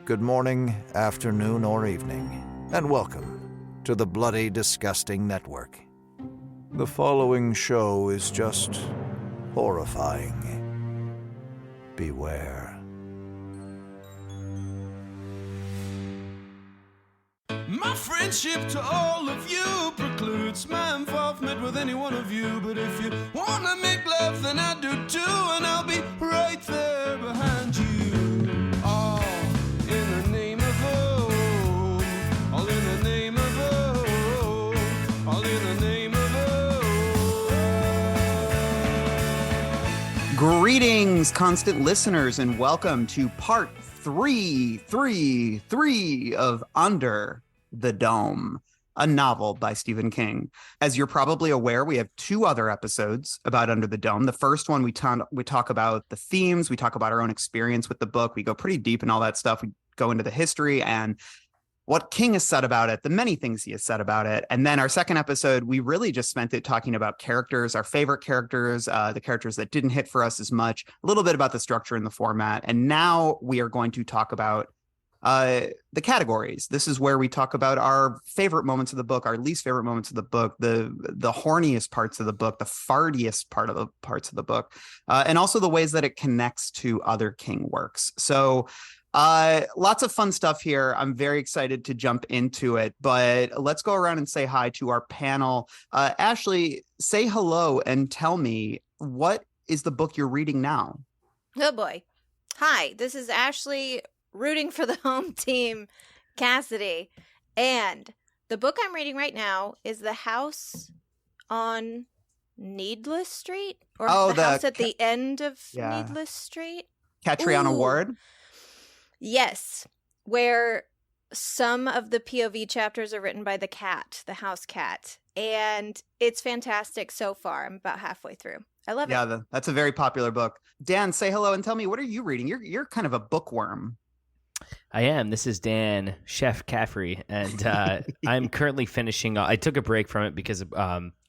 good morning, afternoon, or evening, and welcome to the Bloody Disgusting Network. The following show is just horrifying. Beware. My friendship to all of you precludes my involvement with any one of you. But if you wanna make love, then I do too, and I'll be right there behind you. All in the name of oh, all in the name of oh, all in the name of oh. Greetings, constant listeners, and welcome to part 333 of Under the Dome, a novel by Stephen King. As you're probably aware, we have two other episodes about Under the Dome. The first one, we talk about the themes, we talk about our own experience with the book, we go pretty deep in all that stuff, we go into the history and what King has said about it, the many things he has said about it. And then our second episode, we really just spent it talking about characters, our favorite characters, the characters that didn't hit for us as much, a little bit about the structure and the format. And now we are going to talk about the categories. This is where we talk about our favorite moments of the book, our least favorite moments of the book, the horniest parts of the book, the fartiest parts of the book, and also the ways that it connects to other King works. So lots of fun stuff here. I'm very excited to jump into it, but let's go around and say hi to our panel. Ashley, say hello and tell me, what is the book you're reading now? Oh boy. Hi, this is Ashley, rooting for the home team, Cassidy. And the book I'm reading right now is The House on Needless Street? Or the House at the End of Needless Street? Catriona Ward? Yes, where some of the POV chapters are written by the house cat. And it's fantastic so far. I'm about halfway through. I love it. Yeah, that's a very popular book. Dan, say hello and tell me, what are you reading? You're kind of a bookworm. I am. This is Dan, Chef Caffrey, and I'm currently finishing. I took a break from it because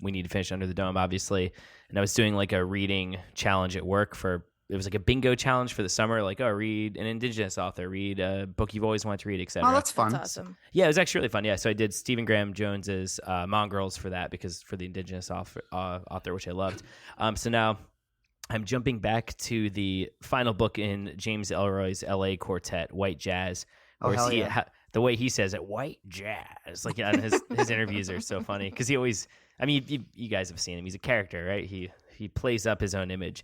we need to finish Under the Dome, obviously, and I was doing like a reading challenge at work it was like a bingo challenge for the summer, like, read an Indigenous author, read a book you've always wanted to read, etc. Oh, that's fun. That's awesome. Yeah, it was actually really fun. Yeah, so I did Stephen Graham Jones's Mongrels for that, for the Indigenous author, which I loved. So now I'm jumping back to the final book in James Ellroy's LA Quartet, White Jazz. The way he says it, White Jazz. Like, his interviews are so funny because he always, I mean, you guys have seen him. He's a character, right? He plays up his own image.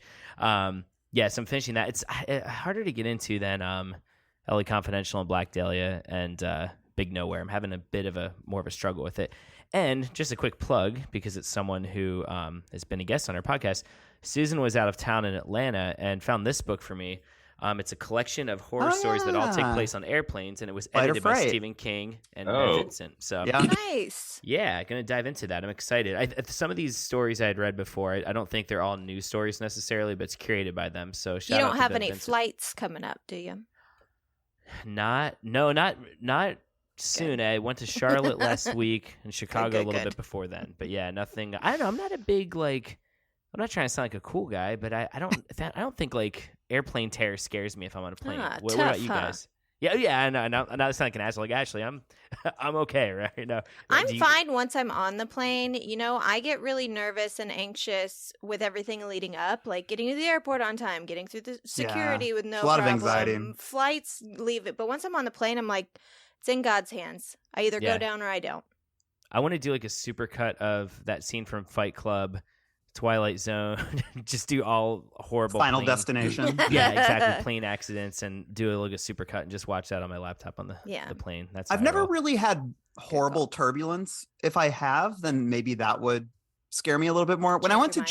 Yeah, so I'm finishing that. It's harder to get into than LA Confidential and Black Dahlia and Big Nowhere. I'm having a bit of more of a struggle with it. And just a quick plug, because it's someone who has been a guest on our podcast. Susan was out of town in Atlanta and found this book for me. It's a collection of horror stories that all take place on airplanes, and it was edited by Stephen King and Ben Vincent. So Nice. Yeah, going to dive into that. I'm excited. Some of these stories I had read before, I don't think they're all news stories necessarily, but it's curated by them. So shout out to You don't have Ben any Vincent. flights coming up, do you? Not soon. I went to Charlotte last week and Chicago a little bit before then. But yeah, nothing. I don't know. I'm not a big I'm not trying to sound like a cool guy, but I don't think like airplane terror scares me if I'm on a plane. What about you guys? Yeah. I know. I'm not sounding like an asshole. Like, actually, I'm okay, right? No, I'm fine once I'm on the plane. You know, I get really nervous and anxious with everything leading up, like getting to the airport on time, getting through the security with no problem. A lot of anxiety. Flights leave it, but once I'm on the plane, I'm like, it's in God's hands. I either go down or I don't. I want to do like a super cut of that scene from Fight Club, Twilight Zone, just do all horrible Final Destination. Yeah, exactly. Plane accidents, and do a little super cut and just watch that on my laptop on the plane. I've never really had horrible turbulence. If I have, then maybe that would scare me a little bit more. When I went to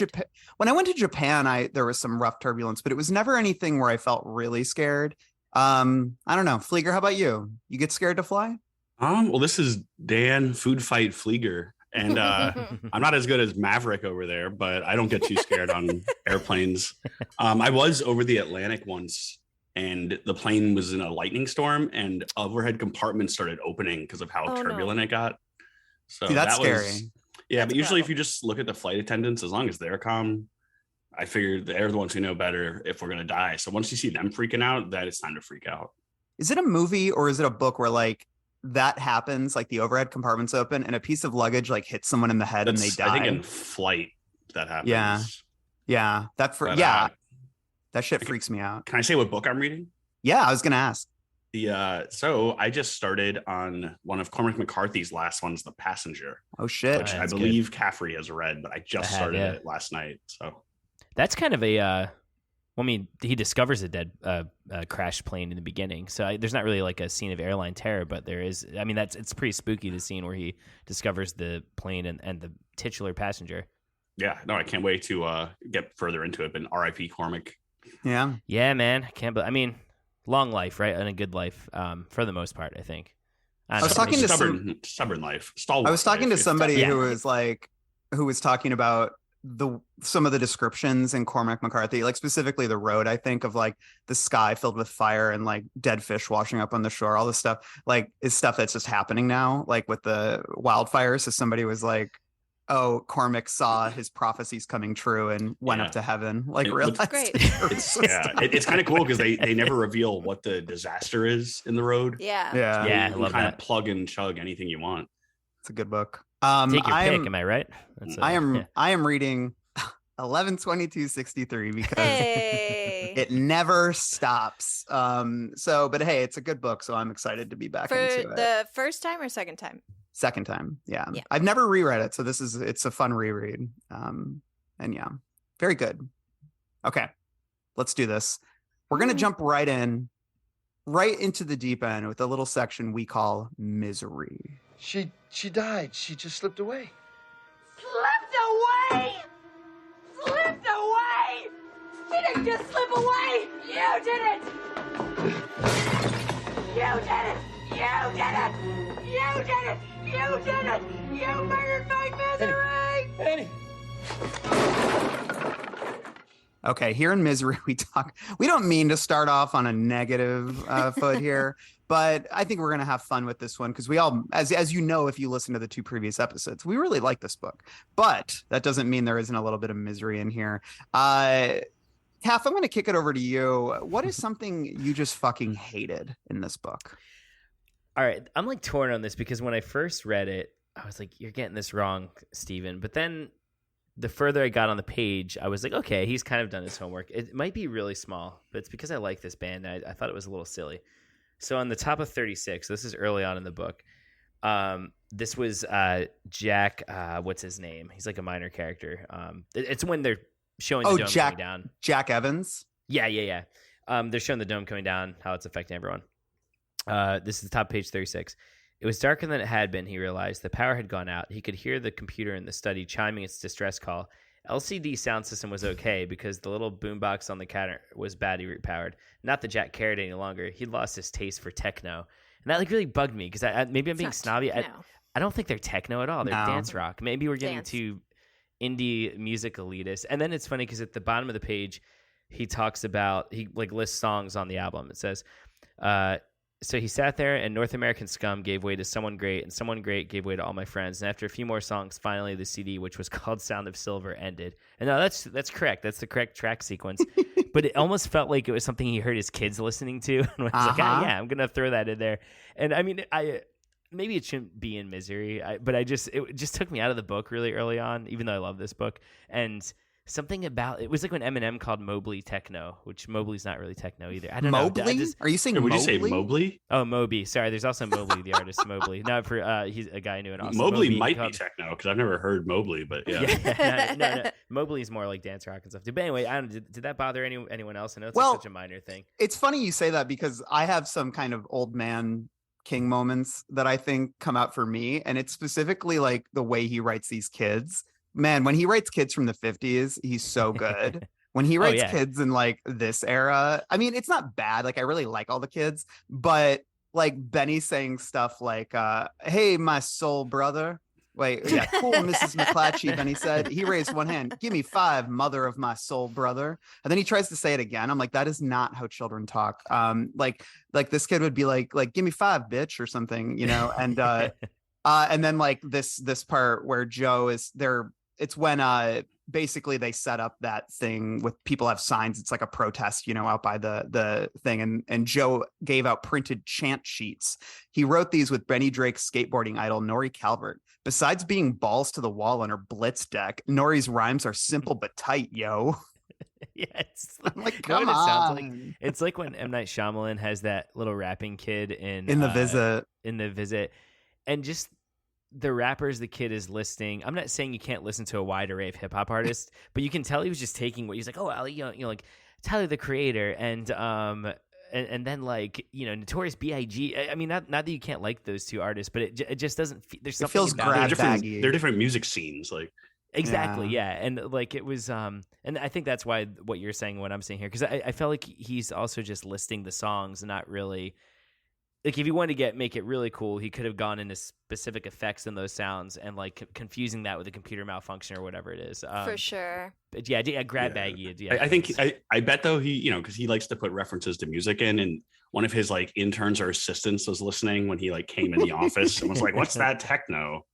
Japan, there was some rough turbulence, but it was never anything where I felt really scared. I don't know. Flieger, how about you? You get scared to fly? Well, this is Dan Food Fight Flieger. And I'm not as good as Maverick over there, but I don't get too scared on airplanes. I was over the Atlantic once, and the plane was in a lightning storm, and overhead compartments started opening because of how turbulent it got. So that's scary. But usually if you just look at the flight attendants, as long as they're calm, I figure they're the ones who know better if we're going to die. So once you see them freaking out, that it's time to freak out. Is it a movie or is it a book where like that happens, like the overhead compartments open and a piece of luggage like hits someone in the head and they die? I think in Flight that happens. Yeah. That shit freaks me out. Can I say what book I'm reading? Yeah, I was gonna ask. So I just started on one of Cormac McCarthy's last ones, The Passenger. Oh shit. Which I believe Caffrey has read, but I just started it last night. So that's kind of a he discovers a dead crashed plane in the beginning. So there's not really like a scene of airline terror, but there is. I mean, it's pretty spooky, the scene where he discovers the plane and the titular passenger. Yeah, no, I can't wait to get further into it. But R.I.P. Cormac. Yeah, man, long life, right, and a good life, for the most part, I think. I was talking to stubborn life. Stalwart I was talking life. to somebody who was talking about some of the descriptions in Cormac McCarthy, like specifically the road, I think, of like the sky filled with fire and like dead fish washing up on the shore, all this stuff like is stuff that's just happening now, like with the wildfires. So somebody was like, oh, Cormac saw his prophecies coming true and went up to heaven. Like, realized great. It's kind of cool because they never reveal what the disaster is in the road. Yeah. I love kind that. of plug and chug anything you want. It's a good book. Take your pick. Am I right? I am reading 11/22/63 because it never stops. But hey, it's a good book, so I'm excited to be back into it. For the first time or second time? Second time, yeah. I've never reread it, so it's a fun reread. And yeah, very good. Okay, let's do this. We're gonna jump right into the deep end with a little section we call misery. She died. She just slipped away. Slipped away! Slipped away! She didn't just slip away! You did it! You did it! You did it! You did it! You did it! You murdered my misery! Annie! Okay, here in Misery, we don't mean to start off on a negative foot here, but I think we're going to have fun with this one because we all, as you know, if you listen to the two previous episodes, we really like this book, but that doesn't mean there isn't a little bit of misery in here. Kath, I'm going to kick it over to you. What is something you just fucking hated in this book? All right, I'm like torn on this because when I first read it, I was like, you're getting this wrong, Steven. But then the further I got on the page, I was like, okay, he's kind of done his homework. It might be really small, but it's because I like this band. I thought it was a little silly. So on the top of 36, this is early on in the book. This was Jack, what's his name? He's like a minor character. It's when they're showing the dome coming down. Jack Evans? Yeah. They're showing the dome coming down, how it's affecting everyone. This is the top page 36. It was darker than it had been, he realized. The power had gone out. He could hear the computer in the study chiming its distress call. LCD sound system was okay because the little boombox on the counter was battery powered. Not that Jack cared any longer. He'd lost his taste for techno. And that like really bugged me because maybe I'm being snobby. I don't think they're techno at all. They're dance rock. Maybe we're getting too indie music elitist. And then it's funny because at the bottom of the page, he talks about, he like lists songs on the album. It says, so he sat there, and North American Scum gave way to Someone Great, and Someone Great gave way to All My Friends. And after a few more songs, finally the CD, which was called Sound of Silver, ended. And no, that's correct. That's the correct track sequence. But it almost felt like it was something he heard his kids listening to, and was like, yeah, I'm gonna throw that in there. And I mean, maybe it shouldn't be in Misery, but it just took me out of the book really early on, even though I love this book. And something about it was like when Eminem called Mobley techno, which Mobley's not really techno either. I don't know. Are you saying Would Mobley? you say Mobley? Oh, Moby. Sorry, there's also Mobley, the artist Mobley. No, for he's a guy I knew in Austin. Mobley might be techno because I've never heard Mobley, but yeah. No. Mobley's more like dance rock and stuff too. But anyway, I don't. Did that bother anyone else? I know it's such a minor thing. It's funny you say that because I have some kind of old man King moments that I think come out for me, and it's specifically like the way he writes these kids. Man, when he writes kids from the 50s, he's so good. When he writes kids in like this era, I mean, it's not bad. Like I really like all the kids, but like Benny saying stuff like, hey, my soul brother. Wait, yeah, cool, Mrs. McClatchy. Benny said, he raised one hand. Give me 5, mother of my soul brother. And then he tries to say it again. I'm like, that is not how children talk. Like this kid would be like, give me 5, bitch, or something, you know? And then like this part where Joe is when basically they set up that thing with people have signs. It's like a protest, out by the thing. And Joe gave out printed chant sheets. He wrote these with Benny Drake's skateboarding idol, Nori Calvert. Besides being balls to the wall on her blitz deck, Nori's rhymes are simple but tight, yo. Yeah, it's I'm like, you know come what it sounds on. like? It's like when M. Night Shyamalan has that little rapping kid in The Visit. In The Visit, and just the rappers the kid is listing. I'm not saying you can't listen to a wide array of hip hop artists, but you can tell he was just taking what he's like. Oh, like Tyler the Creator, and then like Notorious B.I.G. I mean, not that you can't like those two artists, but it just doesn't. There's something feels about grab it. They're different music scenes, like. Exactly, yeah. And like it was and I think that's why what you're saying, what I'm saying here, because I felt like he's also just listing the songs and not really like if he wanted to make it really cool, he could have gone into specific effects in those sounds and like confusing that with a computer malfunction or whatever it is. For sure. But yeah, grab baggy. Yeah, I think I bet though he because he likes to put references to music in, and one of his like interns or assistants was listening when he like came in the office and was like, "What's that techno?"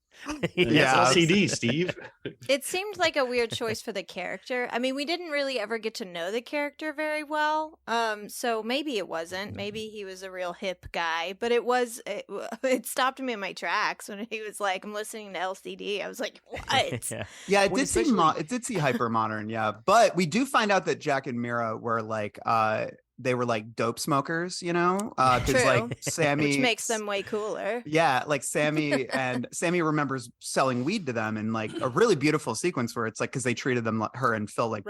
Yeah. LCD, Steve. It seemed like a weird choice for the character. I mean, we didn't really ever get to know the character very well. So maybe it wasn't. Maybe he was a real hip guy, but it stopped me in my tracks when he was like, I'm listening to LCD. I was like, what? Yeah, it did seem hyper modern, yeah. But we do find out that Jack and Mira were like they were like dope smokers, because like Sammy, which makes them way cooler. Yeah, like Sammy remembers selling weed to them in like a really beautiful sequence where it's like because they treated them her and Phil like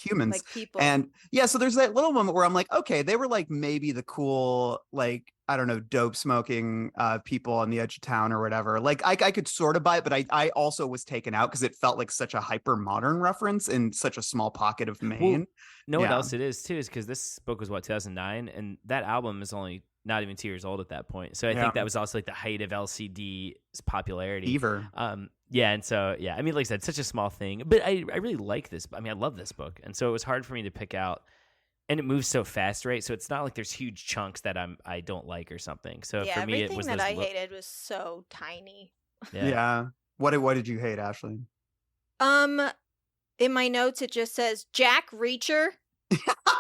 humans, like people. And yeah, so there's that little moment where I'm like, okay, they were like maybe the cool like I don't know dope smoking people on the edge of town or whatever. Like I could sort of buy it, but I also was taken out because it felt like such a hyper modern reference in such a small pocket of Maine. What else it is too is because this book was 2009 and that album is only not even 2 years old at that point, so I think that was also like the height of LCD's popularity. Fever. And so I mean, like I said, such a small thing, but I really like this. I mean, I love this book, and so it was hard for me to pick out, and it moves so fast, right? So it's not like there's huge chunks that I don't like or something. So for me, it was everything that I hated was so tiny. Yeah. What did you hate, Ashley? In my notes, it just says Jack Reacher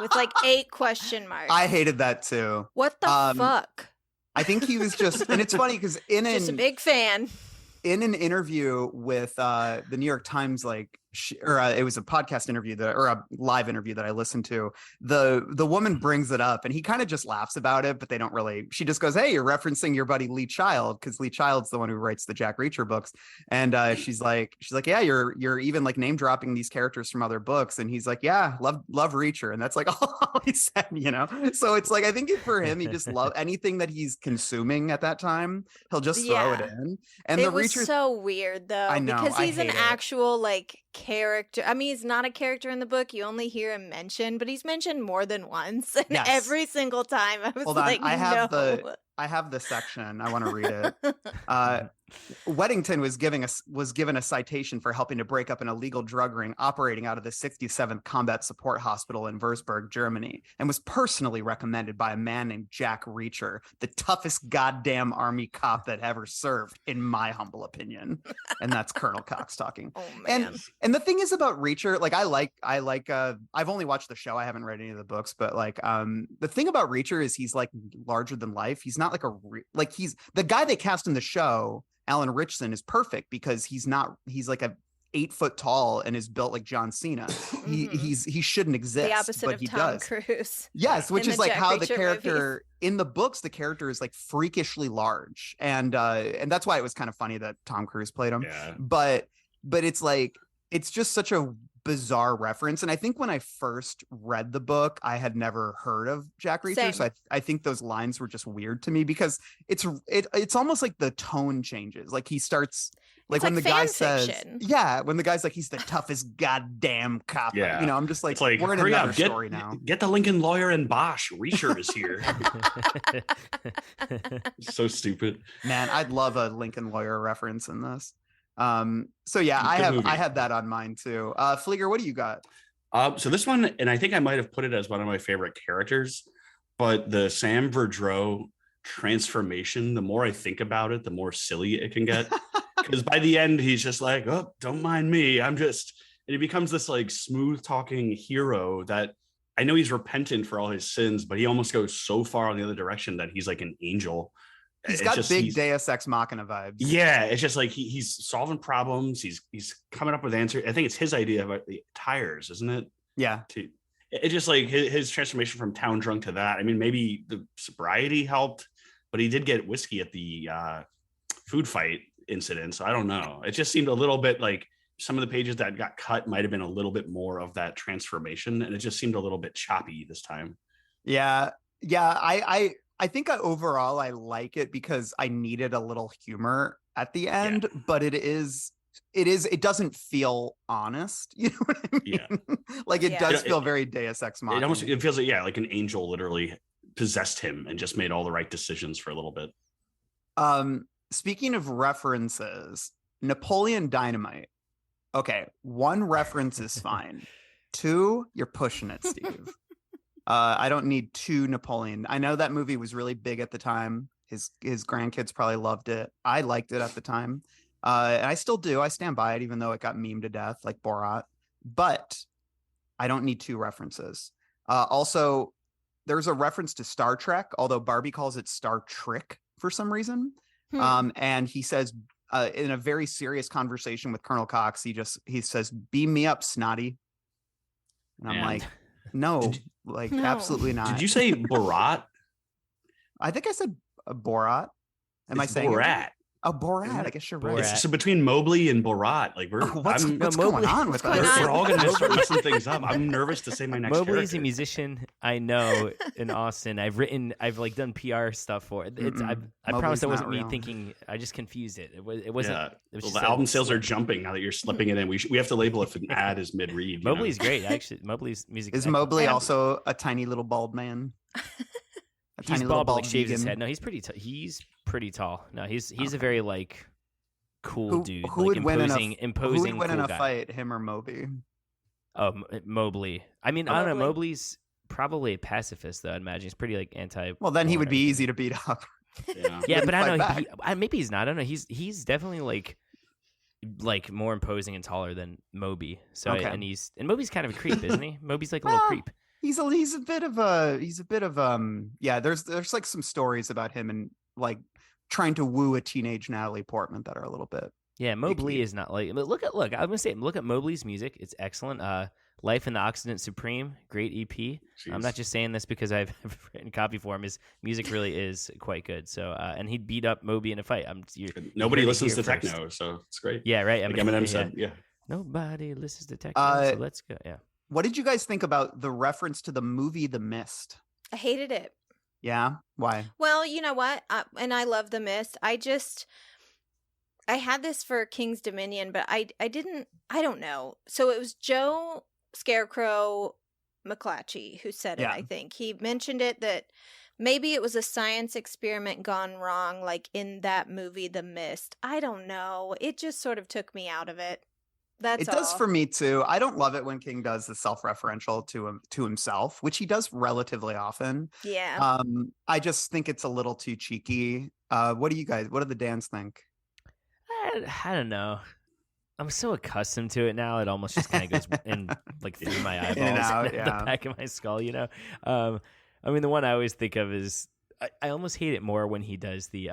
with like 8 question marks. I hated that too. What the fuck? I think he was just, and it's funny because just a big fan. In an interview with the New York Times, it was a podcast interview or a live interview that I listened to. The woman brings it up and he kind of just laughs about it, but they don't really. She just goes, "Hey, you're referencing your buddy Lee Child because Lee Child's the one who writes the Jack Reacher books." And she's like, "Yeah, you're even like name dropping these characters from other books." And he's like, "Yeah, love Reacher," and that's like all he said, So it's like I think for him, he just love anything that he's consuming at that time. He'll just throw it in. And it was so weird though, I know, because he's an hate it. actual like character. I mean, he's not a character in the book. You only hear him mentioned, but he's mentioned more than once. And every single time I was like, I have the section. I want to read it. Weddington was given a citation for helping to break up an illegal drug ring operating out of the 67th Combat Support Hospital in Würzburg, Germany, and was personally recommended by a man named Jack Reacher, the toughest goddamn army cop that ever served, in my humble opinion. And that's Colonel Cox talking. Oh man. And the thing is about Reacher, like I like I've only watched the show. I haven't read any of the books, but like the thing about Reacher is he's like larger than life. He's not like he's the guy they cast in the show. Alan Richson is perfect because he's like a 8 foot tall and is built like John Cena. He shouldn't exist. The opposite but of he Tom does. Cruise. Yes, which is like Jack how the Reacher character movies. in the books, the character is like freakishly large, and that's why it was kind of funny that Tom Cruise played him. Yeah. But it's like it's just such a bizarre reference, and I think when I first read the book, I had never heard of Jack Reacher. Same. So I think those lines were just weird to me because it's almost like the tone changes. Like he starts. Like it's when like the guy fan says, fiction. when the guy's like, he's the toughest goddamn cop. Yeah. I'm just like, It's like, we're in hurry another up, story now. Get the Lincoln Lawyer and Bosch. Reacher is here. So stupid. Man, I'd love a Lincoln Lawyer reference in this. So yeah, I have that on mine too. Flieger, what do you got? So this one, and I think I might have put it as one of my favorite characters, but the Sam Verdreau transformation, the more I think about it, the more silly it can get. Because by the end, he's just like, oh, don't mind me. And he becomes this like smooth talking hero that I know he's repentant for all his sins, but he almost goes so far in the other direction that he's like an angel. He's got big Deus Ex Machina vibes. Yeah, it's just like he's solving problems. He's coming up with answers. I think it's his idea about the tires, isn't it? Yeah. It's just like his transformation from town drunk to that. I mean, maybe the sobriety helped, but he did get whiskey at the food fight incident. So I don't know. It just seemed a little bit like some of the pages that got cut might have been a little bit more of that transformation, and it just seemed a little bit choppy this time. Yeah. I think overall I like it because I needed a little humor at the end, but it doesn't feel honest. You know what I mean? Yeah. Like it does feel very Deus Ex Machina. It feels like, like an angel literally possessed him and just made all the right decisions for a little bit. Speaking of references, Napoleon Dynamite. Okay, 1 reference is fine. 2, you're pushing it, Steve. I don't need 2 Napoleon. I know that movie was really big at the time. His grandkids probably loved it. I liked it at the time. And I still do. I stand by it, even though it got memed to death like Borat. But I don't need 2 references. Also, there's a reference to Star Trek, although Barbie calls it Star Trek for some reason. And he says in a very serious conversation with Colonel Cox, he says, "Beam me up, Snotty." And I'm like, no, absolutely not. Did you say Borat? I think I said Borat. Am I saying Borat? Oh, Borat. I guess you're right. So between Mobley and Borat, like what's going on with us? We're all going to start messing things up. I'm nervous to say my next Mobley's character. a musician I know in Austin. I've like done PR stuff for it. I promise that wasn't me thinking. I just confused it. It wasn't. Yeah. It was the album sales are jumping now that you're slipping it in. We have to label if an ad is mid-read. Mobley's great, actually. Mobley's music is Mobley also a tiny little bald man? He's bald, but like shaves his head. No, he's pretty. He's pretty tall. No, he's a very like cool dude. Who like would win imposing in a guy. fight, him or Moby? Oh, Mobley. I mean, I don't know. Mobley's probably a pacifist, though. I'd imagine he's pretty like anti. Well, then he would be easy to beat up. Yeah, but I don't know. Maybe he's not. I don't know. He's definitely like more imposing and taller than Moby. So Okay. and Moby's kind of a creep, isn't he? Moby's like a little creep. He's a bit of yeah, there's like some stories about him and like trying to woo a teenage Natalie Portman that are a little bit. Yeah, Mobley is not like, but look, I'm gonna say, look at Mobley's music. It's excellent. Life in the Occident Supreme, great EP. Jeez. I'm not just saying this because I've written copy for him. His music really is quite good. So, and he'd beat up Moby in a fight. Nobody listens to techno, so it's great. Yeah, right. Like Eminem said, yeah. Nobody listens to techno, so let's go. Yeah. What did you guys think about the reference to the movie The Mist? I hated it. Yeah? Why? Well, you know what? And I love The Mist. I had this for King's Dominion, but I don't know. So it was Joe Scarecrow McClatchy who said it, I think. He mentioned it that maybe it was a science experiment gone wrong, like in that movie, The Mist. I don't know. It just sort of took me out of it. It does for me too. I don't love it when King does the self-referential to himself, which he does relatively often. Yeah. I just think it's a little too cheeky. What do the Dans think? I don't know. I'm so accustomed to it now. It almost just kind of goes in like through my eyeballs in and out, the back of my skull. You know. I mean, the one I always think of is I almost hate it more when he does the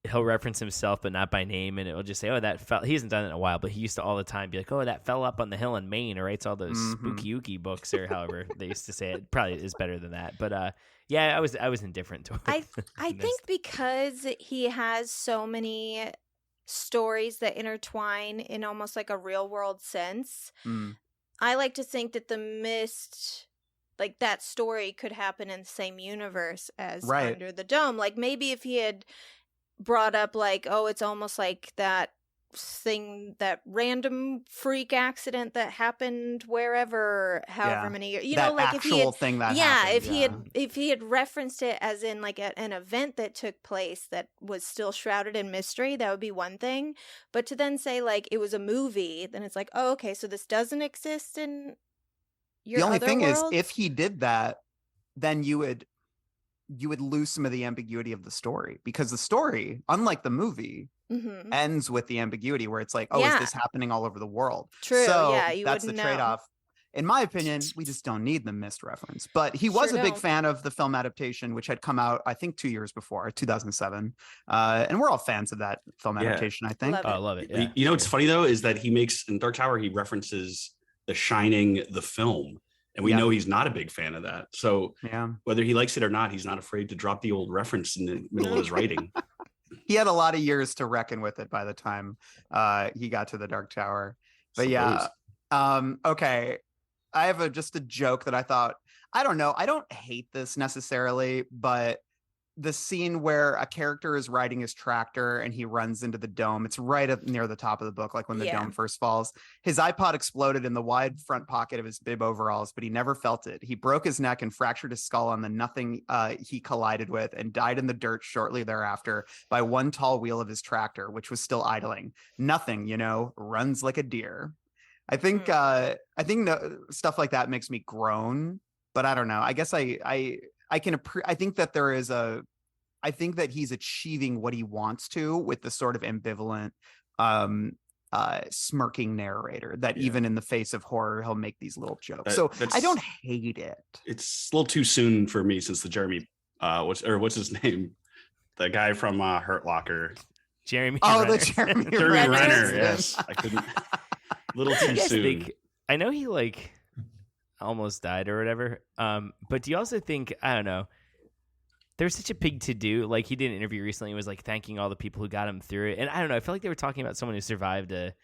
he'll reference himself but not by name, and it will just say, "Oh, that fell." He hasn't done it in a while, but he used to all the time be like, "Oh, that fell up on the hill in Maine," or writes all those spooky ooky books, or however they used to say it. Probably is better than that, but yeah, I was indifferent to it. I think because he has so many stories that intertwine in almost like a real world sense. I like to think that The Mist, like that story, could happen in the same universe as Under the Dome. Like maybe if he had brought up like, oh, it's almost like that thing, that random freak accident that happened wherever, however many years, you know, like if he had, if he had referenced it as in like an event that took place that was still shrouded in mystery, that would be one thing. But to then say like it was a movie, then it's like, oh, okay, so this doesn't exist in your the only other thing worlds? Is if he did that, then you would lose some of the ambiguity of the story, because the story, unlike the movie, ends with the ambiguity where it's like, oh, is this happening all over the world? True. So yeah, you that's the wouldn't know. trade-off. In my opinion, we just don't need the Mist reference. But he was a big fan of the film adaptation, which had come out, I think, 2 years before, 2007. And we're all fans of that film adaptation, I think. Love it. Yeah. You know what's funny, though, is that he makes, in Dark Tower, he references The Shining, the film. And we know he's not a big fan of that. So whether he likes it or not, he's not afraid to drop the old reference in the middle of his writing. He had a lot of years to reckon with it by the time he got to the Dark Tower. But okay. I have just a joke that I thought, I don't know. I don't hate this necessarily, but the scene where a character is riding his tractor and he runs into the dome, it's right up near the top of the book, like when the dome first falls. His iPod exploded in the wide front pocket of his bib overalls, but he never felt it. He broke his neck and fractured his skull on the nothing he collided with and died in the dirt shortly thereafter by one tall wheel of his tractor, which was still idling. Nothing, runs like a deer. I think stuff like that makes me groan, but I don't know. I guess I think that I think that he's achieving what he wants to with the sort of ambivalent, smirking narrator that even in the face of horror, he'll make these little jokes. So I don't hate it. It's a little too soon for me since the Jeremy, what's his name? The guy from Hurt Locker. Jeremy Renner. The Jeremy Renner. Yes. I couldn't. Little too soon. I know he almost died or whatever. But do you also think, I don't know, there's such a big to do. Like, he did an interview recently and was thanking all the people who got him through it. And I don't know, I feel like they were talking about someone who survived a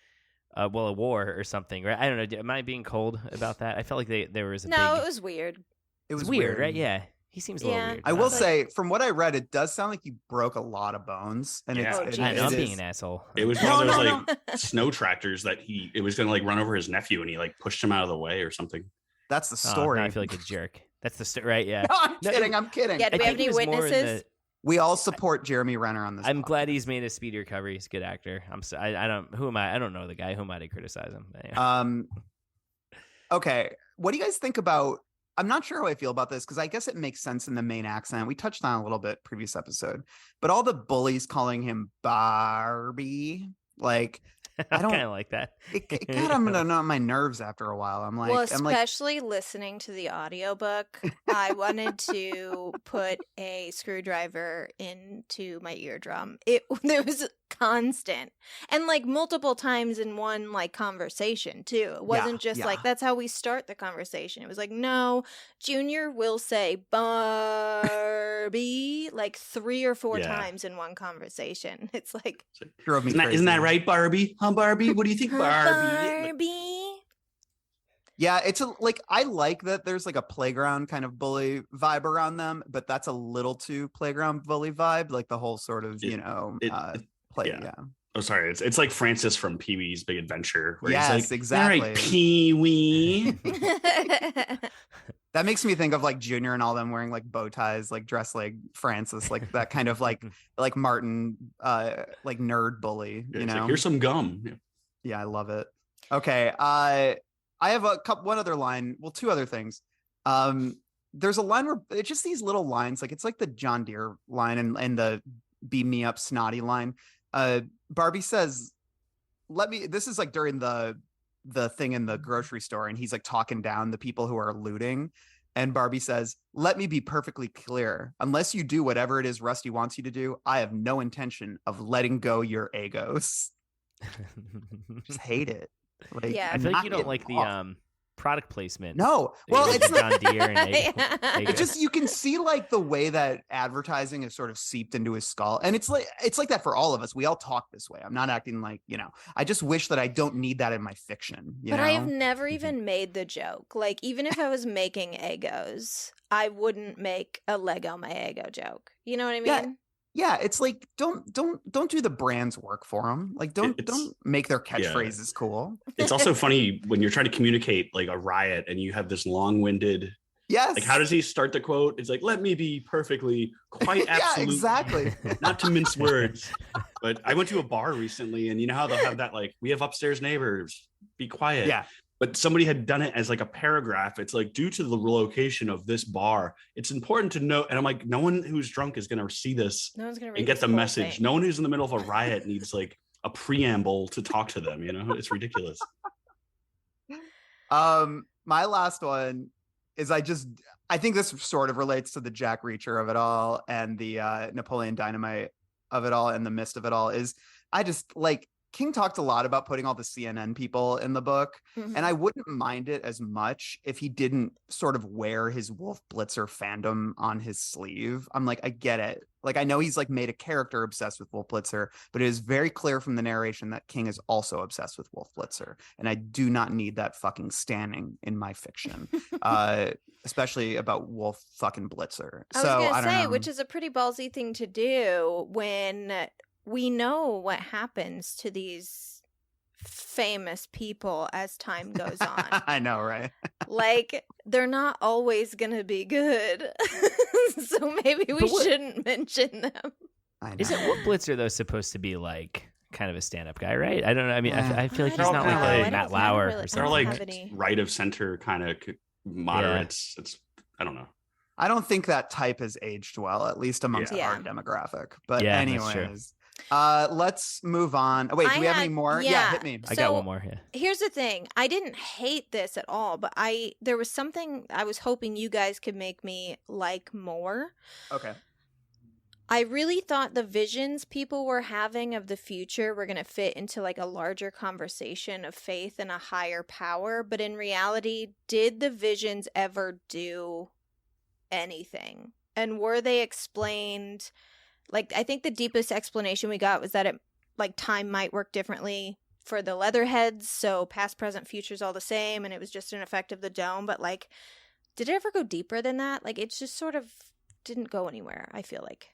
war or something, right? I don't know. Am I being cold about that? I felt like there was it was weird. It was weird, right? Yeah. He seems a little weird. I will say, from what I read, it does sound like he broke a lot of bones. And I'm being an asshole. It was one of those snow tractors that it was going to run over his nephew, and he pushed him out of the way or something. That's the story. I feel like a jerk. That's the story, right? Yeah. No, I'm kidding. Yeah, do we have any witnesses? We all support Jeremy Renner on this. I'm glad he's made a speedy recovery. He's a good actor. I don't know the guy. Who am I to criticize him? Anyway. Okay. What do you guys think about? I'm not sure how I feel about this because I guess it makes sense in the main accent. We touched on it a little bit previous episode, but all the bullies calling him Barbie, I don't kind of like that. It got on my nerves after a while. Especially listening to the audiobook, I wanted to put a screwdriver into my eardrum. It was constant and multiple times in one conversation too. It wasn't just that's how we start the conversation. It was no, Junior will say Barbie 3 or 4 times in one conversation. It's isn't that right, Barbie? Huh, Barbie? What do you think, Barbie? Yeah, it's I like that there's a playground kind of bully vibe around them, but that's a little too playground bully vibe, the whole sort of play. Yeah. Oh, sorry. It's like Francis from Pee-wee's Big Adventure. Where yes, he's exactly. All right, Pee-wee. That makes me think of Junior and all them wearing bow ties, dressed like Francis, that kind of like Martin, nerd bully. Here's some gum. Yeah, I love it. Okay, I have one other line. Well, 2 other things. There's a line where it's just these little lines, it's like the John Deere line and the beam me up snotty line. Barbie says, this is during the thing in the grocery store, and he's talking down the people who are looting, and Barbie says, "Let me be perfectly clear. Unless you do whatever it is Rusty wants you to do, I have no intention of letting go your egos." Just hate it. I feel like you don't like the product placement. No, well, it's John Deere and it's just you can see the way that advertising is sort of seeped into his skull, and it's like that for all of us. We all talk this way. I'm not acting I just wish that I don't need that in my fiction. But I have never even made the joke. Even if I was making Egos, I wouldn't make a Lego my Ego joke. You know what I mean? Yeah, it's don't do the brand's work for them. Don't make their catchphrases cool. It's also funny when you're trying to communicate a riot and you have this long-winded. Yes. How does he start the quote? It's let me be perfectly quite absolute. Yeah, exactly. Not to mince words. But I went to a bar recently, and you know how they'll have that we have upstairs neighbors. Be quiet. Yeah. but somebody had done it as like a paragraph. It's like, due to the location of this bar, it's important to know. And I'm like, no one who's drunk is going to see this No one's gonna read and get this the whole message. thing. No one who's in the middle of a riot needs like a preamble to talk to them. It's ridiculous. My last one is I think this sort of relates to the Jack Reacher of it all and the Napoleon Dynamite of it all and the mist of it all. Is I just like, King talked a lot about putting all the CNN people in the book, Mhm. and I wouldn't mind it as much if he didn't sort of wear his Wolf Blitzer fandom on his sleeve. I'm like, I get it. Like, I know he's like made a character obsessed with Wolf Blitzer, but it is very clear from the narration that King is also obsessed with Wolf Blitzer, and I do not need that fucking standing in my fiction, especially about Wolf fucking Blitzer. I was So gonna I don't say, know. which is a pretty ballsy thing to do when we know what happens to these famous people as time goes on. I know, right? Like, they're not always gonna be good. So maybe we shouldn't mention them. I know. Isn't Wolf Blitzer though supposed to be like kind of a stand-up guy, right? I don't know. I mean, I feel like I he's don't not know. like I a don't Matt know. I don't Lauer really- or I They're don't something. like have any- right of center kind of moderates. It's, I don't know. I don't think that type has aged well, at least amongst Yeah. our demographic. But Yeah, that's true. anyways, let's move on. Oh, wait, do we have any more? yeah. Hit me. I So- got one more. Yeah. Here's the thing. I didn't hate this at all, but there was something I was hoping you guys could make me like more. Okay. I really thought the visions people were having of the future were going to fit into like a larger conversation of faith and a higher power, but in reality, did the visions ever do anything? And were they explained? Like, I think the deepest explanation we got was that it, like, time might work differently for the Leatherheads, so past, present, future's all the same, and it was just an effect of the dome. But like, did it ever go deeper than that? Like, it's just sort of didn't go anywhere, I feel like.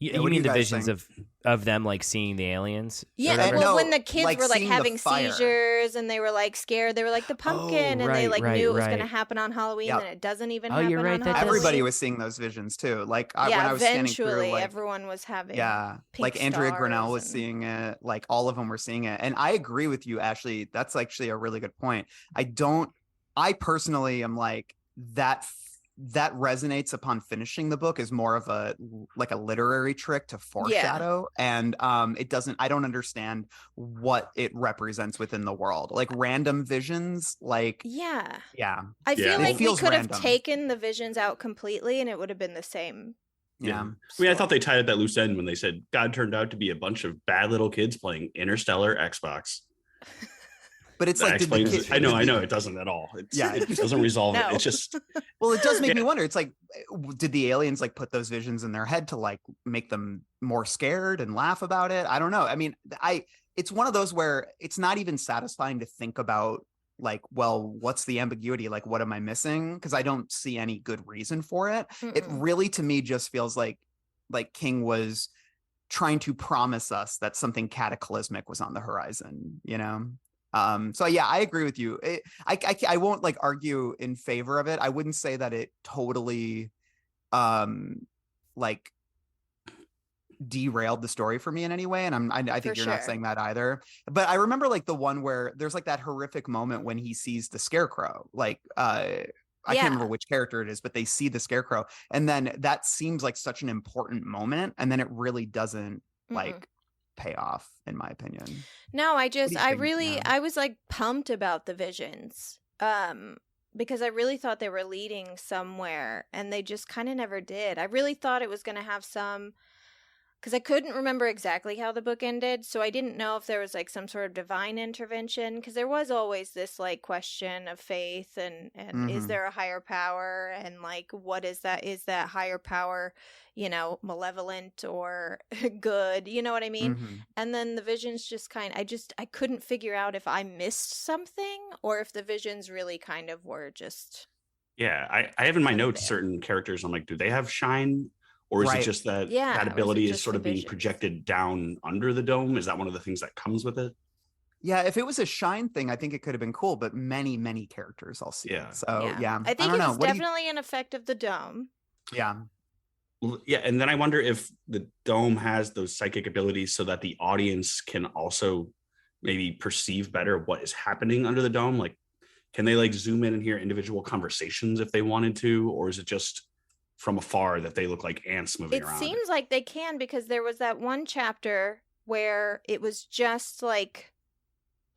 You, Yeah, you what do mean you the guys visions think? of them like seeing the aliens? or Yeah, whatever? well, No, when the kids like were like seeing the having fire. seizures and they were like scared, they were like the pumpkin, and they right, like right, knew it was going to right. happen on Halloween, Yep. and it doesn't even Oh, happen you're right, on that Halloween. does- Everybody was seeing those visions too. Like when yeah, I was scanning through, eventually like, everyone was having. yeah, pink like Andrea Grinnell stars was and- seeing it. Like all of them were seeing it, and I agree with you, Ashley. That's actually a really good point. I personally am like that resonates upon finishing the book is more of a literary trick to foreshadow, and I don't understand what it represents within the world, like random visions, like Yeah. yeah I feel Yeah. like we feels could have random. taken the visions out completely and it would have been the same. yeah. I mean, I thought they tied at that loose end when they said God turned out to be a bunch of bad little kids playing Interstellar Xbox. But it's That like, did the explains kid- it. I did know the- it doesn't at all. Yeah. It doesn't resolve No. it. It's just Well, it does make me Yeah. wonder. It's like, did the aliens like put those visions in their head to like make them more scared and laugh about it? I don't know. I mean, it's one of those where it's not even satisfying to think about, like, well, what's the ambiguity? Like, what am I missing? Because I don't see any good reason for it. It Mm-mm. really, to me, just feels like King was trying to promise us that something cataclysmic was on the horizon, you know? So yeah, I agree with you. I won't like argue in favor of it. I wouldn't say that it totally like derailed the story for me in any way, and I think For you're not sure. saying that either. But I remember like the one where there's like that horrific moment when he sees the scarecrow, like I Yeah. can't remember which character it is, but they see the scarecrow, and then that seems like such an important moment, and then it really doesn't like pay off, in my opinion. No, do you think? Yeah. I was like pumped about the visions. Because I really thought they were leading somewhere and they just kind of never did. I really thought it was going to have some, because I couldn't remember exactly how the book ended, so I didn't know if there was like some sort of divine intervention, because there was always this like question of faith and is Mhm. there a higher power, and like what is that higher power, malevolent or good, you know what I mean? Mhm. And then the visions just I couldn't figure out if I missed something or if the visions really kind of were just. I have in my Kind of notes there. certain characters. I'm like, do they have shine? Or is Right. it just that Yeah, or that is it ability is just sort the of being visions? projected down under the dome? Is that one of the things that comes with it? Yeah, if it was a shine thing, I think it could have been cool, but many characters I'll see. Yeah. So yeah, I think don't it know. was What do you- definitely an effect of the dome. yeah. Yeah, and then I wonder if the dome has those psychic abilities so that the audience can also maybe perceive better what is happening under the dome? Like, can they like zoom in and hear individual conversations if they wanted to, or is it just from afar that they look like ants moving around? It seems like they can, because there was that one chapter where it was just like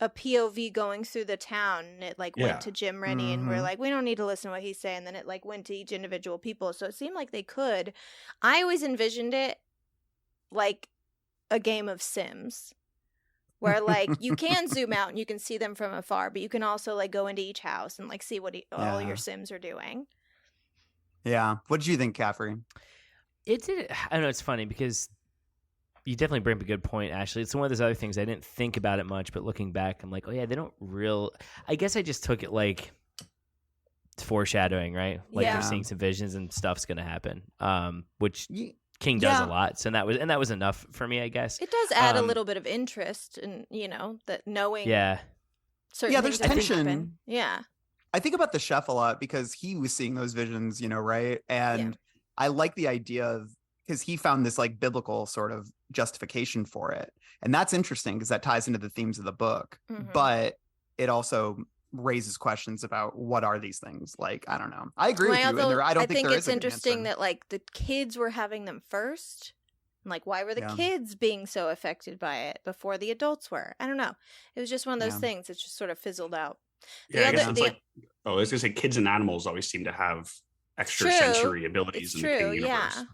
a POV going through the town, and it like went to Jim Rennie, and we're like, we don't need to listen to what he's saying. And then it like went to each individual people. So it seemed like they could. I always envisioned it like a game of Sims, where like you can zoom out and you can see them from afar, but you can also like go into each house and like see what all your Sims are doing. Yeah. What did you think, Caffrey? I don't know. It's funny because you definitely bring up a good point, Ashley. It's one of those other things I didn't think about it much, but looking back, I'm like, oh yeah, they don't I guess I just took it like foreshadowing, right? Like you're seeing some visions and stuff's gonna happen, which King does a lot. So that was enough for me, I guess. It does add a little bit of interest, and that knowing. Yeah. Certain there's things tension. Yeah. I think about the chef a lot because he was seeing those visions, right? And I like the idea of, because he found this like biblical sort of justification for it. And that's interesting because that ties into the themes of the book. But it also raises questions about what are these things? Like, I don't know. I agree with you. And I don't think it's interesting that like the kids were having them first. Like, why were the kids being so affected by it before the adults were? I don't know. It was just one of those things that just sort of fizzled out. Yeah, I guess it's like, I was going to say kids and animals always seem to have extra sensory abilities in the King universe.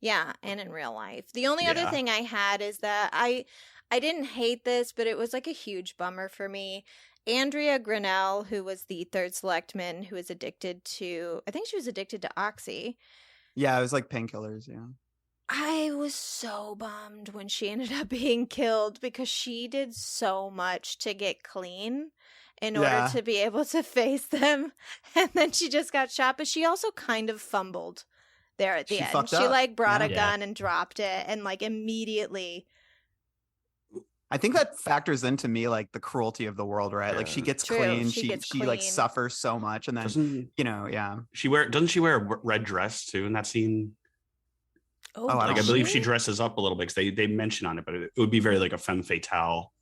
Yeah, and in real life. The only other thing I had is that I didn't hate this, but it was like a huge bummer for me. Andrea Grinnell, who was the third selectman, who was addicted to, I think she was addicted to Oxy. Yeah, it was like painkillers, I was so bummed when she ended up being killed because she did so much to get clean in order to be able to face them. And then she just got shot, but she also kind of fumbled there at the end. She like brought a gun and dropped it and like immediately. I think that factors into me like the cruelty of the world, right? Like she gets clean, she like suffers so much, and then doesn't she wear a red dress too in that scene? I believe she dresses up a little bit because they mention on it, but it would be very like a femme fatale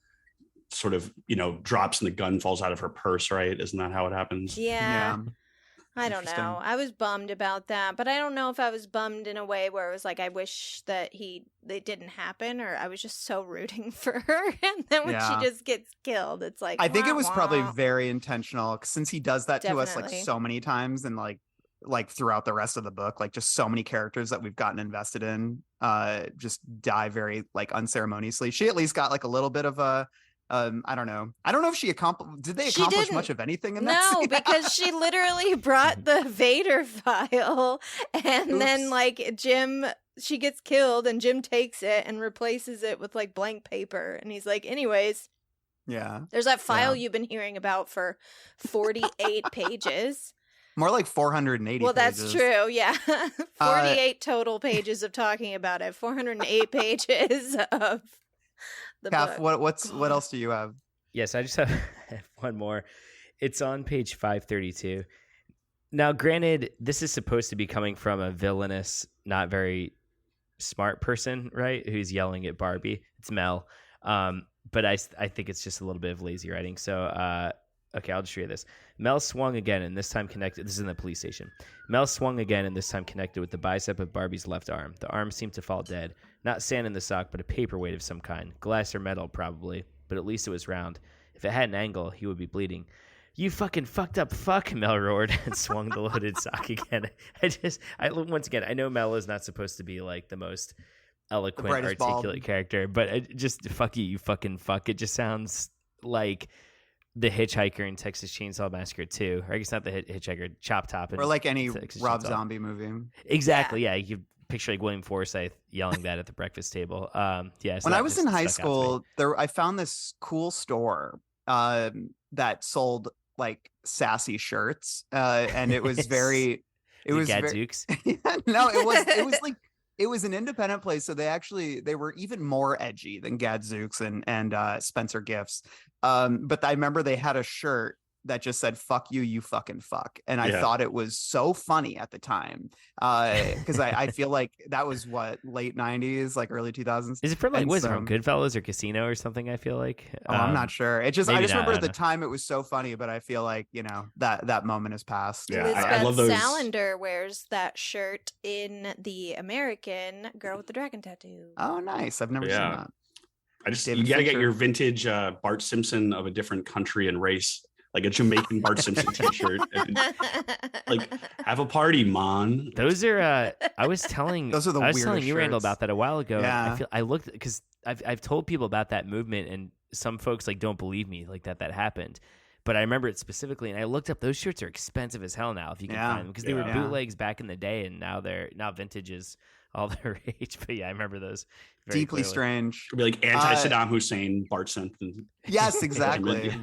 sort of, drops and the gun falls out of her purse, right? Isn't that how it happens? Yeah. I don't know. I was bummed about that, but I don't know if I was bummed in a way where it was like I wish that they didn't happen, or I was just so rooting for her. And then when she just gets killed, it's like, I think it was probably very intentional since he does that to us like so many times, and like throughout the rest of the book, like just so many characters that we've gotten invested in just die very like unceremoniously. She at least got like a little bit of a I don't know if she accomplished. Did they accomplish much of anything in that scene? No, because she literally brought the Vader file, and then like she gets killed, and Jim takes it and replaces it with like blank paper, and he's like, anyways, there's that file you've been hearing about for 48 pages. More like 480 Well, pages. That's true, yeah. 48 total pages of talking about it. 408 pages of the book. What else do you have? Yes, I just have one more. It's on page 532. Now, granted, this is supposed to be coming from a villainous, not very smart person, right? Who's yelling at Barbie. It's Mel. But I think it's just a little bit of lazy writing. So, okay, I'll just read this. Mel swung again, and this time connected. This is in the police station. Mel swung again, and this time connected with the bicep of Barbie's left arm. The arm seemed to fall dead. Not sand in the sock, but a paperweight of some kind. Glass or metal, probably. But at least it was round. If it had an angle, he would be bleeding. You fucking fucked up fuck, Mel roared and swung the loaded sock again. Once again, I know Mel is not supposed to be like the most eloquent, articulate character, but just fuck you fucking fuck. It just sounds like the Hitchhiker in Texas Chainsaw Massacre 2. Or I guess not the Hitchhiker, Chop Top. Or like any Rob Zombie movie. Exactly, yeah. You picture like William Forsythe yelling that at the breakfast table. When I was in high school, I found this cool store that sold like sassy shirts, and it was very. It was Gadzooks. No, it was like it was an independent place, so they were even more edgy than Gadzooks and Spencer Gifts. But I remember they had a shirt that just said "fuck you, you fucking fuck," and I Yeah. thought it was so funny at the time because I feel like that was what, late 90s, like early 2000s. Is it from like, And was it so- from Goodfellas or Casino or something? I feel like. Oh, I'm not sure. It just I maybe just not, remember I at the don't time it was so funny, but I feel like, you know, that moment has passed. Yeah, Elizabeth I love those. Salander wears that shirt in the American Girl with the Dragon Tattoo. Oh, nice. I've never seen Yeah. that. You gotta get Fincher. your vintage Bart Simpson of a different country and race, like a Jamaican Bart Simpson t-shirt. Like, have a party, man. Those are. I was telling. Those are the I was telling weirdest you, Randall, shirts. about that a while ago. Yeah. I looked because I've told people about that movement, and some folks like don't believe me, like that happened. But I remember it specifically, and I looked up. Those shirts are expensive as hell now if you can Yeah. find them, because they were Yeah. bootlegs back in the day, and now vintage is all the rage. But yeah, I remember those. Very Deeply clearly. strange. It'd be like anti-Saddam Hussein Bart Simpson. Yes, exactly.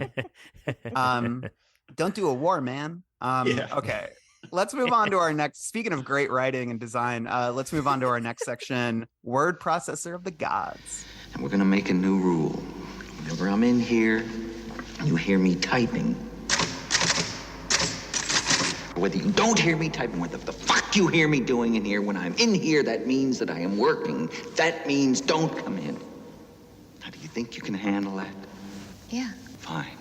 Don't do a war, man. Yeah. Okay. Let's move on to our next. Speaking of great writing and design, let's move on to our next section, word processor of the gods. And we're gonna make a new rule. Whenever I'm in here, you hear me typing. Or whether you don't hear me typing, what the fuck you hear me doing in here, when I'm in here, that means that I am working. That means don't come in. Now, do you think you can handle that? Yeah. Fine.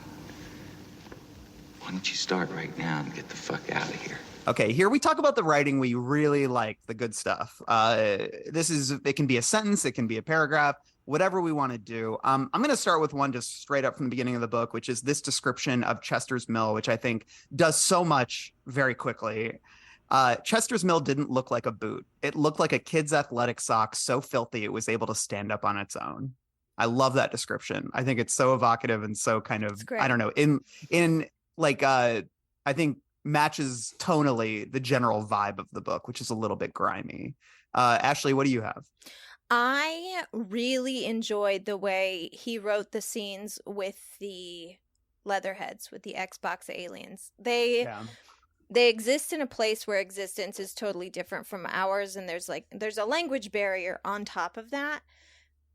Why don't you start right now and get the fuck out of here? Okay, here we talk about the writing we really like, the good stuff. It can be a sentence, it can be a paragraph, whatever we want to do. I'm going to start with one just straight up from the beginning of the book, which is this description of Chester's Mill, which I think does so much very quickly. Chester's Mill didn't look like a boot. It looked like a kid's athletic sock, so filthy it was able to stand up on its own. I love that description. I think it's so evocative and so kind of, It's great. I don't know, in like, I think matches tonally the general vibe of the book, which is a little bit grimy. Ashley, what do you have? I really enjoyed the way he wrote the scenes with the Leatherheads, with the Xbox aliens. They exist in a place where existence is totally different from ours, and there's a language barrier on top of that.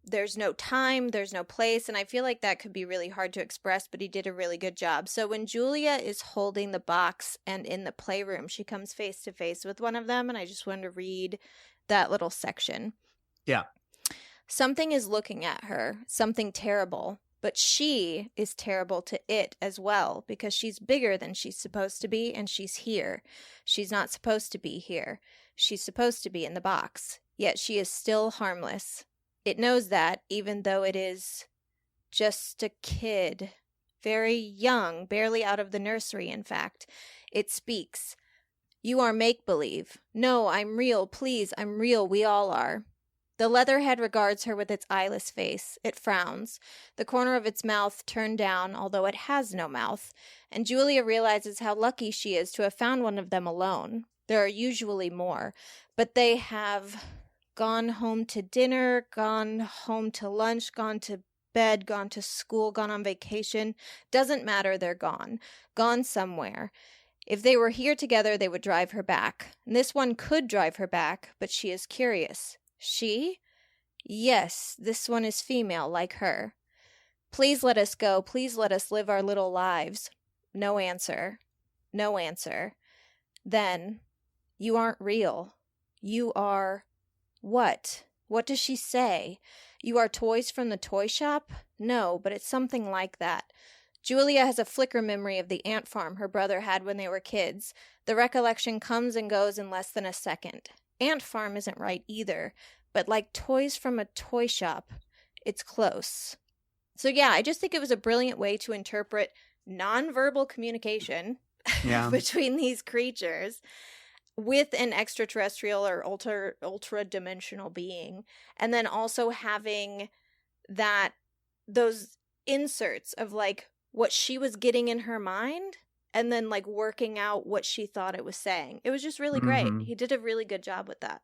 There's no time, there's no place, and I feel like that could be really hard to express, but he did a really good job. So when Julia is holding the box and in the playroom, she comes face to face with one of them, and I just wanted to read that little section. Yeah. Something is looking at her, something terrible, but she is terrible to it as well, because she's bigger than she's supposed to be, and she's here. She's not supposed to be here. She's supposed to be in the box, yet she is still harmless. It knows that, even though it is just a kid, very young, barely out of the nursery, in fact. It speaks. You are make-believe. No, I'm real. Please, I'm real. We all are. The leatherhead regards her with its eyeless face. It frowns, the corner of its mouth turned down, although it has no mouth, and Julia realizes how lucky she is to have found one of them alone. There are usually more, but they have gone home to dinner, gone home to lunch, gone to bed, gone to school, gone on vacation. Doesn't matter, they're gone. Gone somewhere. If they were here together, they would drive her back. And this one could drive her back, but she is curious. She? Yes, this one is female, like her. Please let us go. Please let us live our little lives. No answer. No answer. Then, you aren't real. You are... What? What does she say? You are toys from the toy shop? No, but it's something like that. Julia has a flicker memory of the ant farm her brother had when they were kids. The recollection comes and goes in less than a second. Ant farm isn't right either, but like toys from a toy shop, it's close. So yeah, I just think it was a brilliant way to interpret nonverbal communication between these creatures with an extraterrestrial or ultra-dimensional being, and then also having those inserts of like what she was getting in her mind and then like working out what she thought it was saying. It was just really great. He did a really good job with that.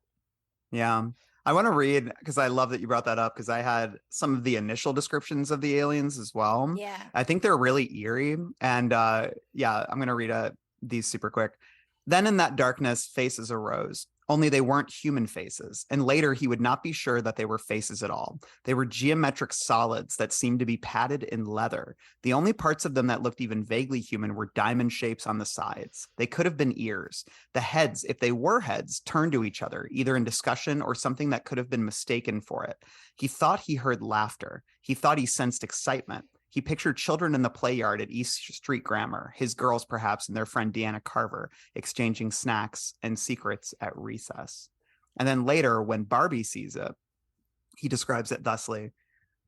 Yeah. I want to read, because I love that you brought that up, because I had some of the initial descriptions of the aliens as well. Yeah. I think they're really eerie. And I'm going to read these super quick. Then in that darkness, faces arose. only they weren't human faces. And later he would not be sure that they were faces at all. They were geometric solids that seemed to be padded in leather. The only parts of them that looked even vaguely human were diamond shapes on the sides. They could have been ears. The heads, if they were heads, turned to each other, either in discussion or something that could have been mistaken for it. He thought he heard laughter. He thought he sensed excitement. He pictured children in the play yard at East Street Grammar, his girls perhaps, and their friend Deanna Carver, exchanging snacks and secrets at recess. And then later, when Barbie sees it, he describes it thusly: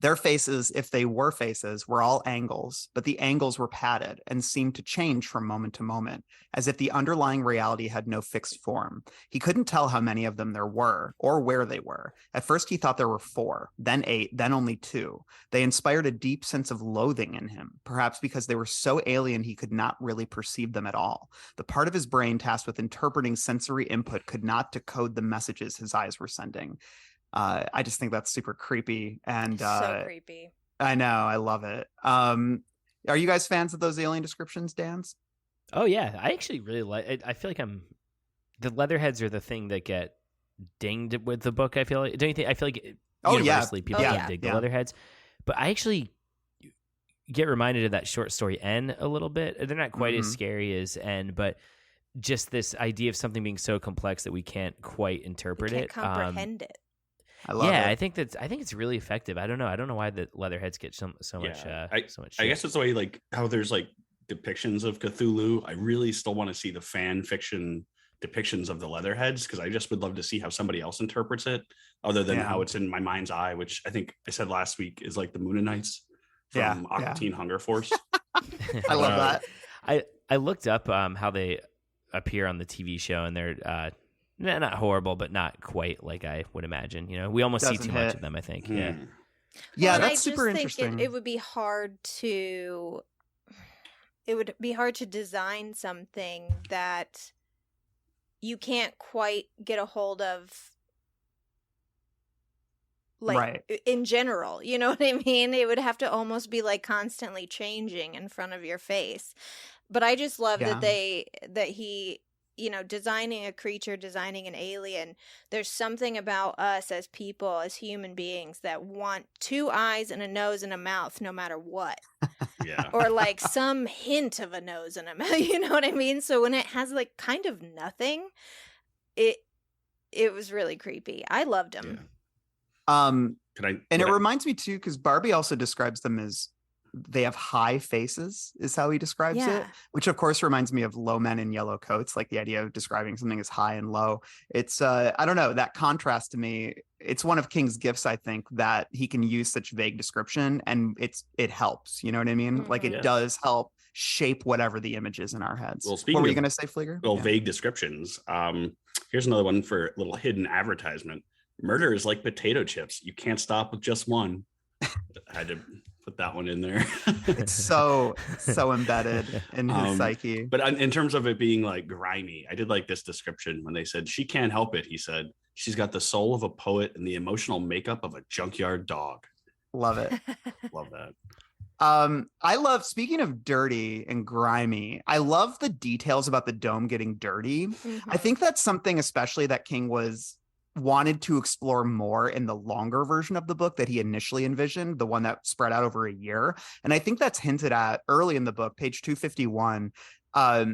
their faces, if they were faces, were all angles, but the angles were padded and seemed to change from moment to moment, as if the underlying reality had no fixed form. He couldn't tell how many of them there were or where they were. At first, he thought there were 4, then 8, then only 2. They inspired a deep sense of loathing in him, perhaps because they were so alien he could not really perceive them at all. The part of his brain tasked with interpreting sensory input could not decode the messages his eyes were sending. I just think that's super creepy, and So creepy. I know, I love it. Are you guys fans of those alien descriptions, Dan's? Oh yeah, I actually really like it. I feel like the Leatherheads are the thing that get dinged with the book. I feel like, don't you think? I feel like universally people don't dig the Leatherheads, but I actually get reminded of that short story N a little bit. They're not quite as scary as N, but just this idea of something being so complex that we can't quite interpret Can't comprehend it. I love it. I think it's really effective. I don't know why the Leatherheads get so much. So much. I guess it's the way, like, how there's like depictions of Cthulhu. I really still want to see the fan fiction depictions of the Leatherheads, because I just would love to see how somebody else interprets it, other than how it's in my mind's eye, which I think I said last week is like the Moonanites from Aqua Teen Hunger Force. I love that. I looked up how they appear on the TV show, and they're not horrible, but not quite like I would imagine. You know, we almost see too much of them, I think. Yeah. Yeah, Well, that's super interesting. It would be hard to design something that you can't quite get a hold of, like, in general. You know what I mean? It would have to almost be like constantly changing in front of your face. But I just love that he, you know, designing a creature, designing an alien, there's something about us as people, as human beings, that want 2 eyes and a nose and a mouth no matter what. Yeah. Or like some hint of a nose and a mouth, you know what I mean? So when it has like kind of nothing, it was really creepy. I loved him. Yeah. It reminds me too, because Barbie also describes them as they have high faces, is how he describes it, which of course reminds me of low men in yellow coats, like the idea of describing something as high and low. It's I don't know, that contrast to me, it's one of King's gifts, I think, that he can use such vague description and it helps, you know what I mean? Like it does help shape whatever the image is in our heads. Well, speaking what were you of, going to say, Flieger? Well, vague descriptions. Here's another one for a little hidden advertisement. Murder is like potato chips. You can't stop with just one. I had to put that one in there. It's so embedded in his psyche. But in terms of it being like grimy, I did like this description when they said, she can't help it. He said, she's got the soul of a poet and the emotional makeup of a junkyard dog. Love it. Love that. I love, speaking of dirty and grimy, I love the details about the dome getting dirty. I think that's something especially that King wanted to explore more in the longer version of the book that he initially envisioned, the one that spread out over a year. And I think that's hinted at early in the book, page 251. I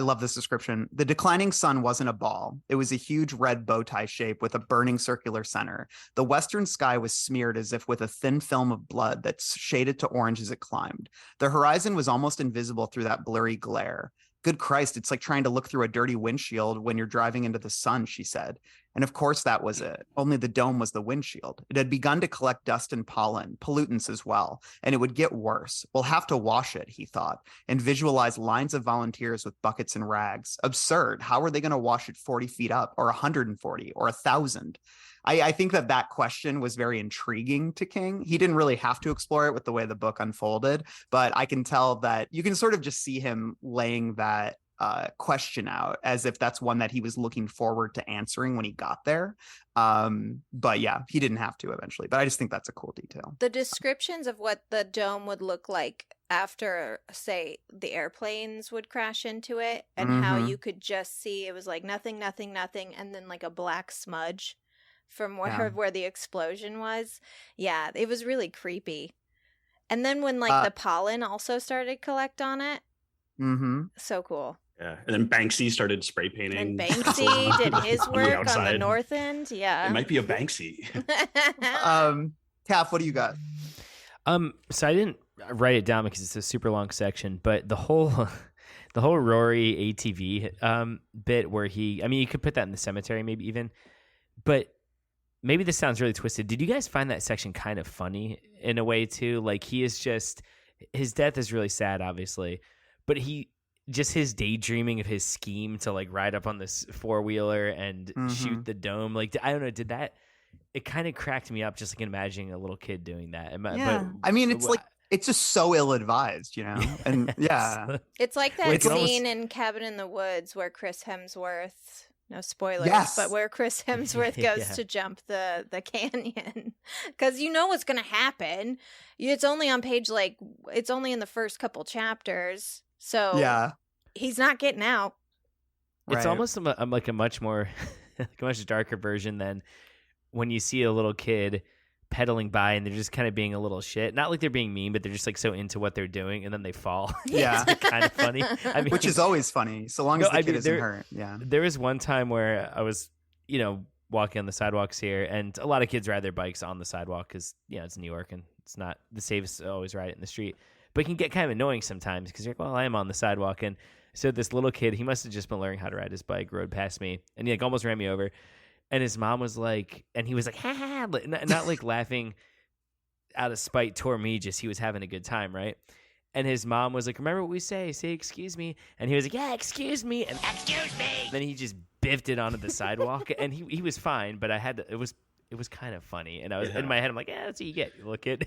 love this description. The declining sun wasn't a ball. It was a huge red bow tie shape with a burning circular center. The western sky was smeared as if with a thin film of blood that shaded to orange as it climbed. The horizon was almost invisible through that blurry glare. Good Christ, it's like trying to look through a dirty windshield when you're driving into the sun, she said. And of course that was it. Only the dome was the windshield. It had begun to collect dust and pollen, pollutants as well, and it would get worse. We'll have to wash it, he thought, and visualized lines of volunteers with buckets and rags. Absurd. How are they going to wash it 40 feet up, or 140, or 1,000? I think that question was very intriguing to King. He didn't really have to explore it with the way the book unfolded, but I can tell that you can sort of just see him laying that question out, as if that's one that he was looking forward to answering when he got there. But yeah, he didn't have to eventually. But I just think that's a cool detail. The descriptions of what the dome would look like after, say, the airplanes would crash into it, and how Mhm. you could just see it was like nothing, nothing, nothing, and then like a black smudge from where the explosion was. Yeah, it was really creepy. And then when like the pollen also started to collect on it, Mm-hmm. so cool. Yeah, and then Banksy started spray painting. And Banksy did his on the work on the outside. north end. Yeah. It might be a Banksy. Taff, what do you got? So I didn't write it down because it's a super long section, but the whole Rory ATV bit where you could put that in the cemetery maybe even, but maybe this sounds really twisted. Did you guys find that section kind of funny in a way too? Like his death is really sad, obviously, but his daydreaming of his scheme to like ride up on this 4-wheeler and shoot the dome. Like, I don't know, it kind of cracked me up just like imagining a little kid doing that. Yeah. I mean, it's just so ill-advised, you know? And yeah. It's like that It's scene in Cabin in the Woods where Chris Hemsworth, no spoilers, Yes. but where Chris Hemsworth goes to jump the canyon. Because you know what's going to happen. It's only on it's only in the first couple chapters. So yeah, he's not getting out. It's almost like a much more, like a much darker version than when you see a little kid pedaling by and they're just kind of being a little shit. Not like they're being mean, but they're just like so into what they're doing and then they fall. Yeah. It's kind of funny. I mean, which is always funny, so long as the kid isn't hurt. Yeah. There was one time where I was, walking on the sidewalks here, and a lot of kids ride their bikes on the sidewalk because, it's New York and it's not the safest to always ride it in the street. But it can get kind of annoying sometimes because you're like, well, I am on the sidewalk. And so this little kid, he must have just been learning how to ride his bike, rode past me, and he almost ran me over. And his mom was like, and he was like, ha ha, not like laughing out of spite toward me, just he was having a good time, right? And his mom was like, remember what we say excuse me. And he was like, yeah, excuse me. And excuse me. Then he just biffed it onto the sidewalk, and he was fine, but it was kind of funny. And I was in my head, I'm like, yeah, that's what you get, you little kid.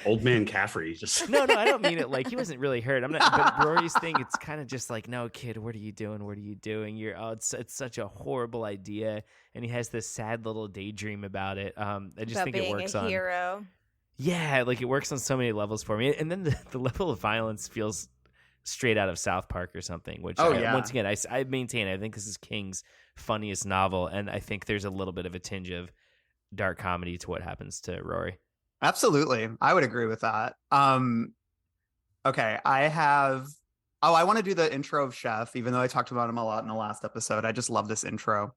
Old man Caffrey. Just No, I don't mean it like he wasn't really hurt. I'm not. But Rory's thing, it's kind of just like, no, kid, what are you doing? What are you doing? It's such a horrible idea. And he has this sad little daydream about it. I just About think being it works a hero. Yeah, like it works on so many levels for me. And then the level of violence feels straight out of South Park or something, which once again, I maintain, I think this is King's funniest novel. And I think there's a little bit of a tinge of dark comedy to what happens to Rory. Absolutely. I would agree with that. Okay, I want to do the intro of Chef, even though I talked about him a lot in the last episode. I just love this intro.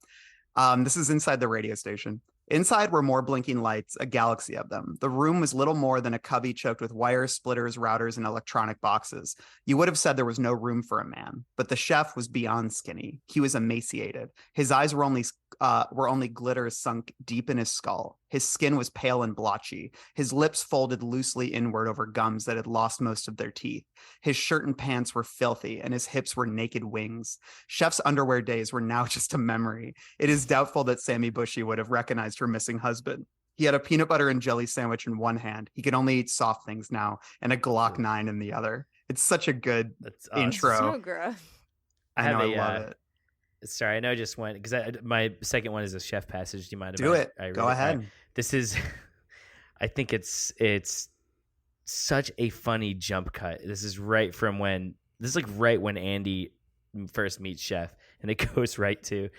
This is inside the radio station. Inside were more blinking lights, a galaxy of them. The room was little more than a cubby choked with wires, splitters, routers, and electronic boxes. You would have said there was no room for a man, but the chef was beyond skinny. He was emaciated. His eyes were only glitter sunk deep in his skull. His skin was pale and blotchy. His lips folded loosely inward over gums that had lost most of their teeth. His shirt and pants were filthy, and his hips were naked wings. Chef's underwear days were now just a memory. It is doubtful that Sammy Bushy would have recognized her missing husband. He had a peanut butter and jelly sandwich in one hand. He could only eat soft things now, and a Glock 9 in the other. It's such a good intro. So gross. I love it. Sorry, I know I just went because my second one is a chef passage. Do you mind? Do it. Go ahead. Right. This is, I think it's such a funny jump cut. This is right when Andy first meets Chef, and it goes right to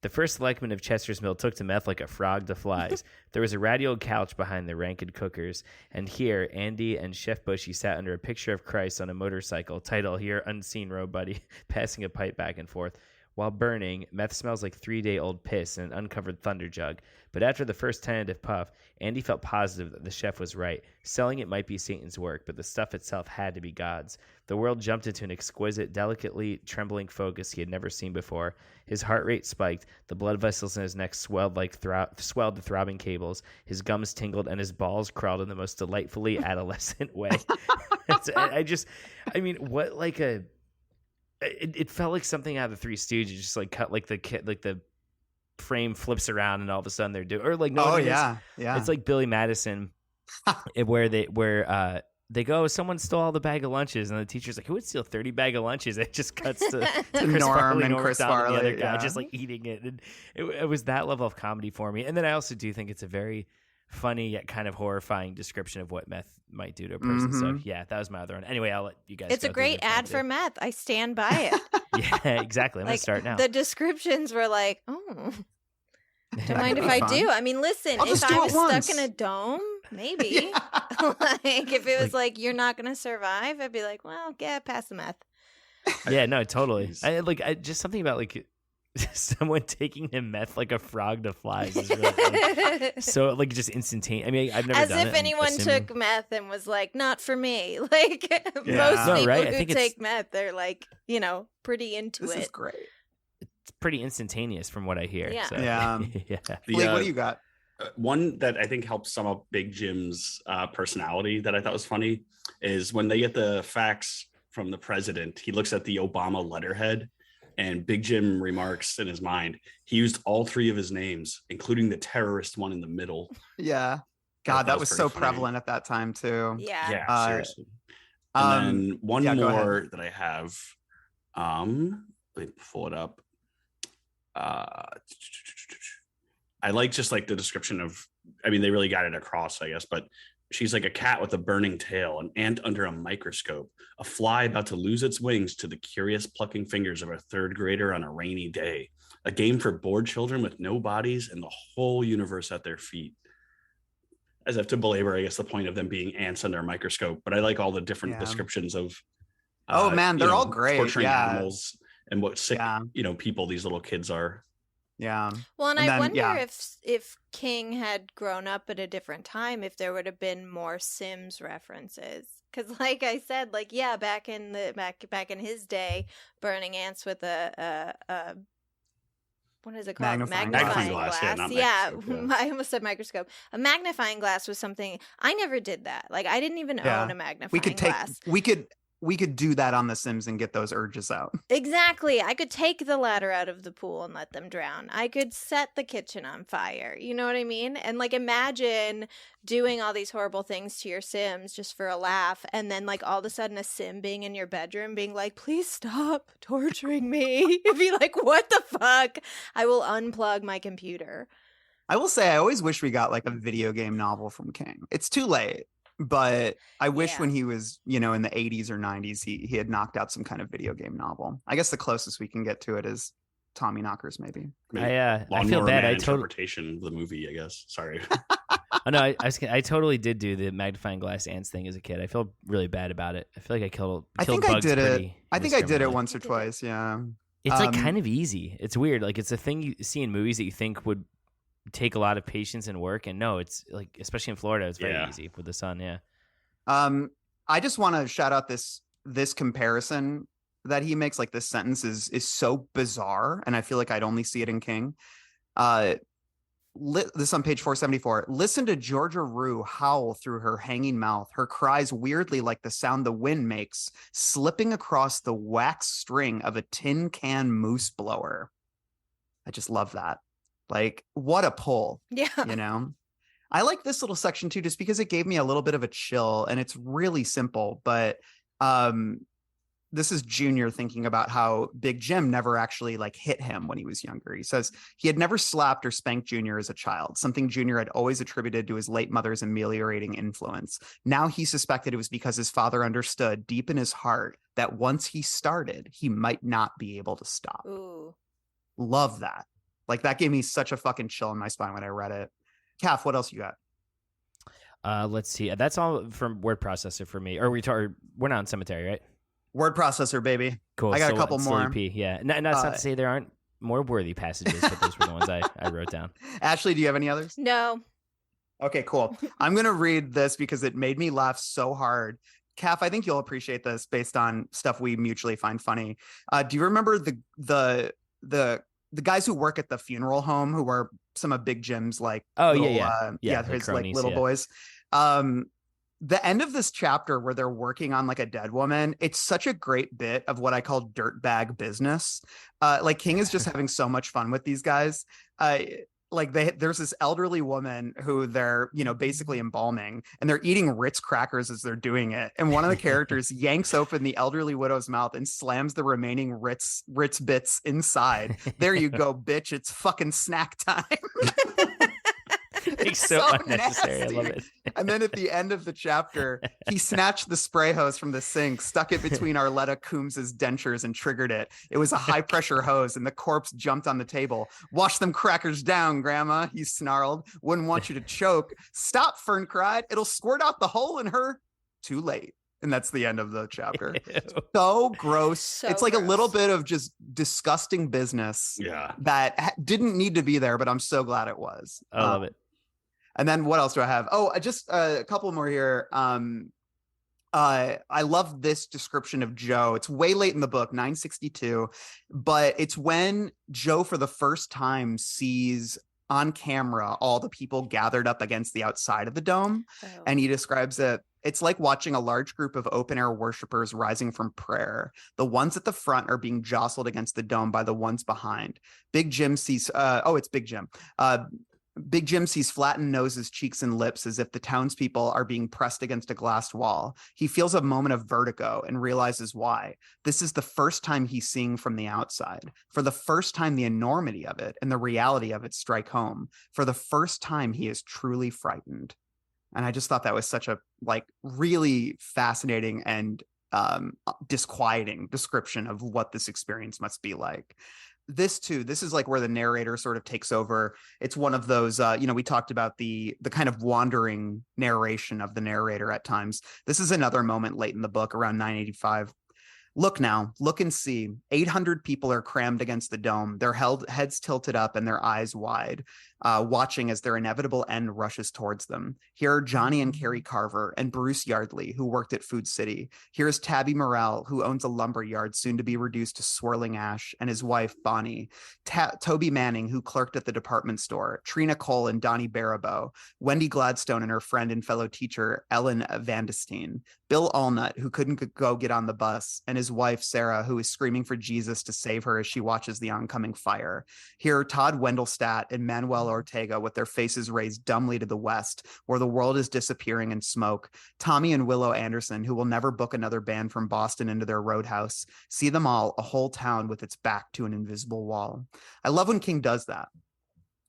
the first selectman of Chester's Mill took to meth like a frog to flies. There was a ratty old couch behind the ranked cookers, and here Andy and Chef Bushy sat under a picture of Christ on a motorcycle. Title here, unseen road buddy, passing a pipe back and forth. While burning, meth smells like 3-day-old piss in an uncovered thunder jug. But after the first tentative puff, Andy felt positive that the chef was right. Selling it might be Satan's work, but the stuff itself had to be God's. The world jumped into an exquisite, delicately trembling focus he had never seen before. His heart rate spiked. The blood vessels in his neck swelled to throbbing cables. His gums tingled, and his balls crawled in the most delightfully adolescent way. It felt like something out of the Three Stooges, just like cut like the frame flips around and all of a sudden they're doing, or like no, yeah. It's like Billy Madison, where they go, someone stole all the bag of lunches, and the teacher's like, who would steal 30 bag of lunches? It just cuts to Chris Norm Farley and Norm Chris Macdonald, the Farley, other guy, yeah. just like eating it. And it was that level of comedy for me. And then I also do think it's a very funny yet kind of horrifying description of what meth might do to a person. So yeah, that was my other one. Anyway, I'll let you guys It's go. a great ad for meth. I stand by it. Yeah, exactly. I'm going Like, to start now. the descriptions were like, oh, don't mind if be I fun. do. I mean, listen, I'll if just do I it was once. stuck in a dome, maybe. Like, if it was like, you're not going to survive, I'd be like, well, yeah, pass the meth. Yeah, no, totally. Jeez. I just something about like someone taking him meth like a frog to flies is really funny. So like just instantaneous. I mean, I've never As done it. if I'm anyone assuming- took meth and was like, not for me. Like, Yeah. most No, people right? I who think it's- take meth, they're like, pretty into This it. is great. It's pretty instantaneous from what I hear. Yeah. So. Yeah. Yeah. Blake, what do you got? One that I think helps sum up Big Jim's personality that I thought was funny is when they get the facts from the president, he looks at the Obama letterhead, and Big Jim remarks in his mind, he used all three of his names, including the terrorist one in the middle. Yeah. God, that was so pretty funny. prevalent at that time too. Yeah. Yeah, seriously. And then one yeah, go ahead. more that I have. Let me pull it up. I like just like the description of, I mean, they really got it across, I guess, but she's like a cat with a burning tail, an ant under a microscope, a fly about to lose its wings to the curious plucking fingers of a third grader on a rainy day, a game for bored children with no bodies and the whole universe at their feet. As if to belabor, I guess, the point of them being ants under a microscope, but I like all the different Yeah. descriptions of Oh, man, they're all great, torturing yeah. animals and what sick Yeah. people these little kids are. Yeah. Well, and And I then, wonder yeah. if King had grown up at a different time, if there would have been more Sims references. Because, like I said, like yeah, back in his day, burning ants with a what is it called? Magnifying glass. Yeah, not Yeah, microscope, yeah. I almost said microscope. A magnifying glass was something I never did that. Like I didn't even Yeah. own a magnifying We could take glass. we could do that on The Sims and get those urges out. Exactly. I could take the ladder out of the pool and let them drown. I could set the kitchen on fire. You know what I mean? And like imagine doing all these horrible things to your Sims just for a laugh, and then like all of a sudden a Sim being in your bedroom being like, please stop torturing me. You'd be like, what the fuck? I will unplug my computer. I will say I always wish we got like a video game novel from King. It's too late, but I wish Yeah. when he was, in the 80s or 90s, he had knocked out some kind of video game novel. I guess the closest we can get to it is Tommy Knockers, maybe. I feel Lawnmower bad. Man I totally. interpretation of the movie, I guess. Sorry. Oh, no, I totally did do the magnifying glass ants thing as a kid. I feel really bad about it. I feel like I killed I think I bugs did it. pretty I think I did it indiscriminately. once or twice. Yeah. It's like Um, kind of easy. It's weird. Like it's a thing you see in movies that you think would take a lot of patience and work, and no, it's like especially in Florida, it's very Yeah. easy with the sun. Yeah. I just want to shout out this comparison that he makes. Like this sentence is so bizarre, and I feel like I'd only see it in King. This on page 474. Listen to Georgia Rue howl through her hanging mouth, her cries weirdly like the sound the wind makes, slipping across the wax string of a tin can moose blower. I just love that. Like, what a pull, Yeah. I like this little section too, just because it gave me a little bit of a chill, and it's really simple, but this is Junior thinking about how Big Jim never actually like hit him when he was younger. He says he had never slapped or spanked Junior as a child, something Junior had always attributed to his late mother's ameliorating influence. Now he suspected it was because his father understood deep in his heart that once he started, he might not be able to stop. Ooh. Love that. Like that gave me such a fucking chill in my spine when I read it. Calf, what else you got? Let's see. That's all from word processor for me. Or we're not on cemetery, right? Word processor, baby. Cool. I got a So couple slowly more. P. Yeah. And that's not to say there aren't more worthy passages, but those were the ones I wrote down. Ashley, do you have any others? No. Okay, cool. I'm going to read this because it made me laugh so hard. Calf, I think you'll appreciate this based on stuff we mutually find funny. Do you remember the guys who work at the funeral home who are some of Big Jim's like Oh, little, yeah. his like cronies, little yeah. boys. The end of this chapter where they're working on like a dead woman, it's such a great bit of what I call dirtbag business. Like King is just having so much fun with these guys. like there's this elderly woman who they're, basically embalming, and they're eating Ritz crackers as they're doing it. And one of the characters yanks open the elderly widow's mouth and slams the remaining Ritz bits inside. There you go, bitch. It's fucking snack time. It's so unnecessary. Nasty. I love it. And then at the end of the chapter, he snatched the spray hose from the sink, stuck it between Arletta Coombs's dentures, and triggered it. It was a high-pressure hose, and the corpse jumped on the table. Wash them crackers down, Grandma, he snarled. Wouldn't want you to choke. Stop, Fern cried. It'll squirt out the hole in her. Too late. And that's the end of the chapter. So gross. So it's like gross. a little bit of just disgusting business that didn't need to be there, but I'm so glad it was. I love it. And then what else do I have? Oh, just a couple more here. I love this description of Joe. It's way late in the book, 962, but it's when Joe for the first time sees on camera all the people gathered up against the outside of the dome. Oh. And he describes it. It's like watching a large group of open air worshipers rising from prayer. The ones at the front are being jostled against the dome by the ones behind. Big Jim sees, it's Big Jim. Big Jim sees flattened noses, cheeks, and lips as if the townspeople are being pressed against a glass wall. He feels a moment of vertigo and realizes why. This is the first time he's seeing from the outside. For the first time, the enormity of it and the reality of it strike home. For the first time, he is truly frightened. And I just thought that was such a really fascinating and disquieting description of what this experience must be like. This is like where the narrator sort of takes over. It's one of those, we talked about the kind of wandering narration of the narrator at times. This is another moment late in the book, around 985. Look now, look and see. 800 people are crammed against the dome, their heads tilted up and their eyes wide, watching as their inevitable end rushes towards them. Here are Johnny and Carrie Carver and Bruce Yardley, who worked at Food City. Here's Tabby Morrell, who owns a lumber yard soon to be reduced to swirling ash, and his wife, Bonnie. Toby Manning, who clerked at the department store. Trina Cole and Donnie Baribeau. Wendy Gladstone and her friend and fellow teacher, Ellen Vandestein. Bill Allnut, who couldn't go get on the bus, and his wife, Sarah, who is screaming for Jesus to save her as she watches the oncoming fire. Here are Todd Wendelstadt and Manuel Ortega with their faces raised dumbly to the west, where the world is disappearing in smoke. Tommy and Willow Anderson, who will never book another band from Boston into their roadhouse. See them all, a whole town with its back to an invisible wall. I love when King does that.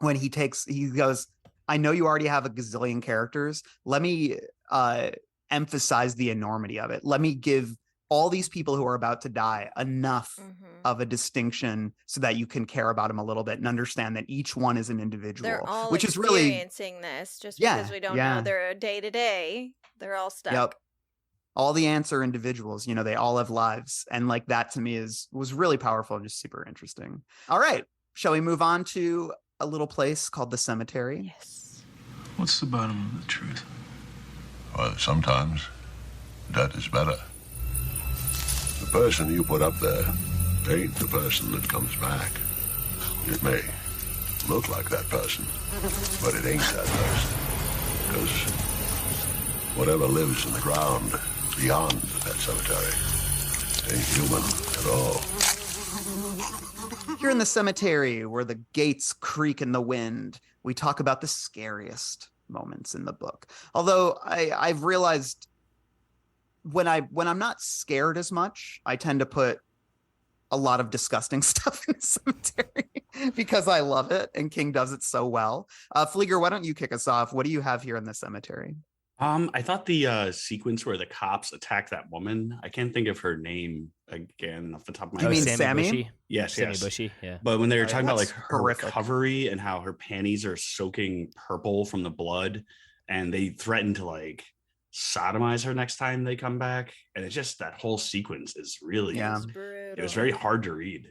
When he goes, I know you already have a gazillion characters. Let me emphasize the enormity of it. Let me give all these people who are about to die enough of a distinction so that you can care about them a little bit and understand that each one is an individual. They're all which is really experiencing this just because we don't know their day to day. They're all stuck. Yep. All the ants are individuals. They all have lives. And that to me was really powerful and just super interesting. All right. Shall we move on to a little place called the cemetery? Yes. What's the bottom of the truth? Well, sometimes that is better. The person you put up there ain't the person that comes back. It may look like that person, but it ain't that person. Because whatever lives in the ground beyond that cemetery ain't human at all. Here in the cemetery, where the gates creak in the wind, we talk about the scariest moments in the book. Although I've realized when I'm not scared as much, I tend to put a lot of disgusting stuff in the cemetery because I love it and King does it so well. Flieger, why don't you kick us off? What do you have here in the cemetery? I thought the sequence where the cops attack that woman, I can't think of her name again off the top of my head. You mean Sammy? Bushy? Yes, Sammy yes. Bushy, yeah. But when they were talking about that's her horrific. recovery and how her panties are soaking purple from the blood, and they threaten to sodomize her next time they come back, and it's just that whole sequence is really it was very hard to read.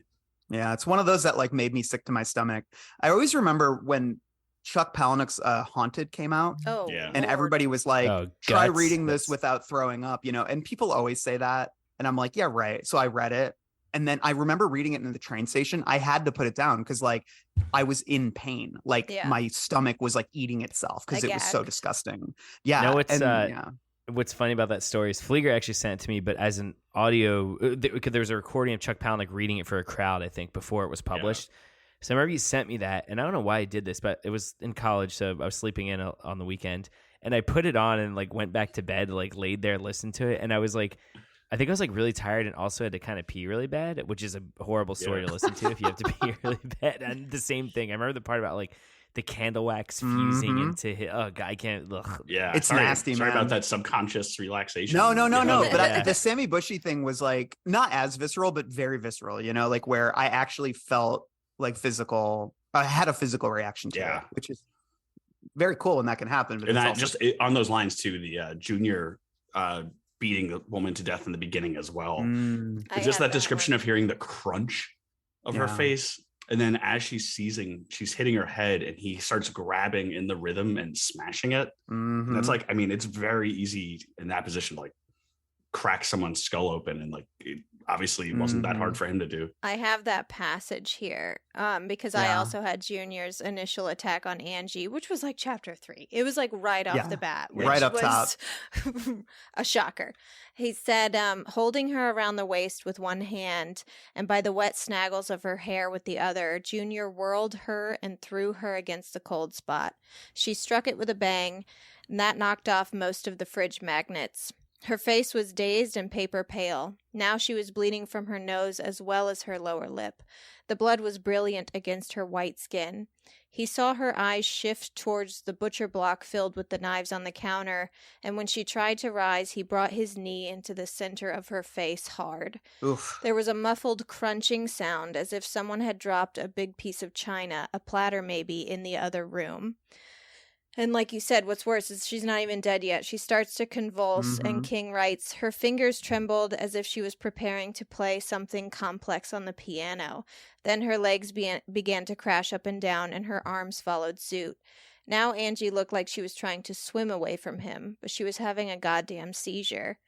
Yeah, it's one of those that made me sick to my stomach. I always remember when Chuck Palahniuk's Haunted came out. Oh, yeah. And everybody was like, Oh, try guts. reading this without throwing up, and people always say that. And I'm like, yeah, right. So I read it. And then I remember reading it in the train station. I had to put it down because I was in pain. My stomach was eating itself because it was so disgusting. Yeah. No, it's what's funny about that story is Flieger actually sent it to me, but as an audio, because there was a recording of Chuck Palahniuk reading it for a crowd, I think, before it was published. So I remember you sent me that, and I don't know why I did this, but it was in college, so I was sleeping in on the weekend, and I put it on and like went back to bed, like laid there, listened to it, and I was like, I think I was like really tired and also had to kind of pee really bad, which is a horrible story to listen to if you have to pee really bad. And the same thing, I remember the part about like the candle wax fusing into his, oh God, I can't. Ugh. Yeah, it's nasty. Sorry man. about that subconscious relaxation. No. Yeah. But the Sammy Bushy thing was like not as visceral, but very visceral. You know, like where I actually felt like physical. I had a physical reaction to it, which is very cool when that can happen. But and that also... just on those lines too, the Junior beating the woman to death in the beginning as well. Just that description of hearing the crunch of her face. And then as she's seizing, she's hitting her head and he starts grabbing in the rhythm and smashing it. And that's like, I mean, it's very easy in that position to like crack someone's skull open. And like, it obviously wasn't that hard for him to do. I have that passage here because I also had Junior's initial attack on Angie, which was like chapter 3. It was like right off the bat. Which right up was top. A shocker. He said, holding her around the waist with one hand and by the wet snaggles of her hair with the other, Junior whirled her and threw her against the cold spot. She struck it with a bang, and that knocked off most of the fridge magnets. Her face was dazed and paper pale. Now she was bleeding from her nose as well as her lower lip. The blood was brilliant against her white skin. He saw her eyes shift towards the butcher block filled with the knives on the counter, and when she tried to rise, he brought his knee into the center of her face hard. Oof. There was a muffled crunching sound as if someone had dropped a big piece of china, a platter maybe, in the other room. And like you said, what's worse is she's not even dead yet. She starts to convulse, and King writes, her fingers trembled as if she was preparing to play something complex on the piano. Then her legs began to crash up and down, and her arms followed suit. Now Angie looked like she was trying to swim away from him, but she was having a goddamn seizure.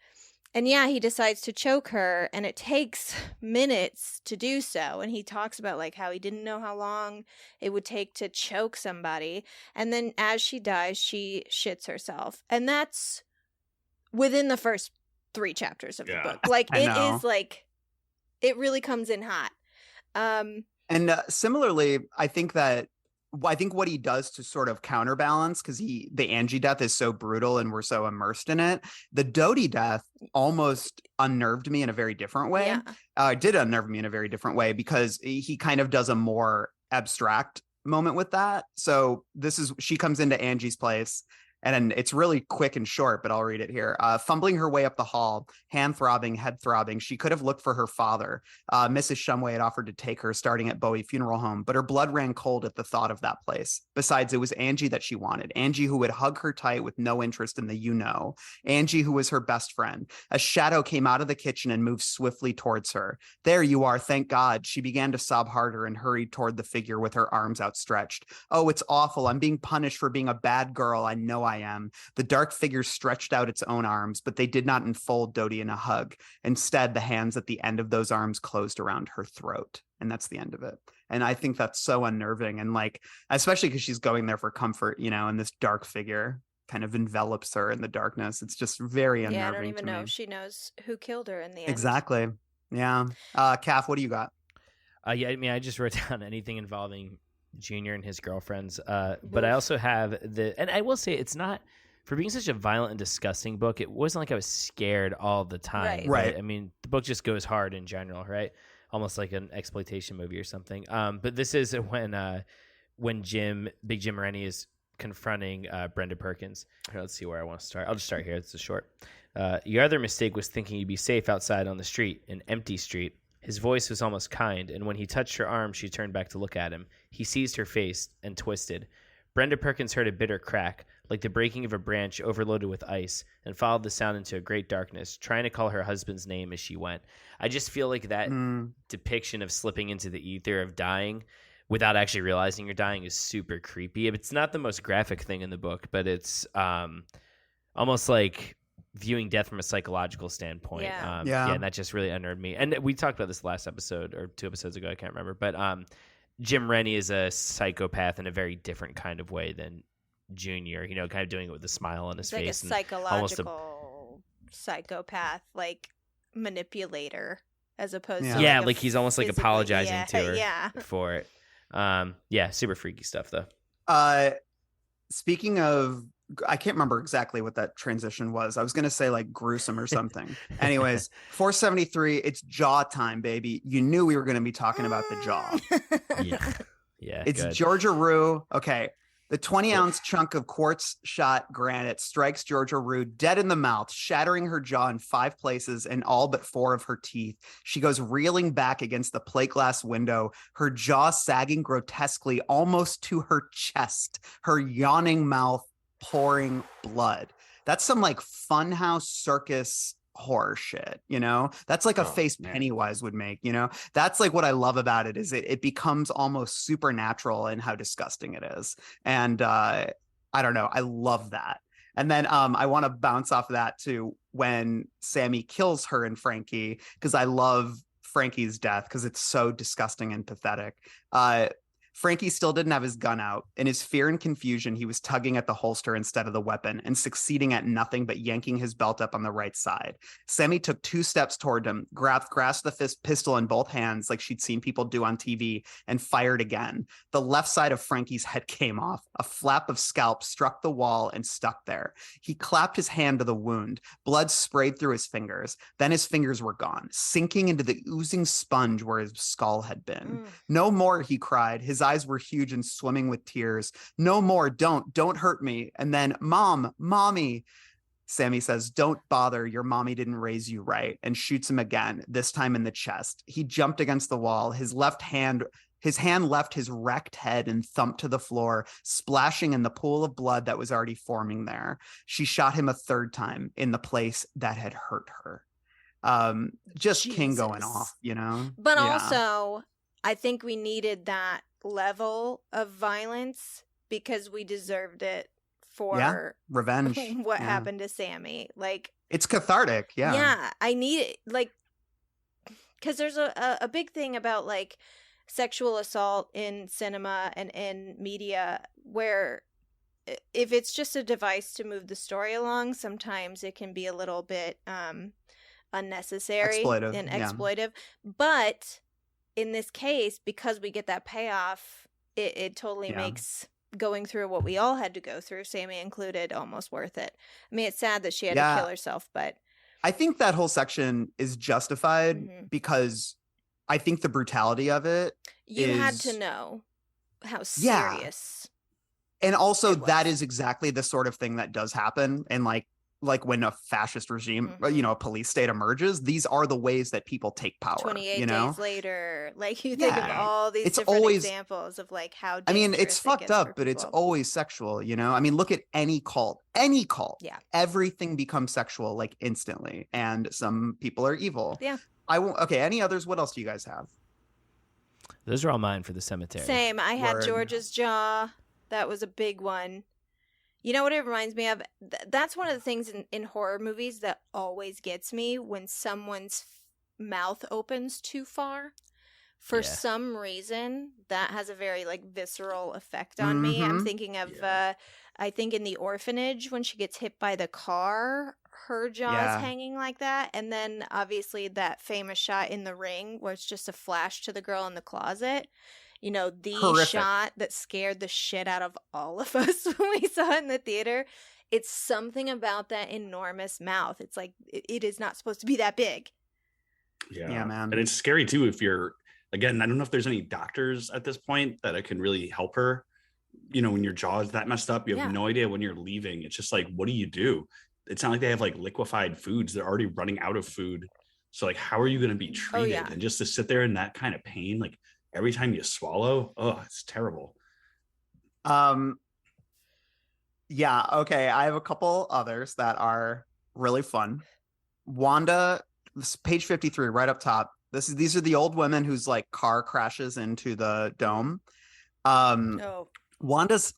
And yeah, he decides to choke her, and it takes minutes to do so. And he talks about like how he didn't know how long it would take to choke somebody. And then as she dies, she shits herself. And that's within the first 3 chapters of the book. Like it is like, it really comes in hot. And similarly, I think what he does to sort of counterbalance, because the Angie death is so brutal and we're so immersed in it, the Dodie death almost unnerved me in a very different way. Did unnerve me in a very different way because he kind of does a more abstract moment with that. So she comes into Angie's place. And it's really quick and short, but I'll read it here. Fumbling her way up the hall, hand throbbing, head throbbing, she could have looked for her father. Mrs. Shumway had offered to take her, starting at Bowie Funeral Home, but her blood ran cold at the thought of that place. Besides, it was Angie that she wanted. Angie who would hug her tight with no interest in the you-know. Angie who was her best friend. A shadow came out of the kitchen and moved swiftly towards her. There you are, thank God. She began to sob harder and hurried toward the figure with her arms outstretched. Oh, it's awful. I'm being punished for being a bad girl. I know I am. The dark figure stretched out its own arms, but they did not enfold Dodie in a hug. Instead, the hands at the end of those arms closed around her throat. And that's the end of it. And I think that's so unnerving. And like, especially because she's going there for comfort, you know, and this dark figure kind of envelops her in the darkness. It's just very unnerving. Yeah, I don't even know if she knows who killed her in the end. Exactly. Yeah. Kath, what do you got? Yeah, I mean, I just wrote down anything involving Junior and his girlfriends. But I also have and I will say it's not, for being such a violent and disgusting book, it wasn't like I was scared all the time. Right. I mean, the book just goes hard in general, right? Almost like an exploitation movie or something. But this is when Big Jim Rennie is confronting Brenda Perkins. Here, let's see where I want to start. I'll just start here. It's a short. Your other mistake was thinking you'd be safe outside on the street, an empty street. His voice was almost kind, and when he touched her arm, she turned back to look at him. He seized her face and twisted. Brenda Perkins heard a bitter crack, like the breaking of a branch overloaded with ice, and followed the sound into a great darkness, trying to call her husband's name as she went. I just feel like that depiction of slipping into the ether of dying without actually realizing you're dying is super creepy. It's not the most graphic thing in the book, but it's almost like viewing death from a psychological standpoint. Yeah. And that just really unnerved me. And we talked about this last episode or 2 episodes ago, I can't remember. But Jim Rennie is a psychopath in a very different kind of way than Junior, you know, kind of doing it with a smile on his face. Like a psychological psychopath, like manipulator, as opposed to like he's almost like apologizing to her for it. Yeah, super freaky stuff though. Speaking of, I can't remember exactly what that transition was. I was going to say like gruesome or something. Anyways, 473, it's jaw time, baby. You knew we were going to be talking about the jaw. Yeah. It's good. Georgia Rue. Okay. The 20-ounce chunk of quartz shot granite strikes Georgia Rue dead in the mouth, shattering her jaw in 5 places and all but 4 of her teeth. She goes reeling back against the plate glass window, her jaw sagging grotesquely almost to her chest, her yawning mouth pouring blood. That's some like funhouse circus horror shit, you know? That's like a face Pennywise would make, you know? That's like what I love about it is it becomes almost supernatural in how disgusting it is. And I don't know, I love that. And then I want to bounce off of that to when Sammy kills her and Frankie, because I love Frankie's death because it's so disgusting and pathetic. Frankie still didn't have his gun out. In his fear and confusion, he was tugging at the holster instead of the weapon and succeeding at nothing but yanking his belt up on the right side. Sammy took 2 steps toward him, grasped the pistol in both hands like she'd seen people do on TV, and fired again. The left side of Frankie's head came off. A flap of scalp struck the wall and stuck there. He clapped his hand to the wound. Blood sprayed through his fingers. Then his fingers were gone, sinking into the oozing sponge where his skull had been. No more, he cried. His eyes were huge and swimming with tears. No more, don't hurt me. And then, mommy. Sammy says, don't bother, your mommy didn't raise you right, and shoots him again, this time in the chest. He jumped against the wall. His hand left his wrecked head and thumped to the floor, splashing in the pool of blood that was already forming there. She shot him a 3rd time in the place that had hurt her. Just Jesus. King going off, you know? But also, I think we needed that level of violence because we deserved it for revenge. What happened to Sammy? Like, it's cathartic. Yeah, I need it. Like, because there's a big thing about like sexual assault in cinema and in media where if it's just a device to move the story along, sometimes it can be a little bit unnecessary and exploitive. But in this case, because we get that payoff, it totally makes going through what we all had to go through, Sammy included, almost worth it. I mean, it's sad that she had to kill herself, but I think that whole section is justified because I think the brutality of it had to know how serious. And also that is exactly the sort of thing that does happen. And like when a fascist regime, you know, a police state emerges, these are the ways that people take power. 28 days later, like you think of all these different examples of like how. I mean, it's fucked up, but it's always sexual. You know, I mean, look at any cult. Yeah, everything becomes sexual like instantly, and some people are evil. Yeah. I won't. Okay. Any others? What else do you guys have? Those are all mine for the cemetery. Same. I had George's jaw. That was a big one. You know what it reminds me of? That's one of the things in horror movies that always gets me when someone's mouth opens too far. For some reason, that has a very like visceral effect on me. I'm thinking of, I think in The Orphanage when she gets hit by the car, her jaw is hanging like that. And then obviously that famous shot in The Ring where it's just a flash to the girl in the closet. You know, the horrific shot that scared the shit out of all of us when we saw it in the theater. It's something about that enormous mouth. It's like, it is not supposed to be that big. Yeah, man. And it's scary too if you're, again, I don't know if there's any doctors at this point that can really help her. You know, when your jaw is that messed up, you have no idea when you're leaving. It's just like, what do you do? It's not like they have like liquefied foods. They're already running out of food. So like, how are you going to be treated? And just to sit there in that kind of pain, like, every time you swallow, it's terrible. Yeah, okay. I have a couple others that are really fun. Wanda, page 53, right up top. These are the old women whose like car crashes into the dome. Wanda's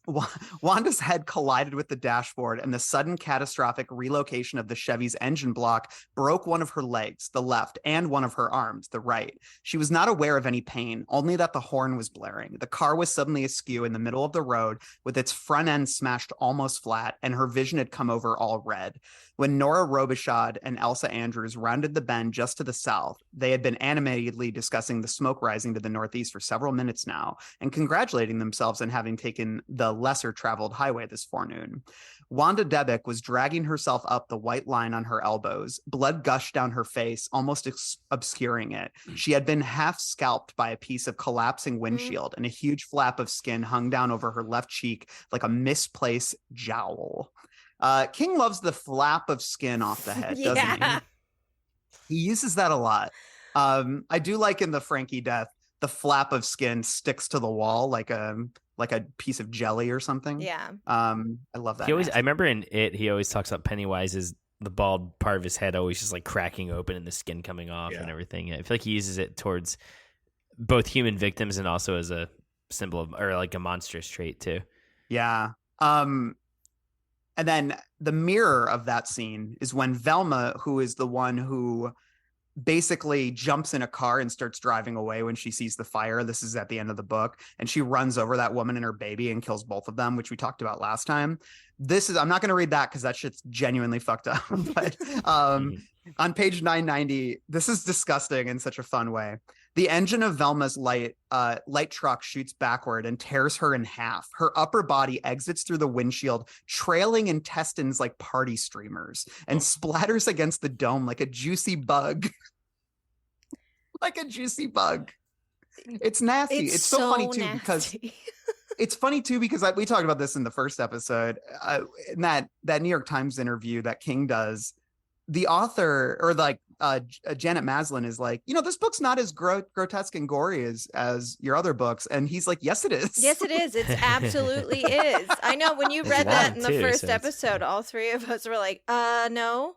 head collided with the dashboard, and the sudden catastrophic relocation of the Chevy's engine block broke one of her legs, the left, and one of her arms, the right. She was not aware of any pain, only that the horn was blaring. The car was suddenly askew in the middle of the road, with its front end smashed almost flat, and her vision had come over all red. When Nora Robichaud and Elsa Andrews rounded the bend just to the south, they had been animatedly discussing the smoke rising to the northeast for several minutes now, and congratulating themselves on having taken the lesser traveled highway this forenoon. Wanda Debick was dragging herself up the white line on her elbows. Blood gushed down her face, almost obscuring it. She had been half scalped by a piece of collapsing windshield, and a huge flap of skin hung down over her left cheek like a misplaced jowl. King loves the flap of skin off the head, doesn't he? He uses that a lot. I do like in the Frankie death, the flap of skin sticks to the wall like a piece of jelly or something. Yeah. I love that. I remember in it, he always talks about Pennywise's the bald part of his head always just like cracking open and the skin coming off and everything. I feel like he uses it towards both human victims and also as a symbol of, or like a monstrous trait too. Yeah. And then the mirror of that scene is when Velma, who is the one who basically jumps in a car and starts driving away when she sees the fire. This is at the end of the book. And she runs over that woman and her baby and kills both of them, which we talked about last time. I'm not going to read that because that shit's genuinely fucked up. But on page 990, this is disgusting in such a fun way. The engine of Velma's light truck shoots backward and tears her in half. Her upper body exits through the windshield, trailing intestines like party streamers, and splatters against the dome like a juicy bug. Like a juicy bug. It's nasty. It's so funny too nasty. because it's funny too because we talked about this in the first episode. In that New York Times interview that King does, the author or like Janet Maslin is like, this book's not as grotesque and gory as your other books. And he's like, yes, it is. Yes, it is. It absolutely is. I know when you read that in the first episode, all three of us were like, no.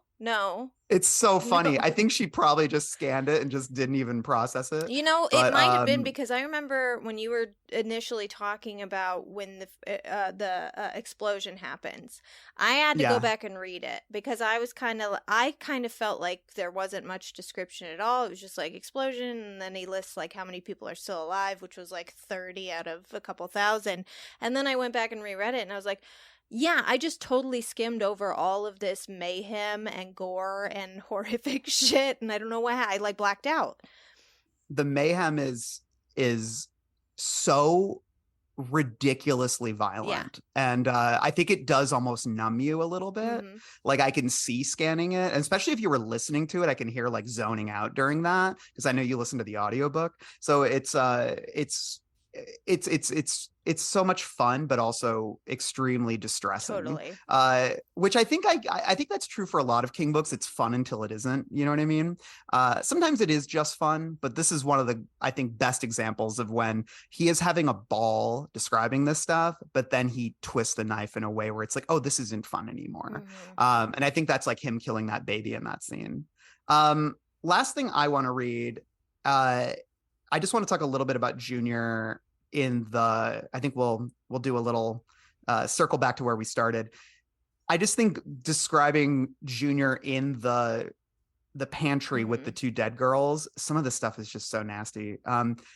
It's so funny. No. I think she probably just scanned it and just didn't even process it. It might have been because I remember when you were initially talking about when the explosion happens. I had to go back and read it because I kind of felt like there wasn't much description at all. It was just like explosion, and then he lists like how many people are still alive, which was like 30 out of a couple thousand. And then I went back and reread it, and I was like, yeah, I just totally skimmed over all of this mayhem and gore and horrific shit, and I don't know why I like blacked out. The mayhem is so ridiculously violent, and I think it does almost numb you a little bit. Mm-hmm. Like I can see scanning it, and especially if you were listening to it, I can hear like zoning out during that because I know you listen to the audiobook. So it's so much fun, but also extremely distressing. Totally. Which I think that's true for a lot of King books. It's fun until it isn't. You know what I mean? Sometimes it is just fun, but this is one of the, I think, best examples of when he is having a ball describing this stuff, but then he twists the knife in a way where it's like, oh, this isn't fun anymore. Mm-hmm. And I think that's like him killing that baby in that scene. Last thing I want to read, I just want to talk a little bit about Junior I think we'll do a little circle back to where we started. I just think describing Junior in the pantry with the two dead girls, some of the stuff is just so nasty.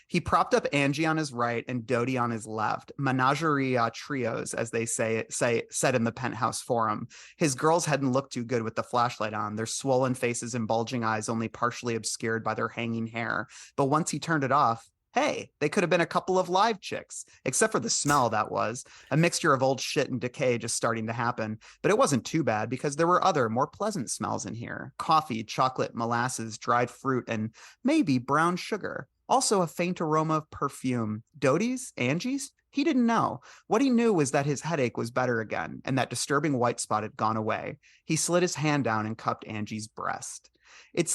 He propped up Angie on his right and Dodie on his left. Menagerie trios, as they said in the Penthouse forum. His girls hadn't looked too good with the flashlight on, their swollen faces and bulging eyes only partially obscured by their hanging hair. But once he turned it off, hey, they could have been a couple of live chicks, except for the smell. That was a mixture of old shit and decay just starting to happen. But it wasn't too bad because there were other more pleasant smells in here. Coffee, chocolate, molasses, dried fruit, and maybe brown sugar. Also a faint aroma of perfume. Dodie's? Angie's? He didn't know. What he knew was that his headache was better again, and that disturbing white spot had gone away. He slid his hand down and cupped Angie's breast. It's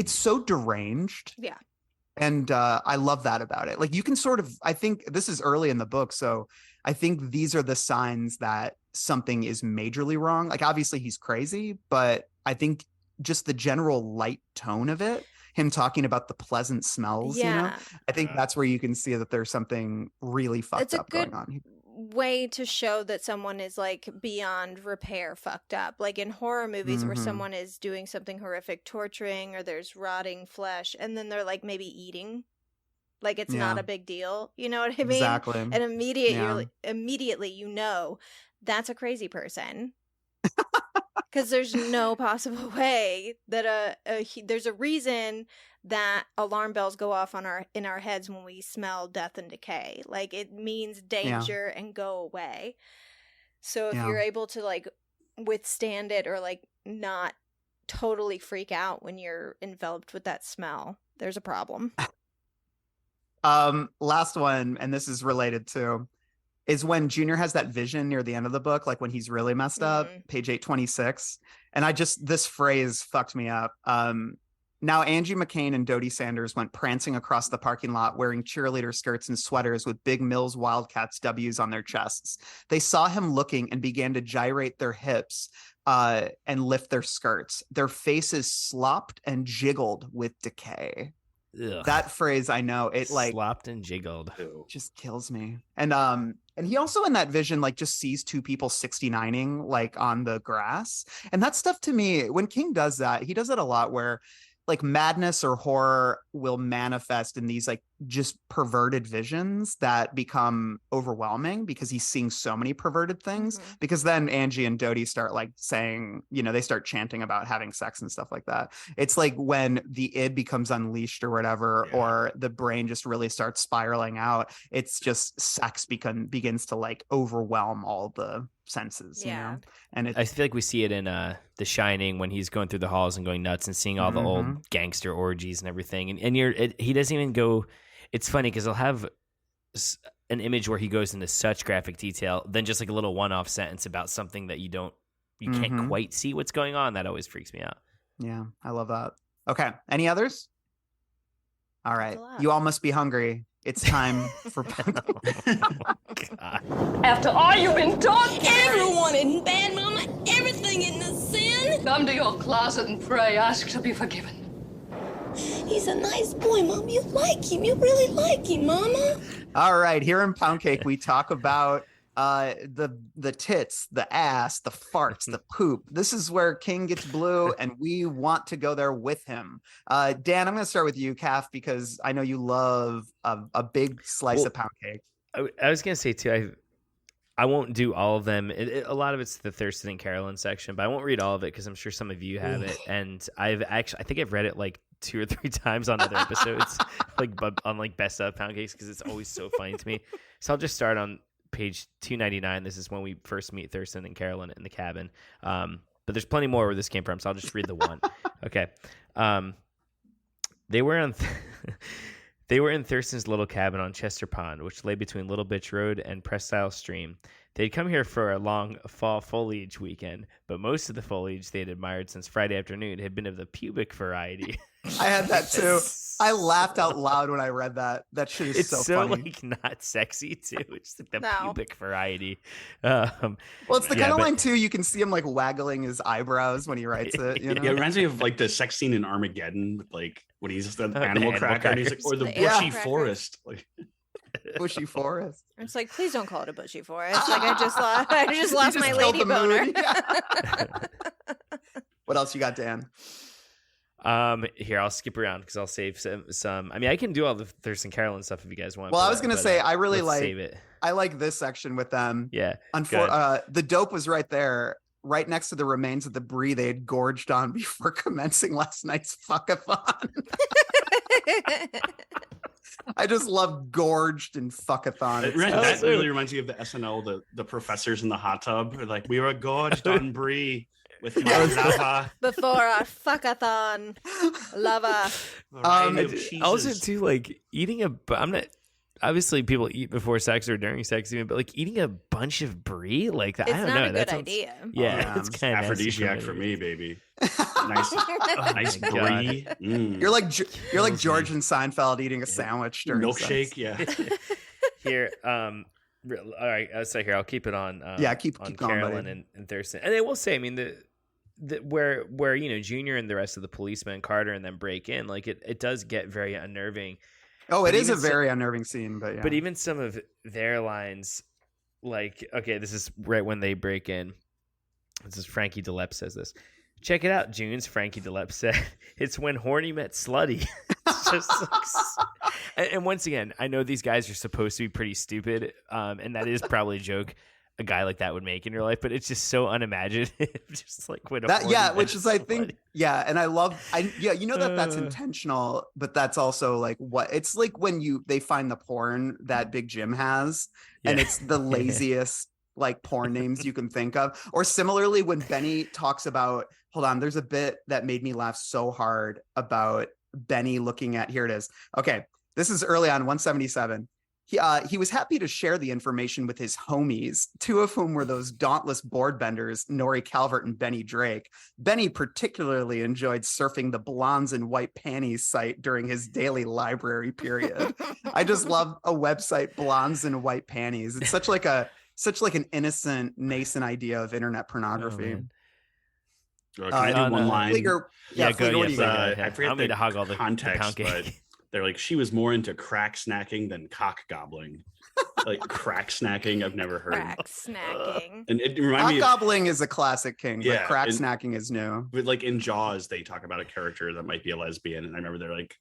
so deranged. Yeah. And I love that about it. Like you can sort of, I think this is early in the book, so I think these are the signs that something is majorly wrong. Like obviously he's crazy, but I think just the general light tone of it. him talking about the pleasant smells, you know? I think that's where you can see that there's something really fucked up going on here. Way to show that someone is like beyond repair fucked up, like in horror movies where someone is doing something horrific, torturing, or there's rotting flesh, and then they're like maybe eating, like it's not a big deal, you know what I mean? Exactly. And immediately you know that's a crazy person. Because there's no possible way that there's a reason that alarm bells go off in our heads when we smell death and decay. Like it means danger and go away. So if you're able to like withstand it or like not totally freak out when you're enveloped with that smell, there's a problem. Last one, and this is related to, is when Junior has that vision near the end of the book, like when he's really messed up, page 826. And this phrase fucked me up. Now Angie McCain and Dodie Sanders went prancing across the parking lot wearing cheerleader skirts and sweaters with big Mills Wildcats W's on their chests. They saw him looking and began to gyrate their hips and lift their skirts. Their faces slopped and jiggled with decay. Ugh. That phrase, I know, it like slopped and jiggled. Just kills me. And he also in that vision like just sees two people 69ing like on the grass. And that stuff to me, when King does that, he does it a lot where like madness or horror will manifest in these like just perverted visions that become overwhelming because he's seeing so many perverted things. Because then Angie and Dodie start like saying, you know, they start chanting about having sex and stuff like that. It's like when the id becomes unleashed or whatever, or the brain just really starts spiraling out. It's just sex begins to like overwhelm all the senses, you know? And I feel like we see it in The Shining when he's going through the halls and going nuts and seeing all the old gangster orgies and everything. And he doesn't even go. It's funny because he'll have an image where he goes into such graphic detail, then just like a little one-off sentence about something that you can't quite see what's going on. That always freaks me out. Yeah, I love that. Okay, any others? All right, you all must be hungry. It's time for After all you've been taught, everyone in bad, Mama, everything in the sin. Come to your closet and pray, ask to be forgiven. He's a nice boy, Mom. You like him. You really like him, Mama. All right, here in Pound Cake, we talk about the tits, the ass, the farts, the poop. This is where King gets blue, and we want to go there with him. Dan, I'm going to start with you, Kath, because I know you love a big slice of Pound Cake. I was going to say, too, I won't do all of them. A lot of it's the Thurston and Carolyn section, but I won't read all of it because I'm sure some of you have it. And I think I've read it like 2 or 3 times on other episodes, like on like Best of Pound Cakes, because it's always so funny to me. So I'll just start on page 299. This is when we first meet Thurston and Carolyn in the cabin. But there's plenty more where this came from, so I'll just read the one. Okay. They were in Thurston's little cabin on Chester Pond, which lay between Little Bitch Road and Presstyle Stream. They'd come here for a long fall foliage weekend, but most of the foliage they'd admired since Friday afternoon had been of the pubic variety. I had that too. I laughed out loud when I read that. That shit is so funny. Like not sexy too. It's like the pubic variety. Well, it's the kind of line too. You can see him like waggling his eyebrows when he writes it. You know? Yeah, it reminds me of like the sex scene in Armageddon with like when he's the animal cracker, and he's like, or the bushy forest. Like bushy forest. It's like, please don't call it a bushy forest. Like I just lost my lady boner. What else you got, Dan? Here, I'll skip around because I'll save some. I mean, I can do all the Thurston Carolyn stuff if you guys want. Well, I was gonna say I really like. Save it. I like this section with them. Yeah. The dope was right there, right next to the remains of the brie they had gorged on before commencing last night's fuckathon. I just love gorged and fuckathon. That really reminds me of the SNL, the professors in the hot tub. They're like, we were gorged on brie. With my lava. Before our fuckathon lava. Also, too, like eating I'm not. Obviously, people eat before sex or during sex, even, but like eating a bunch of brie, like that. It's I don't not know. a good idea. Yeah, it's kind of aphrodisiac for me, baby. Nice brie. You're like George and Seinfeld eating a sandwich during milkshake. Sex. Yeah. Here, all right. So here, I'll keep it on. Keep on going, Carolyn buddy. and Thurston, and I will say, I mean, where Junior and the rest of the policemen, Carter and them, break in, like it does get very unnerving. Oh, it is a very unnerving scene, but yeah. But even some of their lines, like, okay, this is right when they break in. This is Frankie DeLep says this. Check it out, Junes. Frankie DeLep said, "It's when horny met slutty." It's just and once again, I know these guys are supposed to be pretty stupid, and that is probably a joke a guy like that would make in your life, but it's just so unimaginative. Just like when which is I think and I love that's intentional, but that's also like what it's like when they find the porn that Big Jim has, and it's the laziest like porn names you can think of. Or similarly, when Benny talks about, hold on, there's a bit that made me laugh so hard about Benny looking at, here it is. Okay, this is early on, 177. He was happy to share the information with his homies, two of whom were those dauntless board benders, Nori Calvert and Benny Drake. Benny particularly enjoyed surfing the blondes in white panties site during his daily library period. I just love a website, blondes in white panties. It's such like an innocent, nascent idea of internet pornography. Can I do one line? Fleeger, I forget the context, but they're like, she was more into crack snacking than cock gobbling. Like crack snacking, I've never heard. Crack snacking. And it reminded me cock gobbling is a classic, King, but crack snacking is new. But like in Jaws, they talk about a character that might be a lesbian, and I remember they're like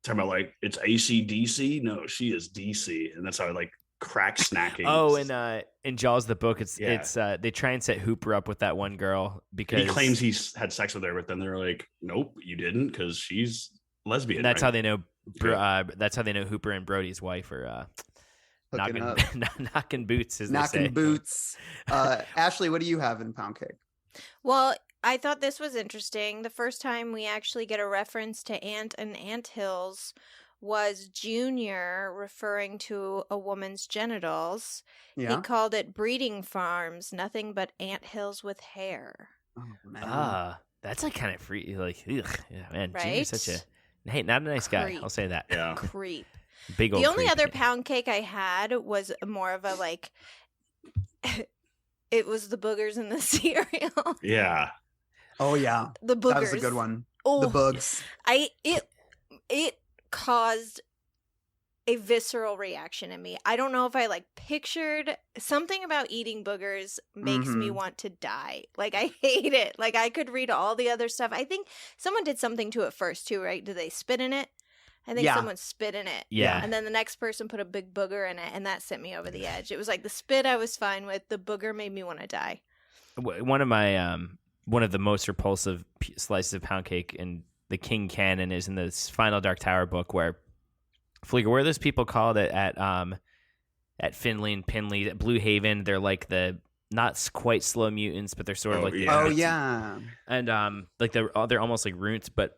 talking about like, it's AC/DC. No, she is DC, and that's how like crack snacking. Oh, and in Jaws the book, it's they try and set Hooper up with that one girl because he claims he's had sex with her, but then they're like, nope, you didn't, because she's lesbian. And that's how they know. That's how they know Hooper and Brody's wife are knocking boots. Knocking boots. Ashley, what do you have in Pound Cake? Well, I thought this was interesting. The first time we actually get a reference to ant and anthills was Junior referring to a woman's genitals. Yeah. He called it breeding farms, nothing but anthills with hair. Oh, man. That's like kind of free. Like, ugh, yeah, man. Right? Junior's such not a nice guy. I'll say that. Yeah. Creep. Big old The only creep. other pound cake I had was more of a like, it was the boogers in the cereal. Yeah. Oh, yeah. The boogers. That was a good one. Oh, the bugs. It caused a visceral reaction in me. I don't know if I like pictured something about eating boogers makes me want to die. Like I hate it. Like I could read all the other stuff. I think someone did something to it first too, right? Did they spit in it? I think someone spit in it. Yeah. And then the next person put a big booger in it, and that sent me over the edge. It was like the spit I was fine with. The booger made me want to die. One of the most repulsive slices of pound cake in the King canon is in this final Dark Tower book where Fleeger, where those people called it at Finley and Pinley, at Blue Haven, they're like the not quite slow mutants, but they're sort of like and like they're almost like roots. But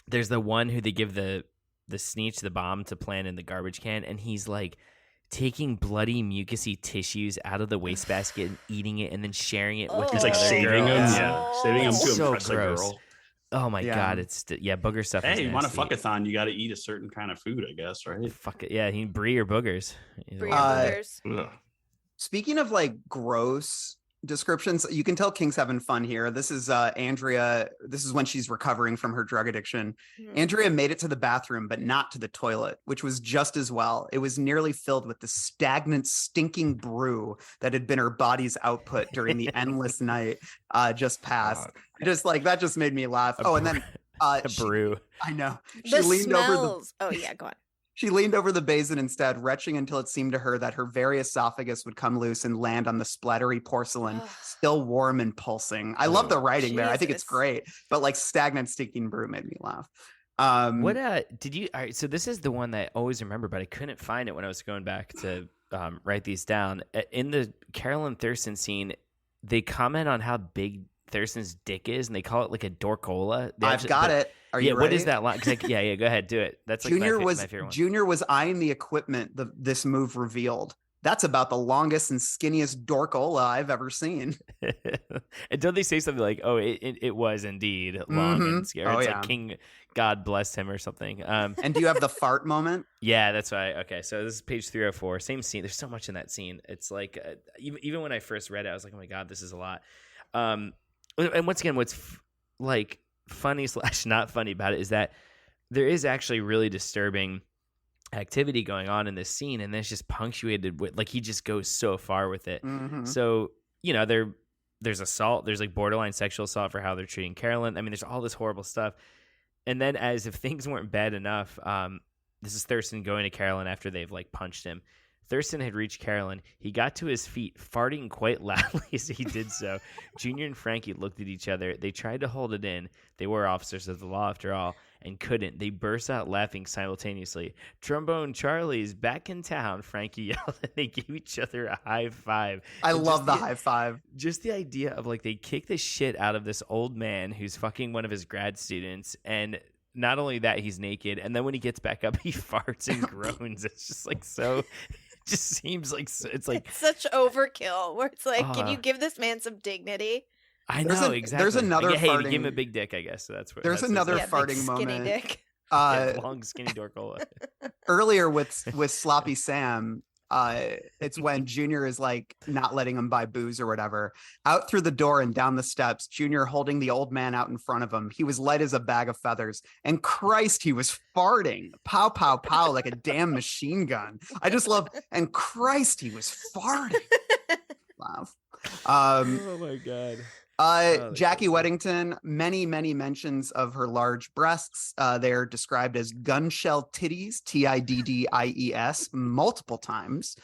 there's the one who they give the Sneech the bomb to plant in the garbage can, and he's like taking bloody mucousy tissues out of the wastebasket and eating it, and then sharing it with he's like saving them, saving them to so impress a girl. Oh my god, it's booger stuff. Hey, you want a fuckathon? You got to eat a certain kind of food, I guess, right? Fuck it, yeah. He brie or boogers. Brie or boogers. Speaking of like gross descriptions, you can tell King's having fun here. This is Andrea. This is when she's recovering from her drug addiction. Andrea made it to the bathroom, but not to the toilet, which was just as well. It was nearly filled with the stagnant, stinking brew that had been her body's output during the endless night just past. Just like that just made me laugh. And then brew. I know. She leaned over go on. She leaned over the basin instead, retching until it seemed to her that her very esophagus would come loose and land on the splattery porcelain, still warm and pulsing. I love the writing there. I think it's great. But like stagnant, stinking brew made me laugh. What did you? All right, so this is the one that I always remember, but I couldn't find it when I was going back to write these down. In the Carolyn Thurston scene, they comment on how big Thurston's dick is, and they call it like a dorkola. I've got it. Are you ready? What is that line? Go ahead, do it. That's like my favorite one. Junior was eyeing the equipment this move revealed. That's about the longest and skinniest dorkola I've ever seen. And don't they say something like, "Oh, it was indeed long and scary"? It's like King, God bless him, or something. And do you have the fart moment? Yeah, that's right. Okay, so this is page 304. Same scene. There's so much in that scene. It's like even when I first read it, I was like, "Oh my god, this is a lot." And once again, what's like funny / not funny about it is that there is actually really disturbing activity going on in this scene, and then it's just punctuated with like he just goes so far with it. Mhm. So there's assault, there's like borderline sexual assault for how they're treating Carolyn. I mean, there's all this horrible stuff, and then as if things weren't bad enough, this is Thurston going to Carolyn after they've like punched him. Thurston had reached Carolyn. He got to his feet, farting quite loudly as he did so. Junior and Frankie looked at each other. They tried to hold it in. They were officers of the law after all, and couldn't. They burst out laughing simultaneously. Trombone Charlie's back in town, Frankie yelled, and they gave each other a high five. I love the high five. Just the idea of like they kick the shit out of this old man who's fucking one of his grad students, and not only that, he's naked, and then when he gets back up, he farts and groans. It's just like so... just seems like it's like such overkill where it's like, can you give this man some dignity? I know, exactly. There's another hey, farting... give him a big dick, I guess. So that's what. There's another farting skinny moment. Dick. Long skinny Dorkola. Earlier with Sloppy Sam, it's when Junior is like not letting him buy booze or whatever. Out through the door and down the steps, Junior holding the old man out in front of him. He was light as a bag of feathers, and Christ, he was farting, pow pow pow, like a damn machine gun. I just love, and Christ, he was farting. Laugh. Oh my god. Jackie Weddington, many mentions of her large breasts. They're described as gunshell titties, TIDDIES, multiple times.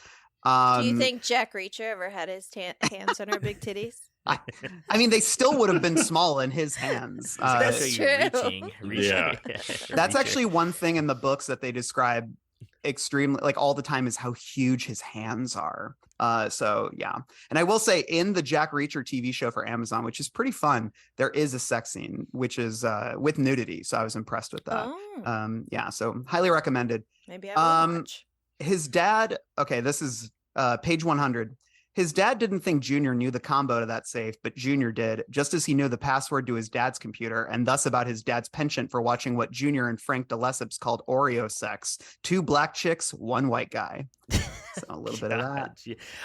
Do you think Jack Reacher ever had his hands on her big titties? I mean, they still would have been small in his hands. That's true. Reaching. That's actually one thing in the books that they describe extremely, like all the time, is how huge his hands are. So yeah, and I will say in the Jack Reacher TV show for Amazon, which is pretty fun, there is a sex scene which is with nudity, so I was impressed with that. Yeah, so highly recommended. Maybe I will watch. His dad, okay, this is page 100. His dad didn't think Junior knew the combo to that safe, but Junior did, just as he knew the password to his dad's computer, and thus about his dad's penchant for watching what Junior and Frank DeLesseps called Oreo sex. 2 black chicks, 1 white guy. So a little bit of that.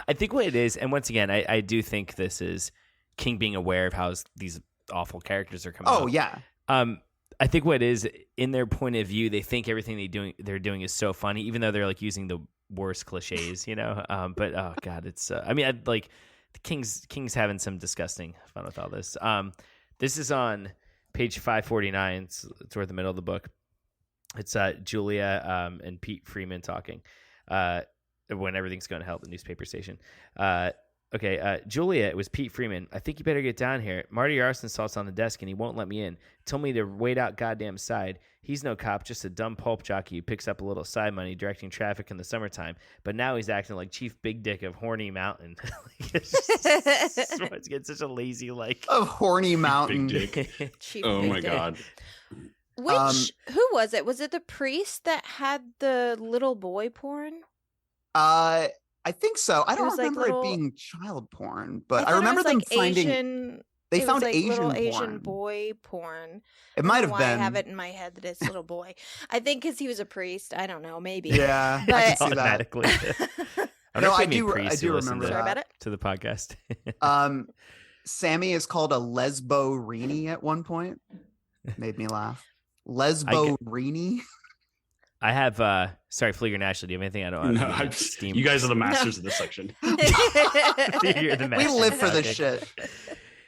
I think what it is, and once again, I do think this is King being aware of how these awful characters are coming Oh, up. yeah. I think what it is, in their point of view, they think everything they're doing is so funny, even though they're like using the worst cliches, you know. But oh god, it's I mean, I'd like the King's having some disgusting fun with all this. This is on page 549. It's toward the middle of the book. It's Julia and Pete Freeman talking when everything's going to hell at the newspaper station. Julia, it was Pete Freeman. I think you better get down here. Marty Arson salt's on the desk and he won't let me in. Told me to wait out goddamn side. He's no cop, just a dumb pulp jockey who picks up a little side money directing traffic in the summertime. But now he's acting like Chief Big Dick of Horny Mountain. It's getting such a lazy like of Horny Mountain. Big Dick. Oh my god. Who was it? Was it the priest that had the little boy porn? I think so. I don't remember it being child porn, but I remember them finding. They found Asian boy porn. It might have been. I have it in my head that it's little boy. I think because he was a priest. I don't know. Maybe. Yeah, but, I can see that. I do remember that. To the podcast. Sammy is called a lesbo-rini at one point. Made me laugh. Lesbo-rini. I have, sorry, Fleeger and Ashley, do you have anything? I don't know. You guys are the masters of this section. You're the we live for this shit.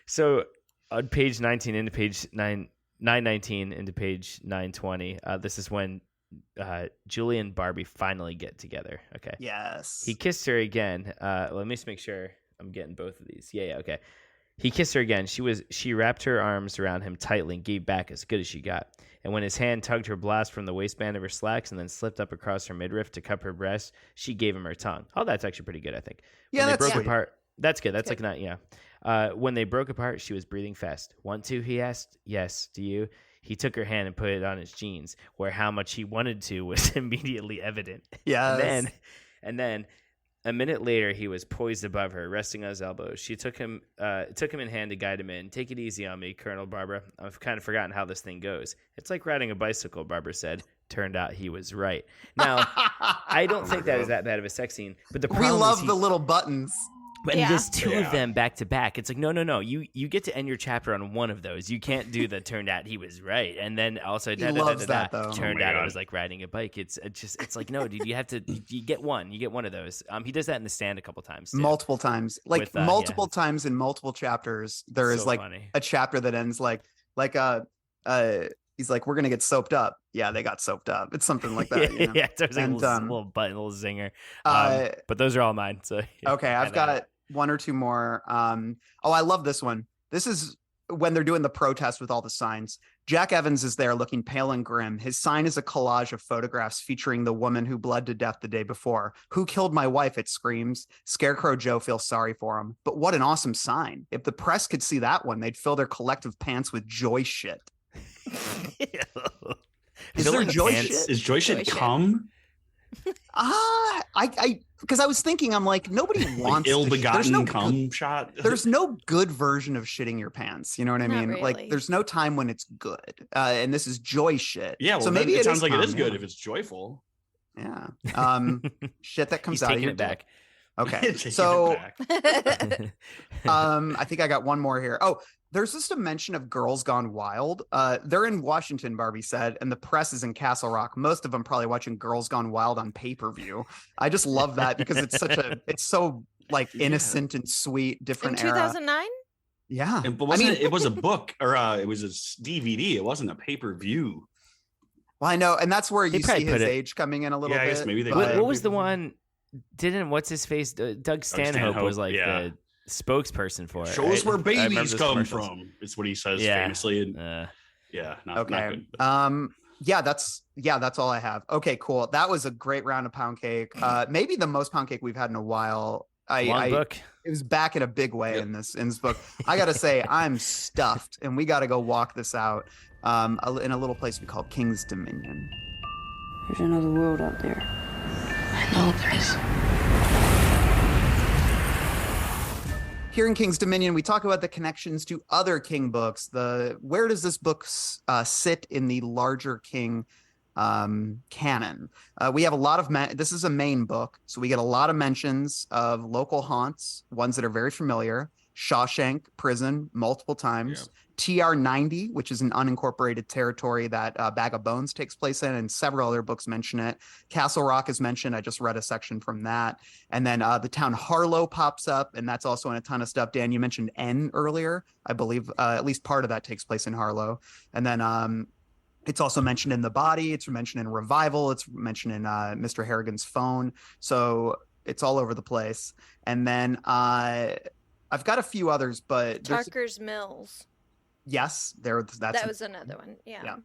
So on page 19 into page 919 into page 920, this is when Julie and Barbie finally get together. Okay. Yes. He kissed her again. Let me just make sure I'm getting both of these. Yeah, okay. He kissed her again. She wrapped her arms around him tightly and gave back as good as she got. And when his hand tugged her blouse from the waistband of her slacks and then slipped up across her midriff to cup her breast, she gave him her tongue. Oh, that's actually pretty good, I think. Yeah, when that's broke apart. That's good. That's like not, yeah. When they broke apart, she was breathing fast. Want to, he asked. Yes, do you? He took her hand and put it on his jeans, where how much he wanted to was immediately evident. Yeah. And then a minute later, he was poised above her, resting on his elbows. She took him in hand to guide him in. Take it easy on me, Colonel Barbara. I've kind of forgotten how this thing goes. It's like riding a bicycle, Barbara said. Turned out he was right. Now, I don't think that is that bad of a sex scene. But the problem we love the little buttons. And Yeah. he does two of them back to back. It's like, no. You get to end your chapter on one of those. You can't do the turned out he was right. And then also loves that, though. turned Oh my out God. it was like riding a bike. It's like, no, dude, you have to you get one. You get one of those. He does that in The Stand a couple times too. Multiple times. Like With, multiple times in multiple chapters. There is So like funny. a chapter that ends like he's like, we're gonna get soaped up. Yeah, they got soaped up. It's something like that. You know? Yeah, there's like And, a little button, a little zinger. uh, But those are all mine. So Okay, I've got one or two more. I love this one. This is when they're doing the protest with all the signs. Jack Evans is there looking pale and grim. His sign is a collage of photographs featuring the woman who bled to death the day before. Who killed my wife? It screams. Scarecrow Joe feels sorry for him. But what an awesome sign. If the press could see that one, they'd fill their collective pants with joy shit. Is there joy shit? Is joy shit cum? Because I was thinking, I'm like, nobody wants ill-begotten cum shot. There's no good version of shitting your pants. You know what I Not mean? Like, really. there's no time when it's good. And this is joy shit. Yeah, well, so maybe it sounds like cum, it is good yeah. if it's joyful. Yeah. Shit that comes He's out of taking your it back. dick. Okay. Taking So it back. I think I got one more here. Oh, there's just a mention of Girls Gone Wild. They're in Washington, Barbie said, and the press is in Castle Rock. Most of them probably watching Girls Gone Wild on pay-per-view. I just love that because it's so like innocent and sweet, In different era. 2009? Yeah. But wasn't it was a book or it was a DVD. It wasn't a pay-per-view. Well, I know, and that's where They you probably see his put it- age coming in a little Yeah, I bit. guess maybe they but- put What was the one? Didn't what's his face? Doug Stanhope was like the spokesperson for it. Show us right? where I remember babies those come commercials. from. It's what he says Yeah. famously. And, not Okay. good. But- Yeah, that's all I have. Okay, cool. That was a great round of pound cake. Maybe the most pound cake we've had in a while. Long book. It was back in a big way in this book. I gotta say, I'm stuffed, and we gotta go walk this out in a little place we call King's Dominion. There's another world out there. I know there is. Here in King's Dominion, we talk about the connections to other King books. Where does this book sit in the larger King canon? We have a lot of this is a main book, so we get a lot of mentions of local haunts, ones that are very familiar. Shawshank Prison multiple times. TR-90, which is an unincorporated territory that Bag of Bones takes place in, and several other books mention it. Castle Rock is mentioned. I just read a section from that. And then the town Harlow pops up, and that's also in a ton of stuff. Dan, you mentioned N earlier. I believe at least part of that takes place in Harlow. And then it's also mentioned in The Body. It's mentioned in Revival. It's mentioned in Mr. Harrigan's Phone. So it's all over the place. And then I've got a few others, but Tucker's Mills. yes, That was another one. Yeah.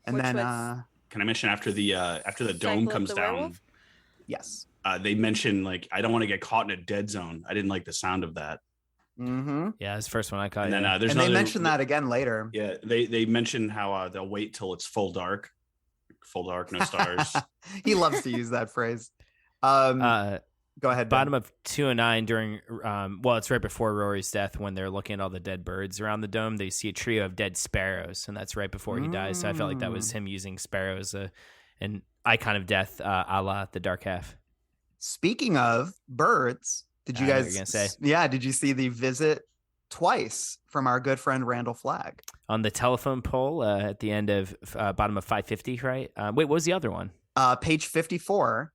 And Which then was Can I mention after the dome Cycle of comes the down? Werewolf? yes. They mention like I don't want to get caught in a dead zone. I didn't like the sound of that. Mm-hmm. Yeah, that's the first one I caught. And then there's And they another, mention that again later. Yeah, they mention how they'll wait till it's full dark, no stars. He loves to use that phrase. Go ahead. Ben. Bottom of 209 during, it's right before Rory's death when they're looking at all the dead birds around the dome. They see a trio of dead sparrows, and that's right before he dies. So I felt like that was him using sparrows, an icon of death, a la the Dark Half. Speaking of birds, did you I know what guys? you're gonna say. Yeah, did you see the visit twice from our good friend Randall Flagg On the telephone pole at the end of bottom of 550, right? Wait, what was the other one? page 54?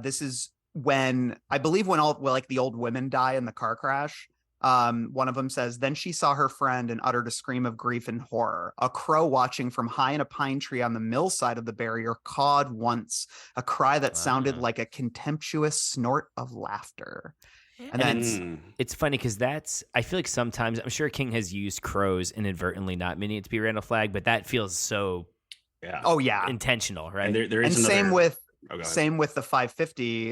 This is when I believe when the old women die in the car crash. One of them says, then she saw her friend and uttered a scream of grief and horror. A crow watching from high in a pine tree on the mill side of the barrier cawed once, a cry that sounded like a contemptuous snort of laughter. And then it's funny because I feel like sometimes, I'm sure King has used crows inadvertently, not meaning it to be Randall Flagg, but that feels so intentional, right? And there is and another... Same with the 550.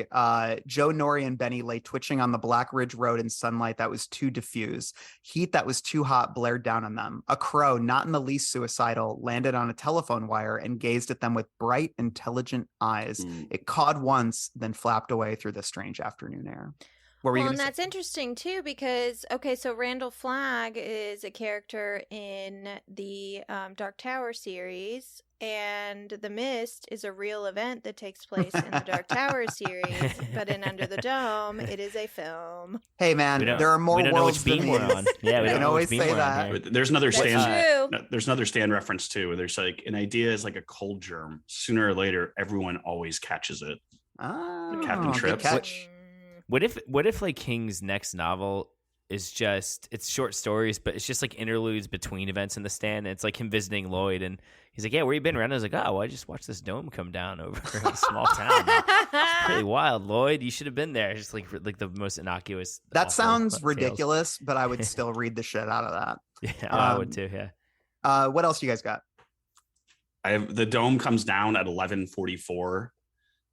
Joe, Nori, and Benny lay twitching on the Black Ridge Road in sunlight that was too diffuse. Heat that was too hot blared down on them. A crow, not in the least suicidal, landed on a telephone wire and gazed at them with bright, intelligent eyes. It cawed once, then flapped away through the strange afternoon air. And that's interesting too because so Randall Flagg is a character in the Dark Tower series, And The Mist is a real event that takes place in the Dark Tower series, but in Under the Dome, it is a film. Hey, man, there are more worlds than these. Yeah, we can always say that. But there's another That's Stan. true. There's another Stan reference too. There's like an idea is like a cold germ. Sooner or later, everyone always catches it. Oh, Captain good Trips. catch. What if like King's next novel is just it's short stories, but it's just like interludes between events in the Stand. And it's like him visiting Lloyd, and he's like, "Yeah, where you been around?" I was like, "Oh, well, I just watched this dome come down over a small town. It's pretty wild, Lloyd. You should have been there." Just like the most innocuous. That sounds tales. ridiculous, but I would still read the shit out of that. Yeah, I would too. Yeah. What else you guys got? I have the dome comes down at 11:44,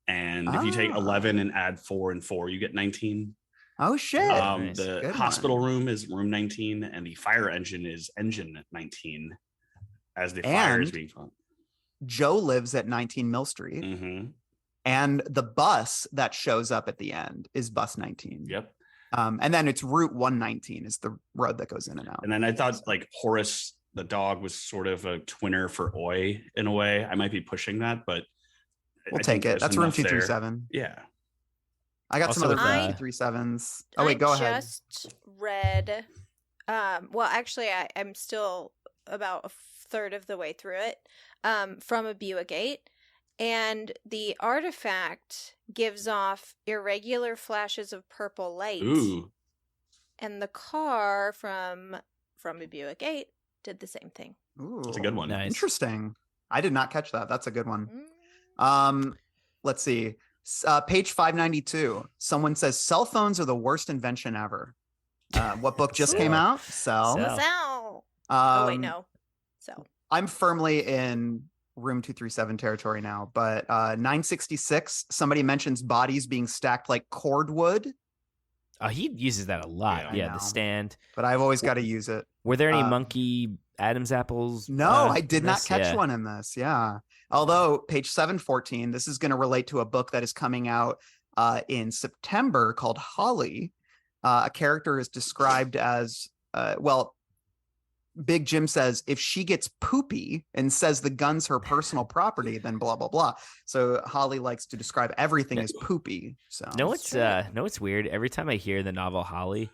and if you take 11 and add 4 and 4, you get 19. Oh shit! Nice. The Good hospital room is room 19, and the fire engine is engine 19. As the fire is being fought. Joe lives at 19 Mill Street, Mm-hmm. and the bus that shows up at the end is bus 19. Yep. And then it's Route 119 is the road that goes in and out. And then I thought like Horace, the dog, was sort of a twinner for Oi in a way. I might be pushing that, but We'll I take think it. there's That's room enough there. 237. Yeah. I got some Also, other room 237s. Oh wait, go ahead. I just read. Well, actually, I'm still about a third of the way through it. From a Buick-8, and the artifact gives off irregular flashes of purple light. Ooh. And the car from a Buick-8 did the same thing. Ooh, That's a good one. Nice. Interesting. I did not catch that. That's a good one. Mm. Let's see. Page 592. Someone says cell phones are the worst invention ever. What book just came out? Cell. Sell. Oh wait, Um, no. So I'm firmly in room 237 territory now, but 966, somebody mentions bodies being stacked like cordwood, Oh, he uses that a lot. Yeah, I Yeah, know. the Stand. but I've always got to use it. Were there any monkey Adam's apples? No, I did in not this? catch Yeah. one in this. Yeah. Although page 714, this is going to relate to a book that is coming out in September called Holly. A character is described as, Big Jim says, if she gets poopy and says the gun's her personal property, then blah, blah, blah. So Holly likes to describe everything as poopy. So No, it's weird. Every time I hear the novel Holly,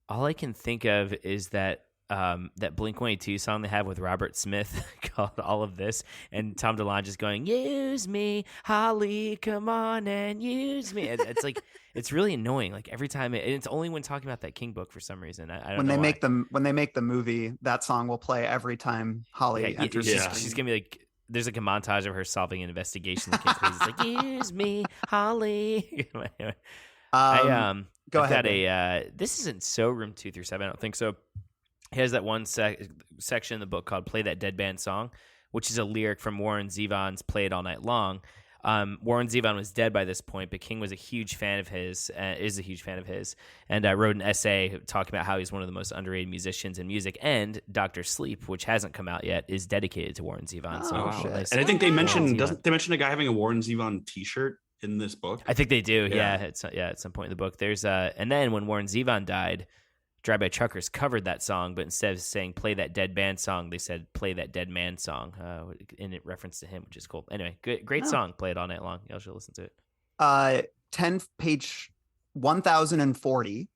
all I can think of is that Blink-182 song they have with Robert Smith called All of This, and Tom DeLonge is going, "Use me, Holly, come on and use me." It's like it's really annoying. Like every time, and it's only when talking about that King book for some reason. I don't when know they make the movie, that song will play every time Holly enters the screen. She's gonna be like, there's like a montage of her solving an investigation. It's like, "Use me, Holly." Anyway, Go I've ahead. got this isn't so room 2 through 7. I don't think so. He has that one section in the book called "Play That Dead Band Song," which is a lyric from Warren Zevon's "Play It All Night Long." Warren Zevon was dead by this point, but King was a huge fan of his, is a huge fan of his, and wrote an essay talking about how he's one of the most underrated musicians in music. And Dr. Sleep, which hasn't come out yet, is dedicated to Warren Zevon. And I think they mentioned doesn't they mention a guy having a Warren Zevon T-shirt in this book? I think they do. Yeah. At some point in the book, there's and then when Warren Zevon died, Drive-By Truckers covered that song, but instead of saying "Play That Dead Band Song," they said "Play That Dead Man Song," in reference to him, which is cool. Anyway, great song. Play it all night long. Y'all should listen to it. page 1040.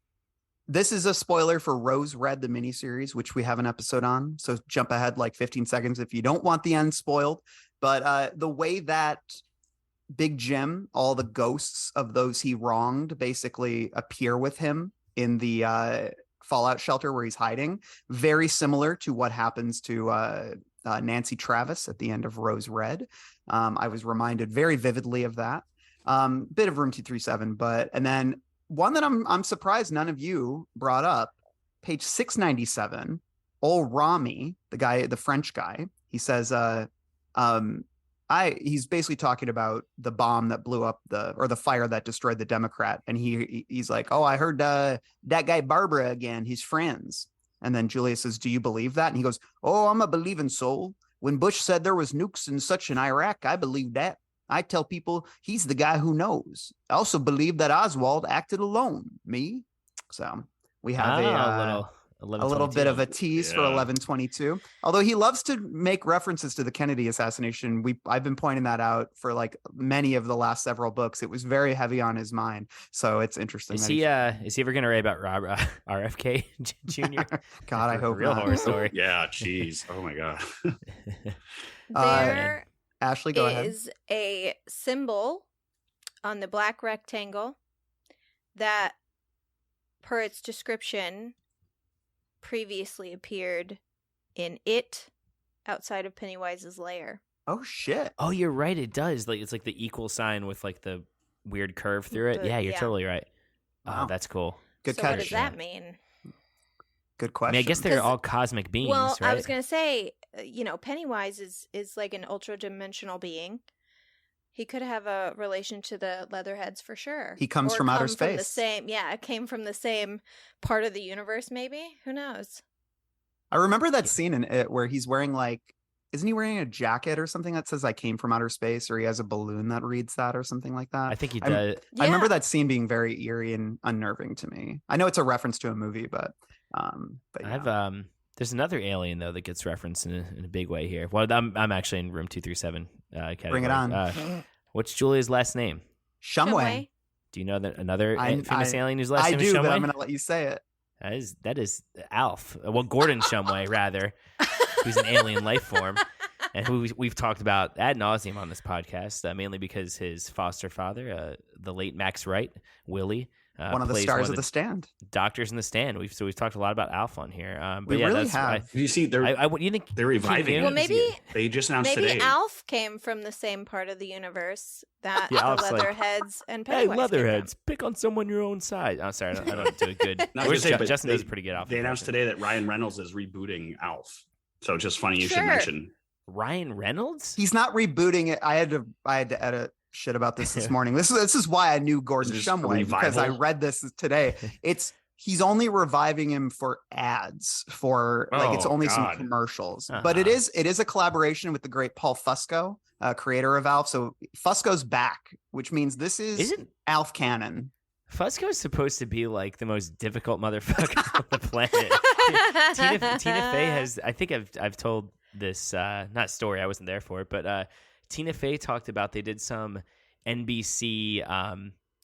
This is a spoiler for Rose Red, the miniseries, which we have an episode on. So jump ahead like 15 seconds if you don't want the end spoiled. But the way that Big Jim, all the ghosts of those he wronged, basically appear with him in the fallout shelter where he's hiding, very similar to what happens to Nancy Travis at the end of Rose Red. I was reminded very vividly of that. Bit of room 237, and then one that I'm surprised none of you brought up, page 697, old Rami, the French guy, he says, he's basically talking about the bomb that blew up the fire that destroyed the Democrat. And he's like, "Oh, I heard that guy Barbara again, he's friends." And then Julia says, "Do you believe that?" And he goes, "Oh, I'm a believing soul. When Bush said there was nukes and such in Iraq, I believe that. I tell people he's the guy who knows. I also believe that Oswald acted alone. Me." So we have a little bit of a tease for 11/22. Although he loves to make references to the Kennedy assassination. I've been pointing that out for like many of the last several books. It was very heavy on his mind. So it's interesting. Is he ever going to write about RFK Jr.? God, I hope real not. horror story. Yeah, jeez. Oh my God. There Ashley, go ahead. is a symbol on the black rectangle that, per its description, previously appeared in It outside of Pennywise's lair. Oh shit. Oh, you're right. It does. Like it's like the equal sign with like the weird curve through it. Yeah, you're totally right. Wow. Oh, that's cool. Good so catch. what does that mean? Good I question. mean, I guess they're all cosmic beings, Well, right? I was going to say, Pennywise is like an ultra-dimensional being. He could have a relation to the Leatherheads for sure. He comes from outer space. It came from the same part of the universe, maybe? Who knows? I remember that scene in It where he's wearing isn't he wearing a jacket or something that says "I came from outer space," or he has a balloon that reads that or something like that? I think he does. I remember that scene being very eerie and unnerving to me. I know it's a reference to a movie, but yeah. There's another alien though that gets referenced in a big way here. Well, I'm actually in room 237 category. Bring it on. What's Julia's last name? Shumway. Do you know that another famous alien whose last name is is Shumway? Shumway? But I'm going to let you say it. That is Alf. Well, Gordon Shumway, rather, who's an alien life form, and who we've talked about ad nauseum on this podcast, mainly because his foster father, the late Max Wright, Willie, one of the stars of The Stand. Doctors in The Stand. We've talked a lot about Alf on here. But we really have. You see, you think they're reviving. Well, maybe they just announced maybe today. Alf came from the same part of the universe that the Alf's Leatherheads and Hey, Pennywise. Leatherheads, pick on someone your own size. I'm sorry, I don't do a good. Justin does a pretty good Alf. They announced today that Ryan Reynolds is rebooting Alf. So it's just funny you should Sure. mention Ryan Reynolds. He's not rebooting it. I had to edit shit about this morning. This is why I knew Gordon Is this Shumway, a because I revival? read this today. He's only reviving him for ads, for it's Oh, only some God. commercials. But it is a collaboration with the great Paul Fusco, creator of Alf. So Fusco's back, which means this is Alf canon. Fusco is supposed to be like the most difficult motherfucker on the planet. Tina Fey has. I think I've told this not story. I wasn't there for it, but Tina Fey talked about they did some NBC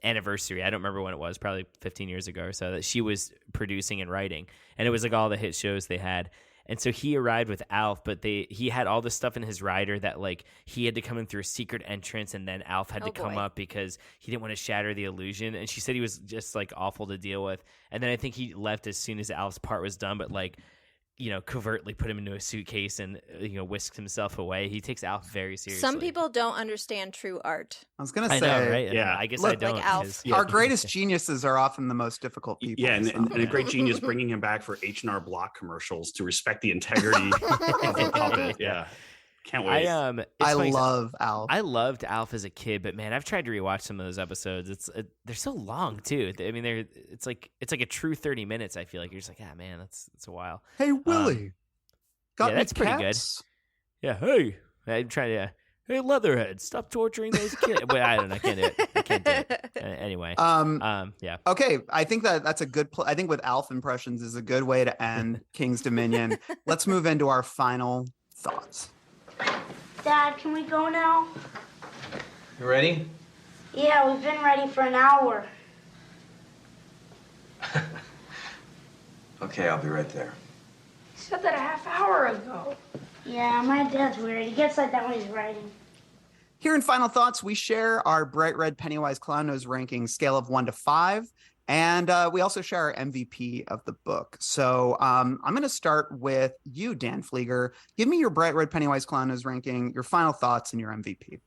anniversary. I don't remember when it was, probably 15 years ago or so, that she was producing and writing, and it was like all the hit shows they had. And so he arrived with Alf, but he had all this stuff in his rider that like he had to come in through a secret entrance, and then Alf had to come up because he didn't want to shatter the illusion. And she said he was just like awful to deal with. And then I think he left as soon as Alf's part was done, but like, covertly put him into a suitcase and whisked himself away. He takes Alf very seriously. Some people don't understand true art. I was gonna say, I know, right? Yeah. I guess Look, I don't. like Alf. Our greatest geniuses are often the most difficult people. Yeah, and so. a great genius bringing him back for H&R Block commercials to respect the integrity of the puppet. Yeah, can't wait. I love Alf. I loved Alf as a kid, but man, I've tried to rewatch some of those episodes. They're so long too. I mean, it's like a true 30 minutes. I feel like you're just like, man, that's a while. Hey Willie, got that's pretty good. Yeah, hey, I'm trying to. Hey, Leatherhead, stop torturing those kids. Wait, I don't know. I can't do it. Anyway. Yeah. Okay, I think that's a good. I think with Alf impressions is a good way to end King's Dominion. Let's move into our final thoughts. Dad, can we go now? You ready? Yeah, we've been ready for an hour. Okay, I'll be right there. You said that a half hour ago. Yeah, my dad's weird. He gets like that when he's writing. Here in Final Thoughts, we share our bright red Pennywise Clown Nose ranking scale of 1 to 5. And we also share our MVP of the book. So I'm going to start with you, Dan Flieger. Give me your bright red Pennywise Clown Nose ranking, your final thoughts, and your MVP.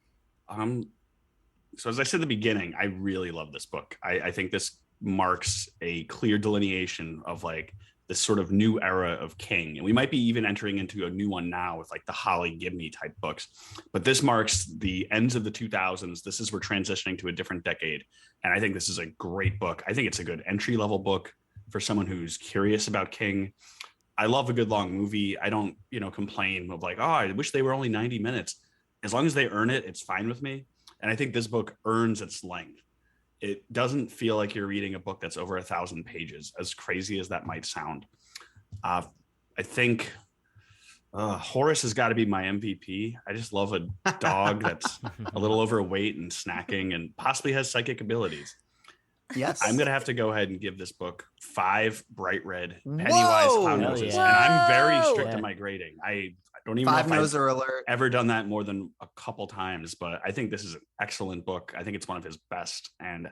So as I said at the beginning, I really love this book. I think this marks a clear delineation of like this sort of new era of King. And we might be even entering into a new one now with like the Holly Gibney type books. But this marks the ends of the 2000s. This is we're transitioning to a different decade. And I think this is a great book. I think it's a good entry-level book for someone who's curious about King. I love a good long movie. I don't, complain of like, I wish they were only 90 minutes. As long as they earn it, it's fine with me. And I think this book earns its length. It doesn't feel like you're reading a book that's over 1,000 pages, as crazy as that might sound. I think Horace has got to be my MVP. I just love a dog that's a little overweight and snacking and possibly has psychic abilities. Yes. I'm going to have to go ahead and give this book 5 bright red Pennywise clown noses. Yeah. And I'm very strict Yeah. in my grading. I don't even 5 know if noser I've alert. ever done that more than a couple times, but I think this is an excellent book. I think it's one of his best. And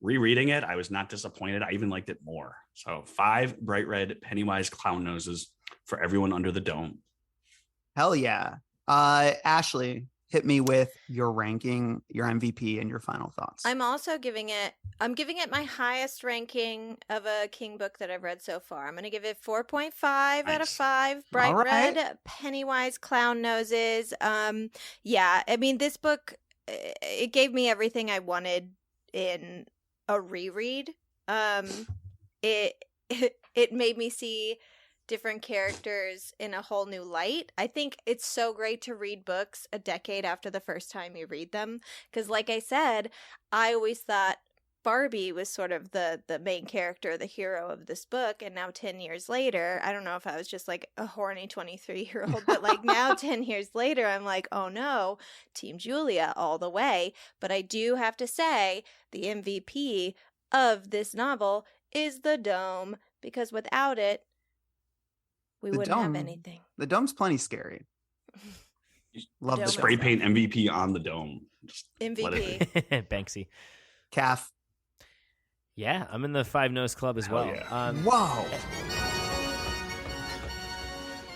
rereading it, I was not disappointed. I even liked it more. So 5 bright red Pennywise clown noses for everyone under the dome. Hell yeah. Ashley, hit me with your ranking, your MVP, and your final thoughts. I'm giving it my highest ranking of a King book that I've read so far. I'm going to give it 4.5 out of 5 bright All right. red Pennywise clown noses. Yeah, I mean, this book, it gave me everything I wanted in a reread. It made me see different characters in a whole new light. I think it's so great to read books a decade after the first time you read them, because like I said, I always thought Barbie was sort of the main character, the hero of this book, and now 10 years later, I don't know if I was just like a horny 23-year-old, but like now 10 years later, I'm like, oh no, Team Julia all the way. But I do have to say the MVP of this novel is the dome, because without it, we wouldn't have anything. The dome's plenty scary. Love the Spray dome. paint MVP on the dome. Just MVP. Banksy. Calf. Yeah, I'm in the 5 Nose Club as well. Yeah. Whoa.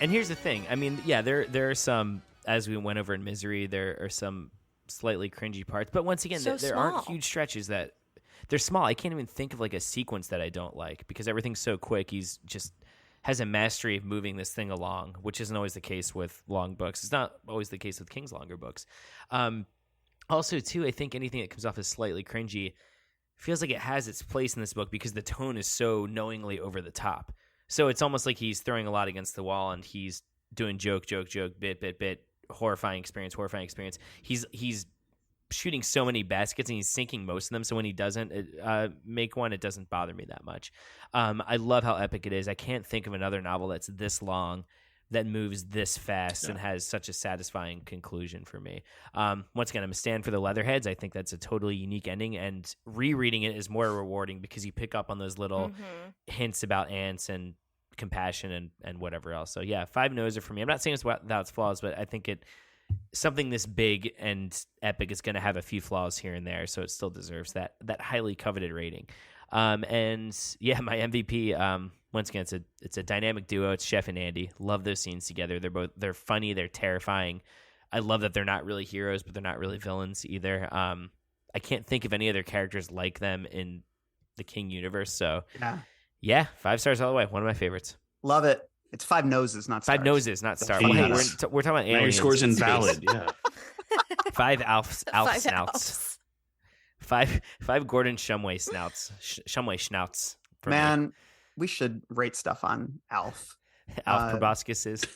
And here's the thing. I mean, yeah, there are some, as we went over in Misery, there are some slightly cringy parts. But once again, there aren't huge stretches that they're small. I can't even think of like a sequence that I don't like because everything's so quick. He's just has a mastery of moving this thing along, which isn't always the case with long books. It's not always the case with King's longer books. Also, too, I think anything that comes off as slightly cringy feels like it has its place in this book because the tone is so knowingly over the top. So it's almost like he's throwing a lot against the wall and he's doing joke, bit, horrifying experience. He's shooting so many baskets and he's sinking most of them. So when he doesn't make one, it doesn't bother me that much. I love how epic it is. I can't think of another novel that's this long that moves this fast and has such a satisfying conclusion for me. Once again, I'm a stand for the Leatherheads. I think that's a totally unique ending, and rereading it is more rewarding because you pick up on those little hints about ants and compassion and whatever else. So yeah, 5 Noser for me. I'm not saying it's without its flaws, but I think something this big and epic is going to have a few flaws here and there, so it still deserves that highly coveted rating. And yeah, my MVP, once again, it's a dynamic duo. It's Chef and Andy. Love those scenes together. They're funny. They're terrifying. I love that they're not really heroes, but they're not really villains either. I can't think of any other characters like them in the King universe. So yeah, 5 stars all the way. One of my favorites. Love it. It's 5 noses, not stars. 5 noses, not stars. Hey, We're talking about aliens. Your score's in space. invalid. Yeah. 5 Alf 5 snouts. 5 Gordon Shumway snouts. Shumway schnauts. Man, we should rate stuff on Alf. Alf Proboscis is.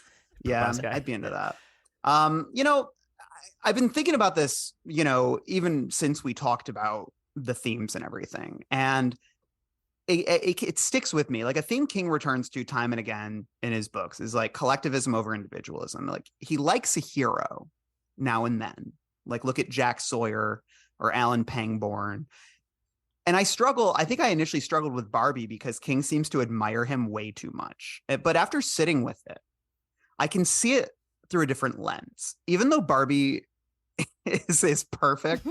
Yeah, I'd be into that. I've been thinking about this, even since we talked about the themes and everything. And it sticks with me. Like a theme King returns to time and again in his books is like collectivism over individualism. Like he likes a hero now and then. Like look at Jack Sawyer or Alan Pangborn. And I think I initially struggled with Barbie because King seems to admire him way too much. But after sitting with it, I can see it through a different lens. Even though Barbie is perfect,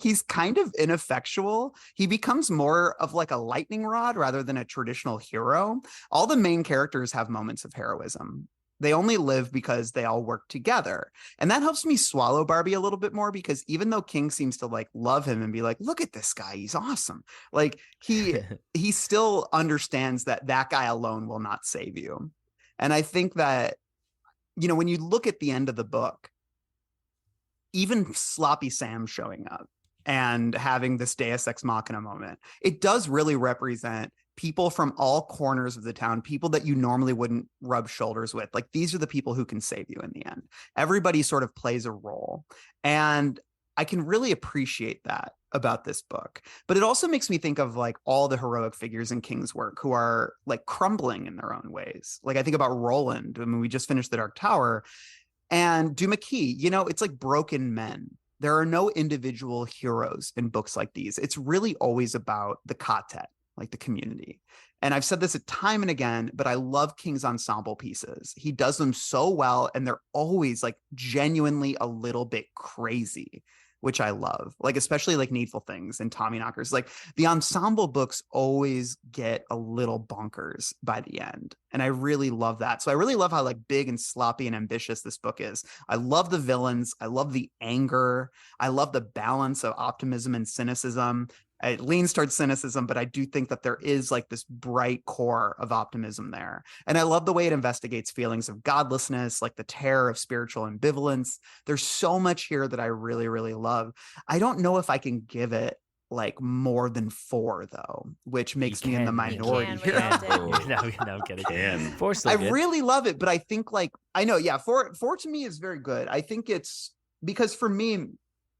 he's kind of ineffectual. He becomes more of like a lightning rod rather than a traditional hero. All the main characters have moments of heroism. They only live because they all work together. And that helps me swallow Barbie a little bit more because even though King seems to like love him and be like, look at this guy, he's awesome. Like he still understands that guy alone will not save you. And I think that, when you look at the end of the book, even Sloppy Sam showing up and having this Deus Ex Machina moment, it does really represent people from all corners of the town, people that you normally wouldn't rub shoulders with. Like these are the people who can save you in the end. Everybody sort of plays a role. And I can really appreciate that about this book. But it also makes me think of like all the heroic figures in King's work who are like crumbling in their own ways. Like I think about Roland. I mean, we just finished The Dark Tower, and Dumaki, you know, it's like broken men. There are no individual heroes in books like these. It's really always about the katet, like the community. And I've said this a time and again, but I love King's ensemble pieces. He does them so well, and they're always like genuinely a little bit crazy, which I love. Like especially like Needful Things and Tommyknockers. Like the ensemble books always get a little bonkers by the end. And I really love that. So I really love how like big and sloppy and ambitious this book is. I love the villains. I love the anger. I love the balance of optimism and cynicism. It leans towards cynicism, but I do think that there is like this bright core of optimism there. And I love the way it investigates feelings of godlessness, like the terror of spiritual ambivalence. There's so much here that I really, really love. I don't know if I can give it like more than 4 though, which makes me in the minority here. No, I'm kidding. 4's still I good. really love it, but I think like, I know, yeah, 4 to me is very good. I think it's because for me,